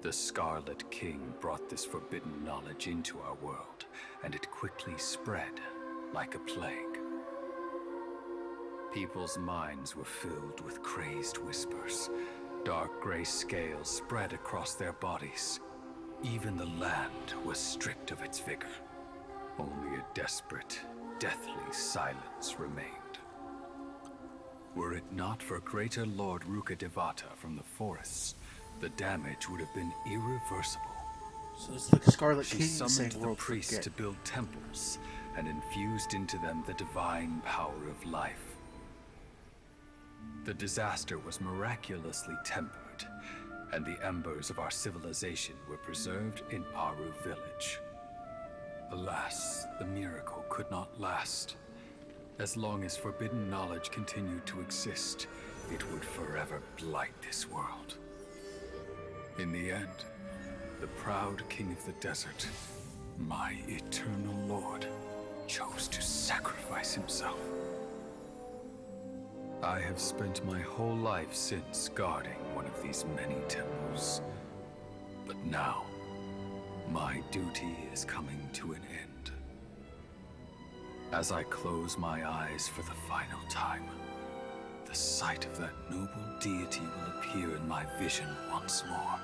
S3: The Scarlet King brought this forbidden knowledge into our world, and it quickly spread like a plague. People's minds were filled with crazed whispers. Dark gray scales spread across their bodies. Even the land was stripped of its vigor. Only a desperate, deathly silence remained. Were it not for greater Lord Rukkhadevata from the forests, the damage would have been irreversible.
S1: So it's the Scarlet
S3: She
S1: King
S3: summoned
S1: saying
S3: the
S1: world
S3: priests
S1: forget.
S3: to build temples and infused into them the divine power of life. The disaster was miraculously tempered, and the embers of our civilization were preserved in Aru village. Alas, the miracle could not last. As long as forbidden knowledge continued to exist, it would forever blight this world. In the end, the proud king of the desert, my eternal lord, chose to sacrifice himself. I have spent my whole life since guarding one of these many temples. But now, my duty is coming to an end. As I close my eyes for the final time, the sight of that noble deity will appear in my vision once more.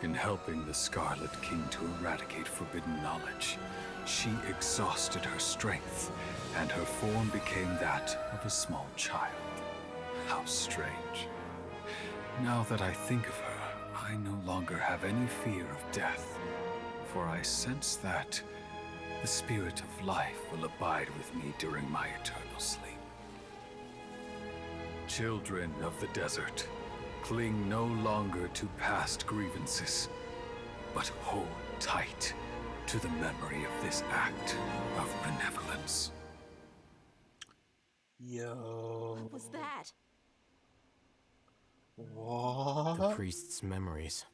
S3: In helping the Scarlet King to eradicate forbidden knowledge, she exhausted her strength, and her form became that of a small child. How strange. Now that I think of her, I no longer have any fear of death, for I sense that the spirit of life will abide with me during my eternal sleep. Children of the desert, cling no longer to past grievances, but hold tight to the memory of this act of benevolence.
S1: Yo.
S6: What was that?
S1: What?
S16: The priest's memories.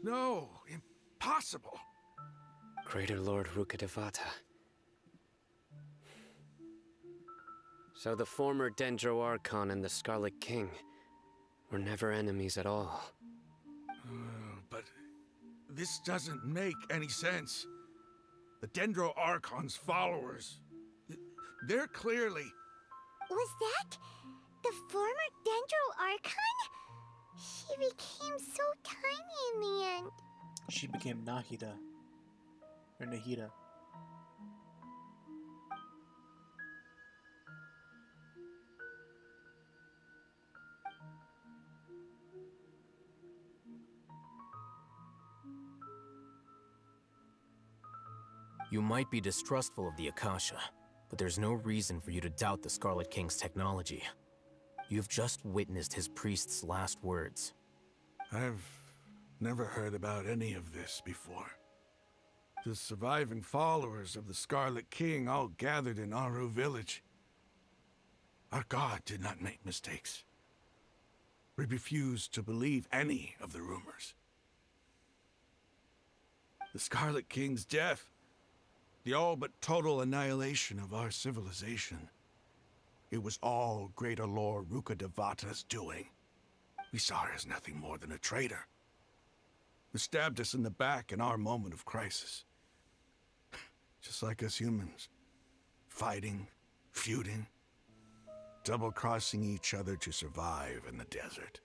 S19: No, impossible.
S4: Greater Lord Rukkhadevata. So the former Dendro Archon and the Scarlet King were never enemies at all.
S19: But this doesn't make any sense. The Dendro Archon's followers, they're clearly...
S2: Was that the former Dendro Archon? She became so tiny in the end.
S1: She became Nahida. Or Nahida.
S16: You might be distrustful of the Akasha, but there's no reason for you to doubt the Scarlet King's technology. You've just witnessed his priest's last words.
S19: I've never heard about any of this before. The surviving followers of the Scarlet King all gathered in Aru village. Our god did not make mistakes. We refused to believe any of the rumors. The Scarlet King's death, the all but total annihilation of our civilization, it was all Greater Lord Rukkhadevata's doing. We saw her as nothing more than a traitor, who stabbed us in the back in our moment of crisis. Just like us humans. Fighting, feuding, double-crossing each other to survive in the desert.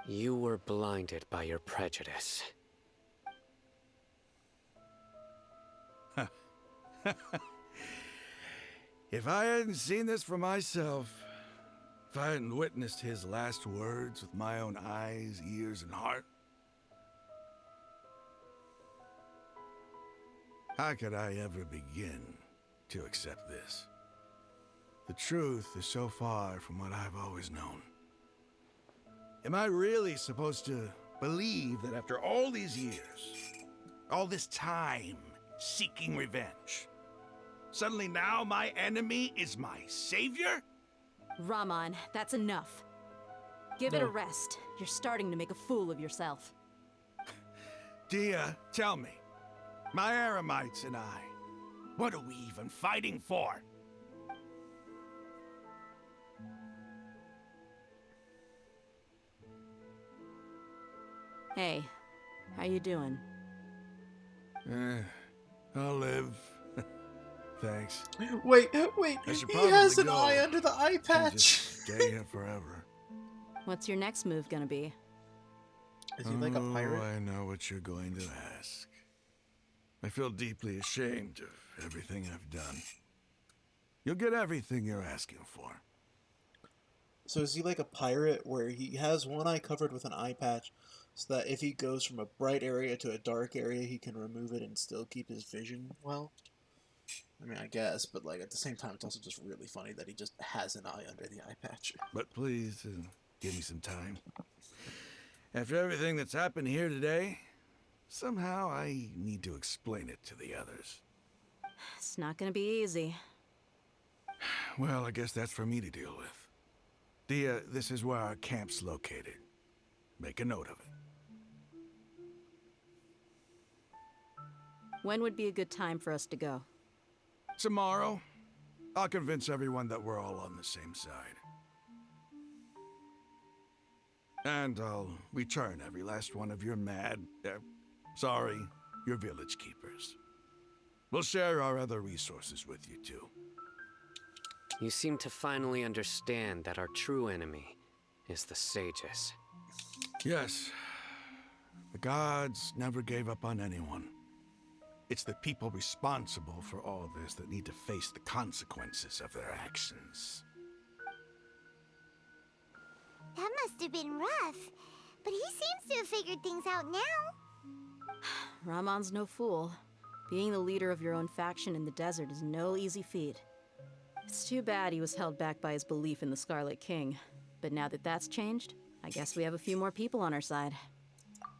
S4: You were blinded by your prejudice.
S19: If I hadn't seen this for myself, if I hadn't witnessed his last words with my own eyes, ears, and heart, how could I ever begin to accept this? The truth is so far from what I've always known. Am I really supposed to believe that after all these years, all this time seeking revenge, Suddenly now my enemy is my savior?
S6: Rahman, that's enough. Give it a rest. You're starting to make a fool of yourself.
S19: Dia, tell me, my Eremites and I, what are we even fighting for?
S6: Hey, how you doing?
S19: I'll live. Thanks.
S1: Wait,
S19: I should
S1: he
S19: probably
S1: has an
S19: go.
S1: eye under the eye
S19: Can't
S1: patch.
S19: just stay here forever.
S6: What's your next move gonna be?
S1: Is he like a pirate?
S19: I know what you're going to ask. I feel deeply ashamed of everything I've done. You'll get everything you're asking for.
S1: So is he like a pirate where he has one eye covered with an eye patch so that if he goes from a bright area to a dark area, he can remove it and still keep his vision well? I mean, I guess, but like at the same time, it's also just really funny that he just has an eye under the eye patch.
S19: But please, give me some time. After everything that's happened here today, somehow I need to explain it to the others.
S6: It's not gonna be easy.
S19: Well, I guess that's for me to deal with. Dia, this is where our camp's located. Make a note of it.
S6: When would be a good time for us to go?
S19: Tomorrow, I'll convince everyone that we're all on the same side. And I'll return every last one of your your village keepers. We'll share our other resources with you too.
S4: You seem to finally understand that our true enemy is the sages.
S19: Yes. The gods never gave up on anyone. It's the people responsible for all this that need to face the consequences of their actions.
S2: That must have been rough, but he seems to have figured things out now.
S6: Rahman's no fool. Being the leader of your own faction in the desert is no easy feat. It's too bad he was held back by his belief in the Scarlet King. But now that that's changed, I guess we have a few more people on our side.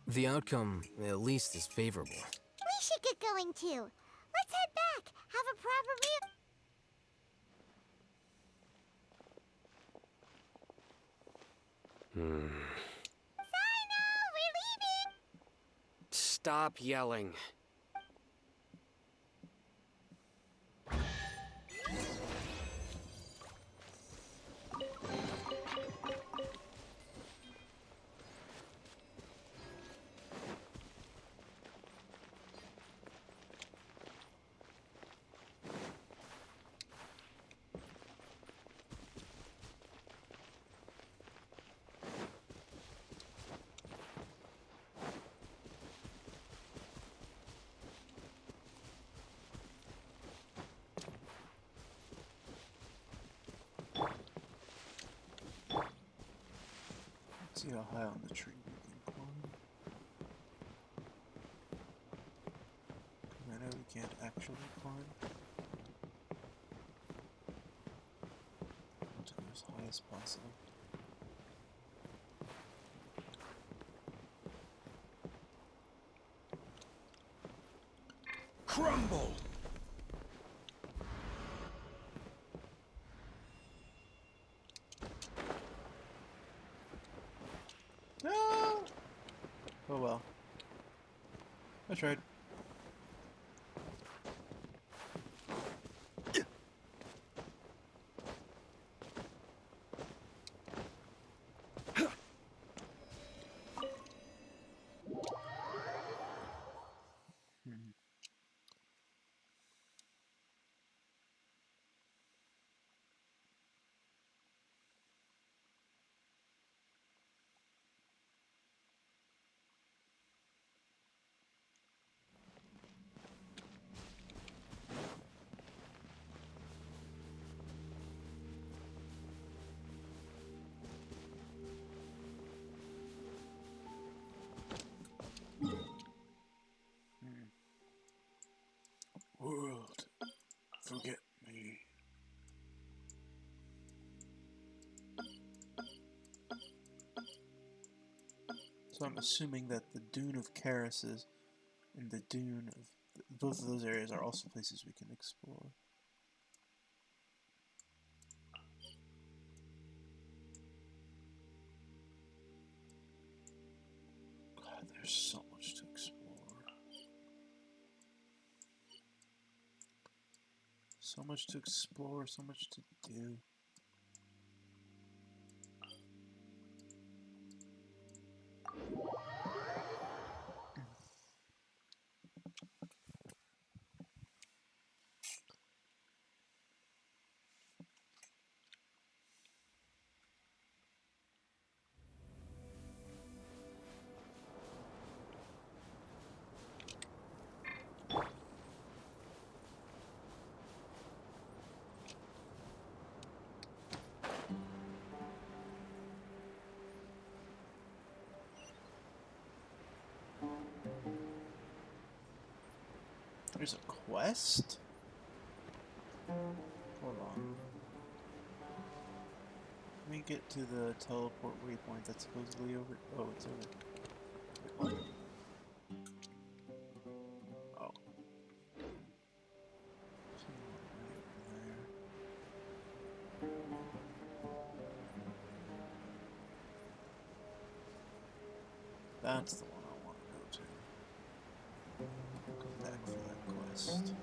S16: The outcome, at least, is favorable.
S2: We should get going too. Let's head back. Have a proper meal. Sino, we're leaving.
S4: Stop yelling.
S1: Let's see how high on the tree we can climb. I know we can't actually climb. To go as high as possible.
S19: Crumble!
S1: No! Oh well. I tried. World, forget me. So I'm assuming that the Dune of Karis and the Dune of both of those areas are also places we can explore. So much to explore, so much to do. There's a quest? Hold on. Let me get to the teleport waypoint that's supposedly over. Oh, it's over. Wait, what? Oh. That's the one I want to go to. I'll come back for that quest.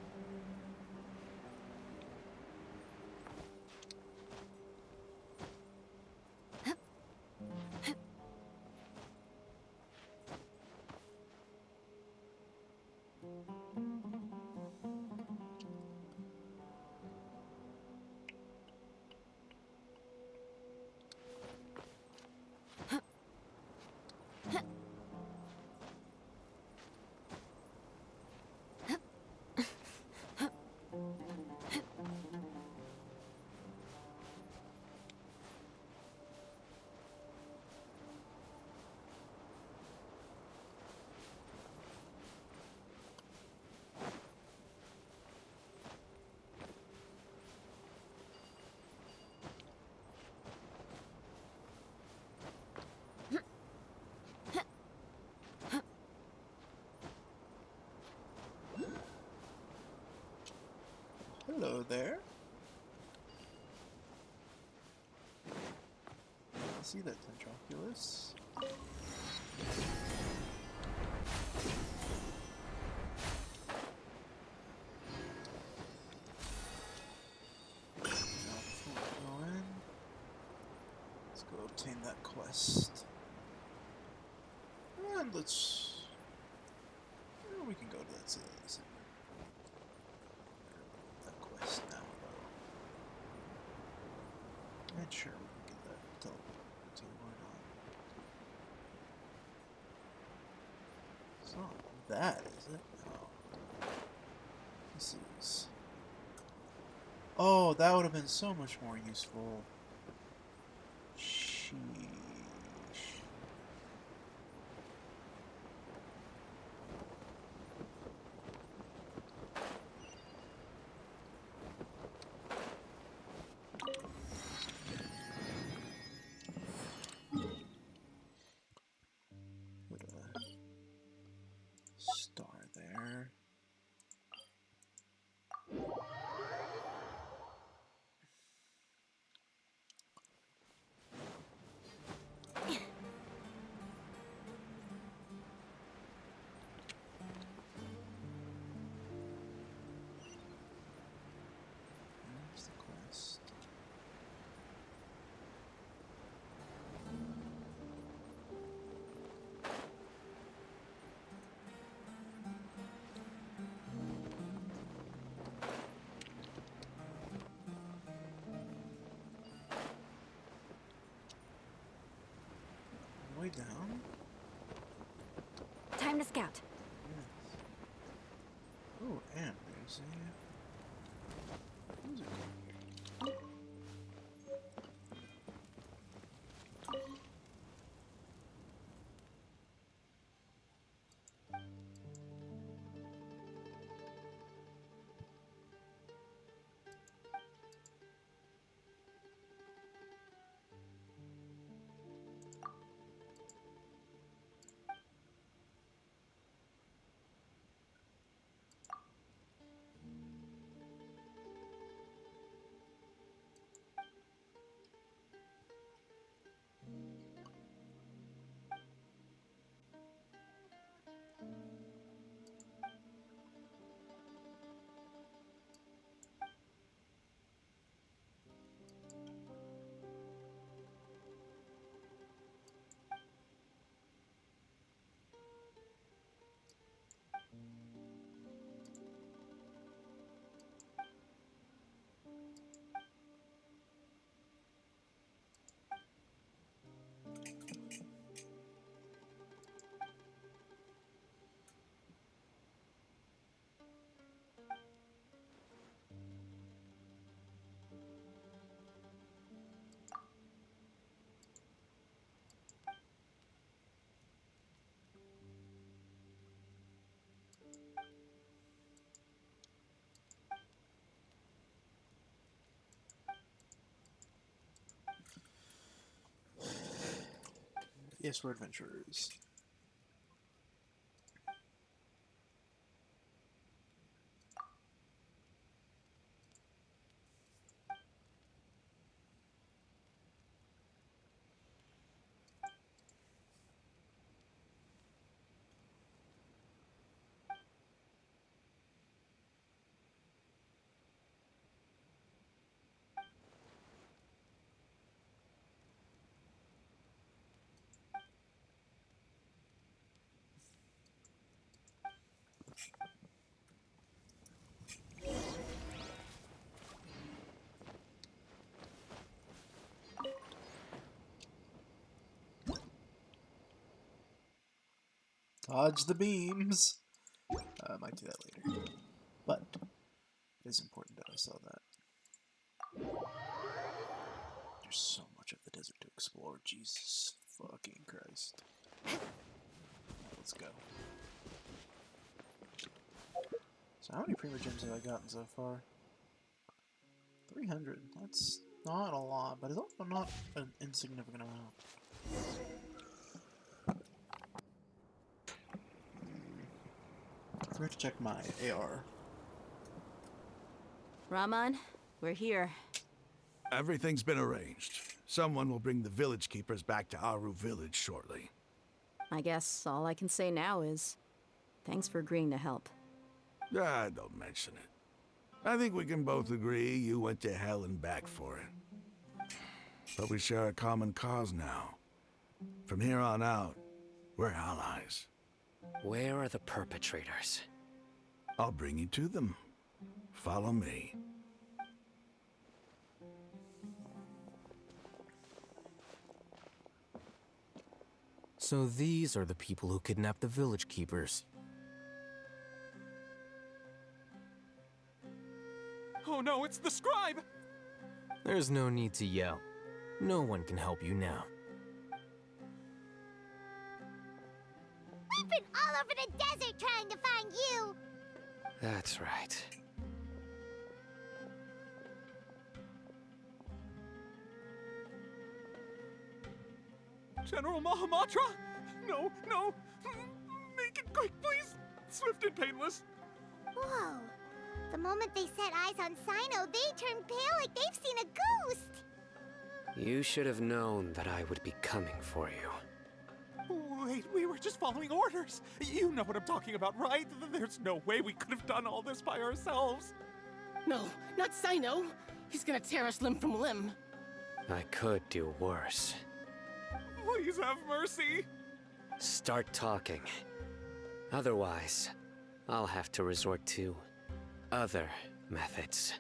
S1: Hello there. I see that Tentroculus. Now before we go in, let's go obtain that quest. And let's... we can go to that city. That quest now, though. And sure, we can get that teleport too, why not? It's not that, is it? No. This is... Oh, that would have been so much more useful. Sheesh. Put a star there. There's the quest. Way down.
S17: Time to scout.
S1: Yes. Oh, and there's a... Who's it? Yes, we're adventurers. Dodge the beams. I might do that later, but it is important that I saw that. There's so much of the desert to explore. Jesus fucking Christ. Let's go. So how many Prima Gems have I gotten so far? 300. That's not a lot, but it's also not an insignificant amount. I forgot to check my AR.
S6: Rahman, we're here.
S19: Everything's been arranged. Someone will bring the village keepers back to Aru village shortly.
S6: I guess all I can say now is thanks for agreeing to help.
S19: Ah, don't mention it. I think we can both agree you went to hell and back for it. But we share a common cause now. From here on out, we're allies.
S4: Where are the perpetrators?
S19: I'll bring you to them. Follow me.
S16: So these are the people who kidnapped the village keepers.
S7: Oh no, it's the scribe!
S16: There's no need to yell. No one can help you now.
S2: We've been all over the desert trying to find you!
S4: That's right.
S7: General Mahamatra? No, no! Make it quick, please! Swift and painless!
S2: Whoa. The moment they set eyes on Sino, they turned pale like they've seen a ghost!
S4: You should have known that I would be coming for you.
S7: Wait, we were just following orders. You know what I'm talking about, right? There's no way we could have done all this by ourselves.
S8: No, not Sino. He's gonna tear us limb from limb.
S4: I could do worse.
S7: Please have mercy.
S4: Start talking. Otherwise, I'll have to resort to other methods.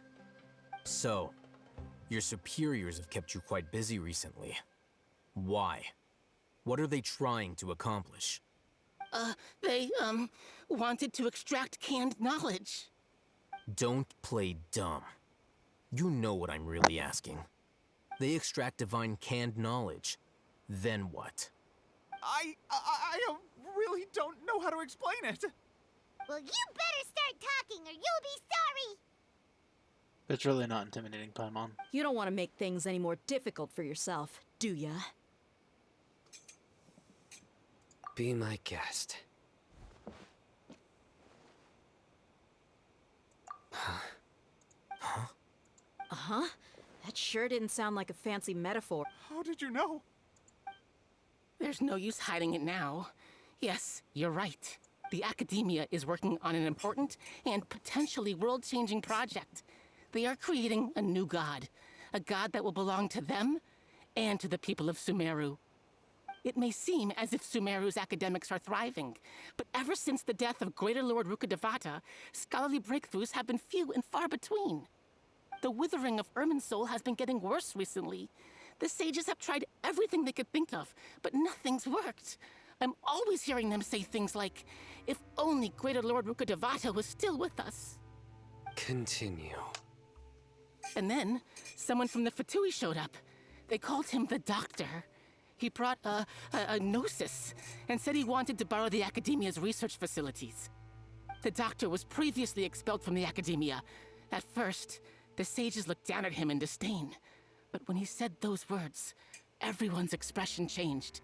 S16: So, your superiors have kept you quite busy recently. Why? What are they trying to accomplish?
S8: They wanted to extract canned knowledge.
S16: Don't play dumb. You know what I'm really asking. They extract divine canned knowledge. Then what?
S7: I really don't know how to explain it.
S2: Well, you better start talking or you'll be sorry!
S1: It's really not intimidating, Paimon.
S6: You don't want to make things any more difficult for yourself, do ya?
S4: Be my guest. Huh?
S16: Huh?
S6: Uh-huh. That sure didn't sound like a fancy metaphor.
S7: How did you know?
S8: There's no use hiding it now. Yes, you're right. The Academia is working on an important and potentially world-changing project. They are creating a new god. A god that will belong to them and to the people of Sumeru. It may seem as if Sumeru's academics are thriving, but ever since the death of Greater Lord Rukkhadevata, scholarly breakthroughs have been few and far between. The withering of Irminsul has been getting worse recently. The sages have tried everything they could think of, but nothing's worked. I'm always hearing them say things like, if only Greater Lord Rukkhadevata was still with us.
S4: Continue.
S8: And then, someone from the Fatui showed up. They called him the Doctor. He brought a gnosis and said he wanted to borrow the Academia's research facilities. The Doctor was previously expelled from the Academia. At first, the sages looked down at him in disdain. But when he said those words, everyone's expression changed.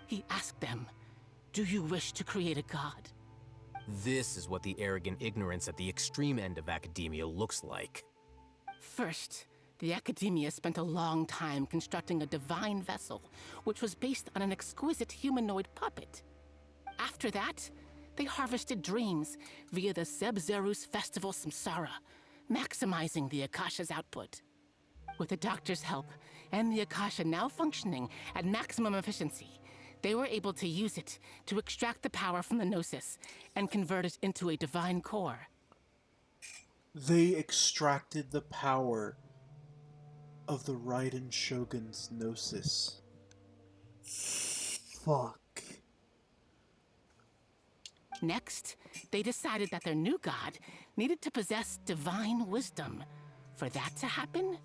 S21: He asked them, "Do you wish to create a god?"
S16: This is what the arrogant ignorance at the extreme end of academia looks like.
S21: First, the Academia spent a long time constructing a divine vessel, which was based on an exquisite humanoid puppet. After that, they harvested dreams via the Zeb-Zerus Festival Samsara, maximizing the Akasha's output. With the Doctor's help, and the Akasha now functioning at maximum efficiency, they were able to use it to extract the power from the Gnosis and convert it into a divine core.
S1: They extracted the power of the Raiden Shogun's Gnosis. Fuck.
S21: Next, they decided that their new god needed to possess divine wisdom. For that to happen,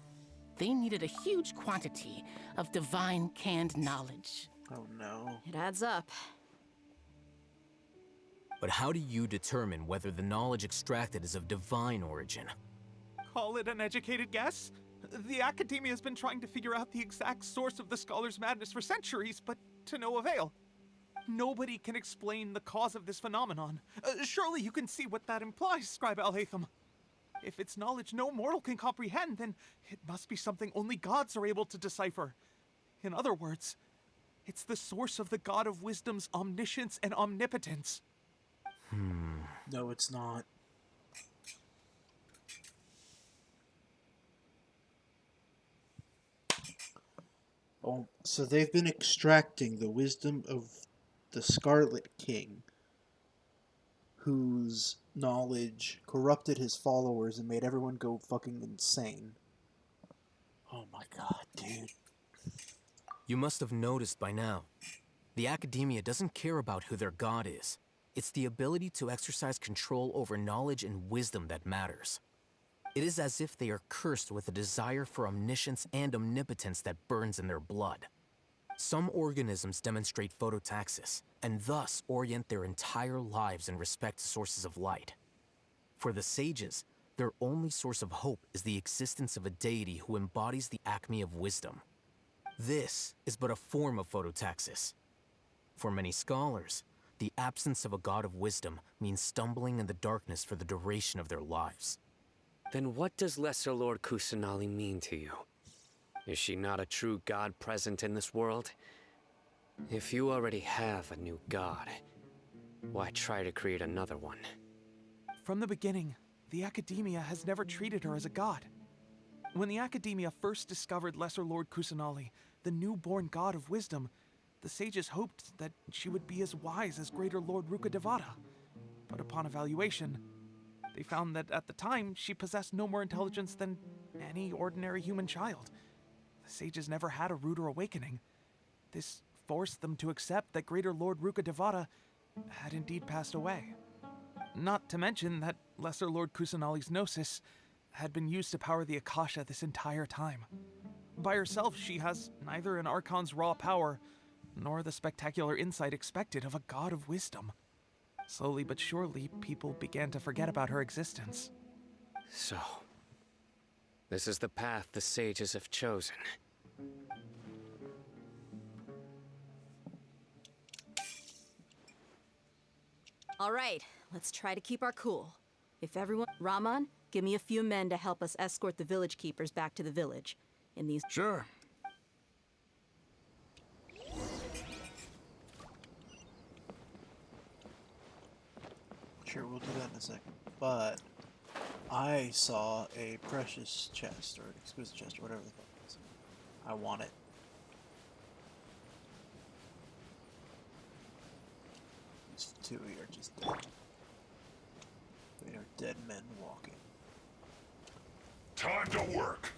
S21: they needed a huge quantity of divine canned knowledge.
S1: Oh no.
S6: It adds up.
S16: But how do you determine whether the knowledge extracted is of divine origin?
S22: Call it an educated guess? The Academia has been trying to figure out the exact source of the Scholar's madness for centuries, but to no avail. Nobody can explain the cause of this phenomenon. Surely you can see what that implies, Scribe Al-Haytham. If it's knowledge no mortal can comprehend, then it must be something only gods are able to decipher. In other words, it's the source of the God of Wisdom's omniscience and omnipotence.
S1: No, it's not. Oh, so they've been extracting the wisdom of the Scarlet King, whose knowledge corrupted his followers and made everyone go fucking insane. Oh my god, dude.
S16: You must have noticed by now. The Academia doesn't care about who their god is. It's the ability to exercise control over knowledge and wisdom that matters. It is as if they are cursed with a desire for omniscience and omnipotence that burns in their blood. Some organisms demonstrate phototaxis, and thus orient their entire lives in respect to sources of light. For the sages, their only source of hope is the existence of a deity who embodies the acme of wisdom. This is but a form of phototaxis. For many scholars, the absence of a god of wisdom means stumbling in the darkness for the duration of their lives.
S4: Then what does Lesser Lord Kusanali mean to you? Is she not a true god present in this world? If you already have a new god, why try to create another one?
S22: From the beginning, the Academia has never treated her as a god. When the Academia first discovered Lesser Lord Kusanali, the newborn god of wisdom, the sages hoped that she would be as wise as Greater Lord Rukkhadevata. But upon evaluation, they found that at the time, she possessed no more intelligence than any ordinary human child. The sages never had a ruder awakening. This forced them to accept that Greater Lord Rukkhadevata had indeed passed away. Not to mention that Lesser Lord Kusanali's Gnosis had been used to power the Akasha this entire time. By herself, she has neither an Archon's raw power, nor the spectacular insight expected of a god of wisdom. Slowly but surely, people began to forget about her existence.
S4: So, this is the path the sages have chosen.
S6: All right, let's try to keep our cool. If everyone... Rahman, give me a few men to help us escort the village keepers back to the village. In these...
S19: Sure.
S1: Sure, we'll do that in a second. But I saw a precious chest, or an exquisite chest, or whatever the fuck it is. I want it. These two are just dead. They are dead men walking.
S19: Time to work.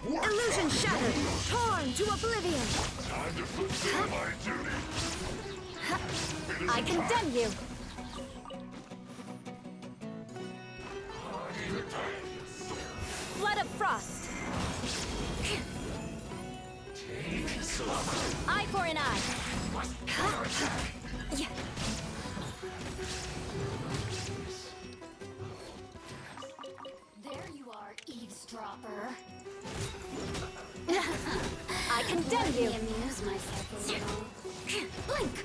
S20: Illusion shattered! Torn to oblivion!
S19: Time to fulfill my duty.
S20: I condemn you! Flood of frost! Eye for an eye! Yeah.
S23: There you are, eavesdropper.
S20: I condemn you.
S9: Amuse myself a little.
S20: Blink.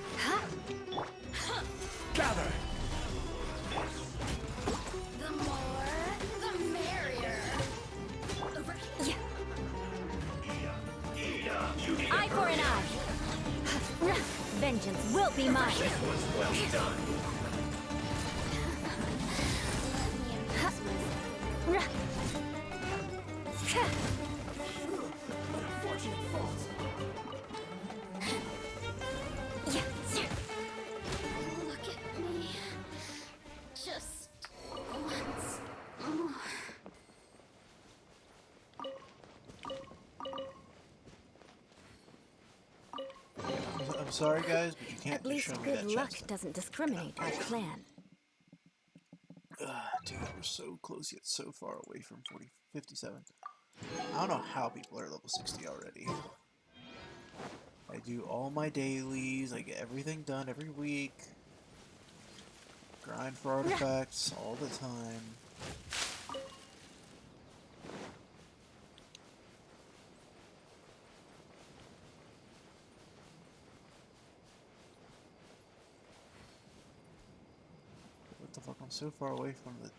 S3: Gather!
S9: The more, the merrier.
S20: Over here. Eye for an eye. Vengeance will be mine.
S9: Well done. Unfortunate fault. Look at me. Just once more.
S1: I'm sorry, guys, but you can't
S5: At least
S1: show me
S5: good
S1: that
S5: luck
S1: chest.
S5: doesn't discriminate by clan.
S1: Dude, we're so close yet so far away from 57. I don't know how people are level 60 already. I do all my dailies, I get everything done every week. Grind for artifacts all the time. What the fuck? I'm so far away from the...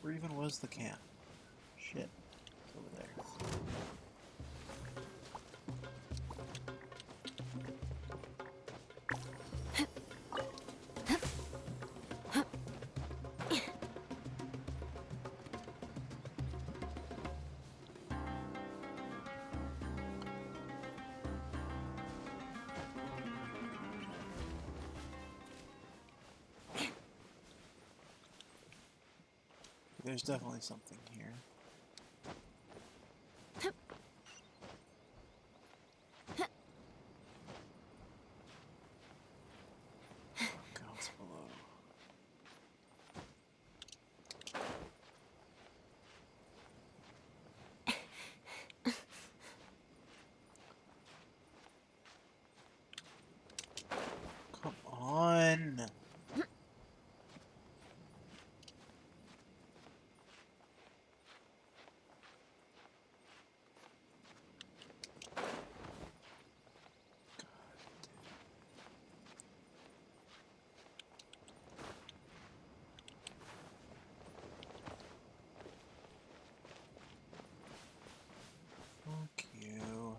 S1: Where even was the camp? Shit. It's over there. There's definitely something here. God's below. Come on. Fuck you.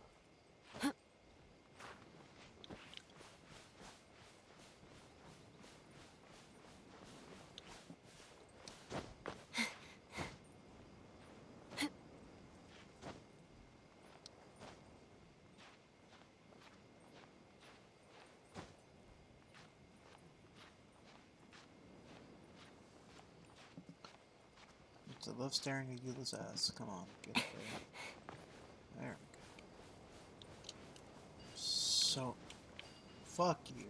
S1: I love staring at Eula's ass. Come on, get up there. There we go. So, fuck you.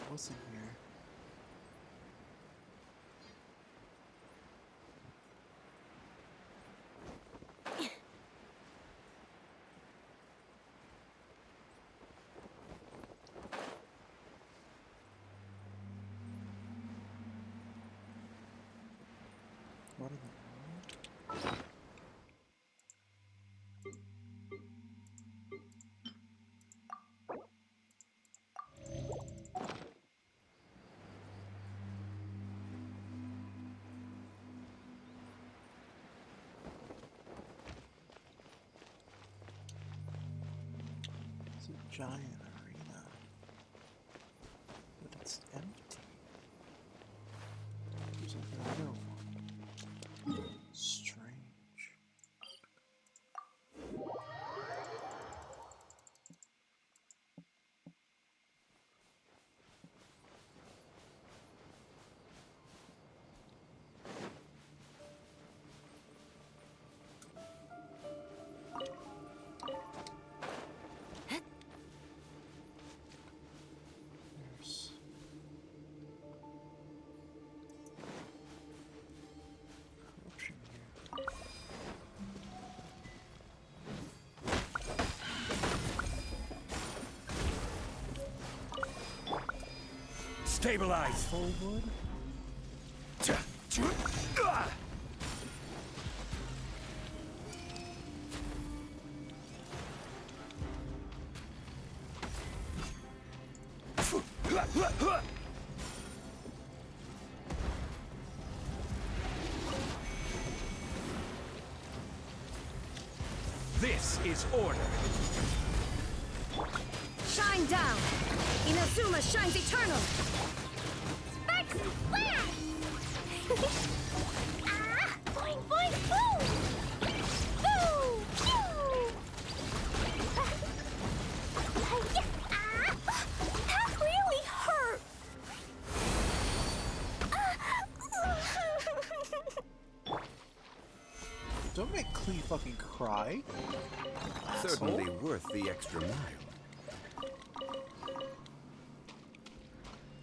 S1: What's in here? What in the world? It's a giant arena, but it's empty. There's like no one. Strange. There's corruption here.
S3: Stabilize!
S1: Forward?
S11: This is order.
S20: Shine down! Inazuma shines eternal!
S2: Sparks and flash! Ah! Boing, boing, boom! Boo! Pew! Yes! Ah! That really hurt!
S1: Don't make Klee fucking cry.
S3: Certainly
S1: Asshole.
S3: worth the extra mile.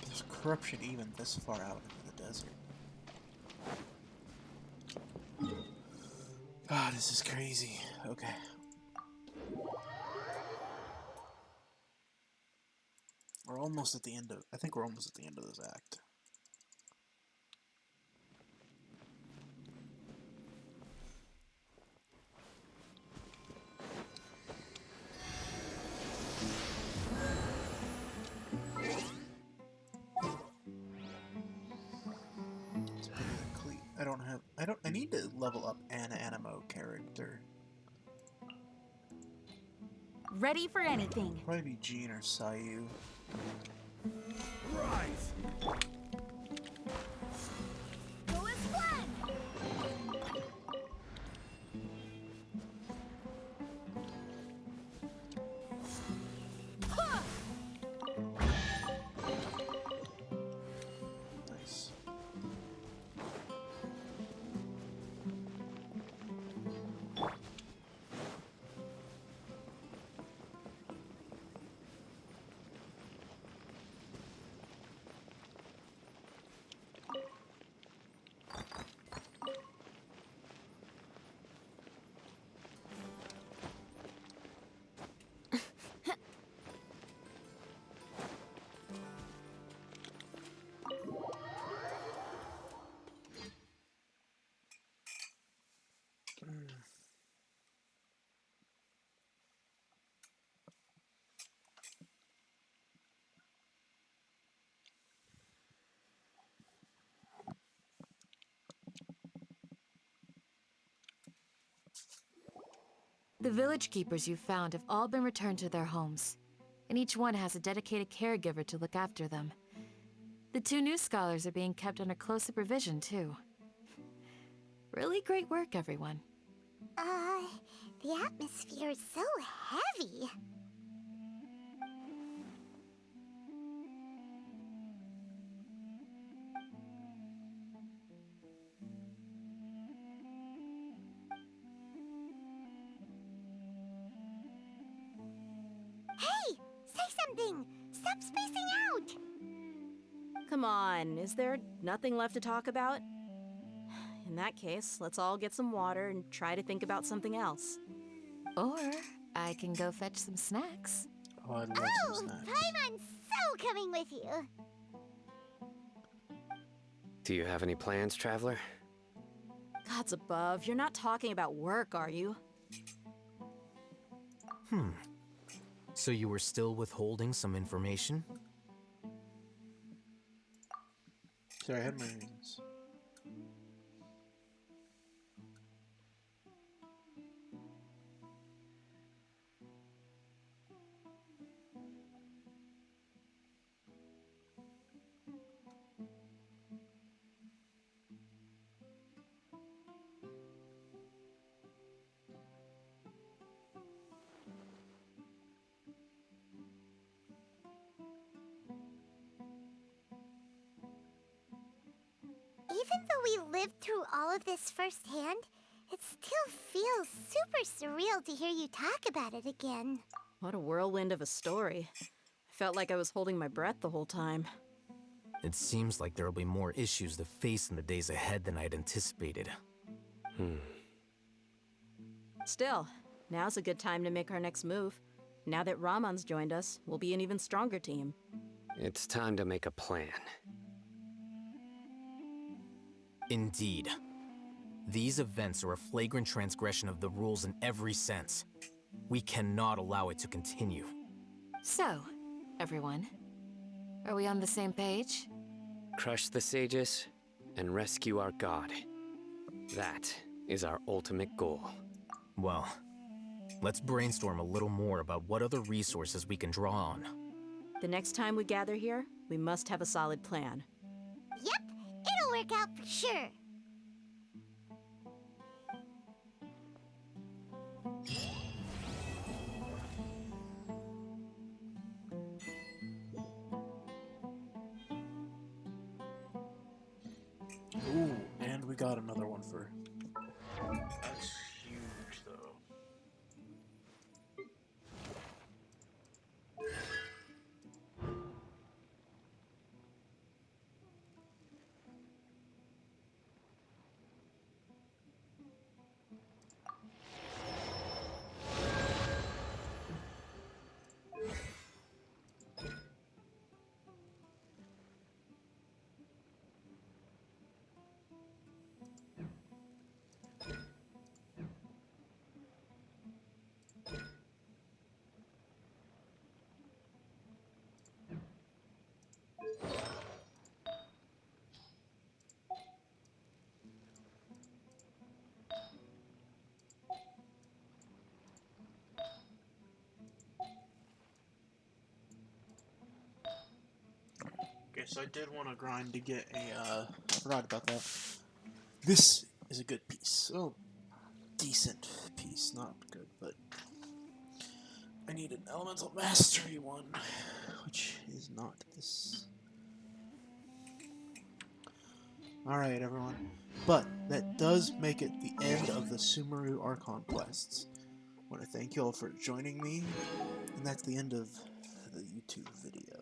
S1: There's corruption even this far out into the desert. God, this is crazy. Okay. We're almost at the end of... I think we're almost at the end of this act. I need to level up an Animo character.
S20: Ready for anything.
S1: Probably be Jean or Sayu.
S11: Rise!
S2: Go as one! Huh!
S1: Nice.
S10: The village keepers you found have all been returned to their homes, and each one has a dedicated caregiver to look after them. The 2 new scholars are being kept under close supervision, too. Really great work, everyone.
S2: The atmosphere is so heavy. Hey! Say something! Stop spacing out!
S6: Come on, is there nothing left to talk about? In that case, let's all get some water and try to think about something else.
S10: Or I can go fetch some snacks.
S1: Oh, I'd love
S2: Oh,
S1: some snacks.
S2: Paimon's so coming with you.
S4: Do you have any plans, traveler?
S6: Gods above, you're not talking about work, are you?
S16: So you were still withholding some information?
S1: Sorry, I had my reasons.
S2: Even though we lived through all of this firsthand, it still feels super surreal to hear you talk about it again.
S6: What a whirlwind of a story. I felt like I was holding my breath the whole time.
S16: It seems like there'll be more issues to face in the days ahead than I'd anticipated.
S6: Still, now's a good time to make our next move. Now that Ramon's joined us, we'll be an even stronger team.
S4: It's time to make a plan.
S16: Indeed. These events are a flagrant transgression of the rules in every sense. We cannot allow it to continue.
S10: So, everyone, are we on the same page?
S4: Crush the sages and rescue our god. That is our ultimate goal.
S16: Well, let's brainstorm a little more about what other resources we can draw on.
S6: The next time we gather here, we must have a solid plan.
S2: Yep, it'll work out for sure.
S1: Ooh, and we got another one for. That's huge, though. Okay, so I did want to grind to get a, I forgot about that. This is a good piece. Oh, decent piece. Not good, but I need an elemental mastery one, which is not this. Alright, everyone. But that does make it the end of the Sumeru Archon quests. I want to thank you all for joining me, and that's the end of the YouTube video.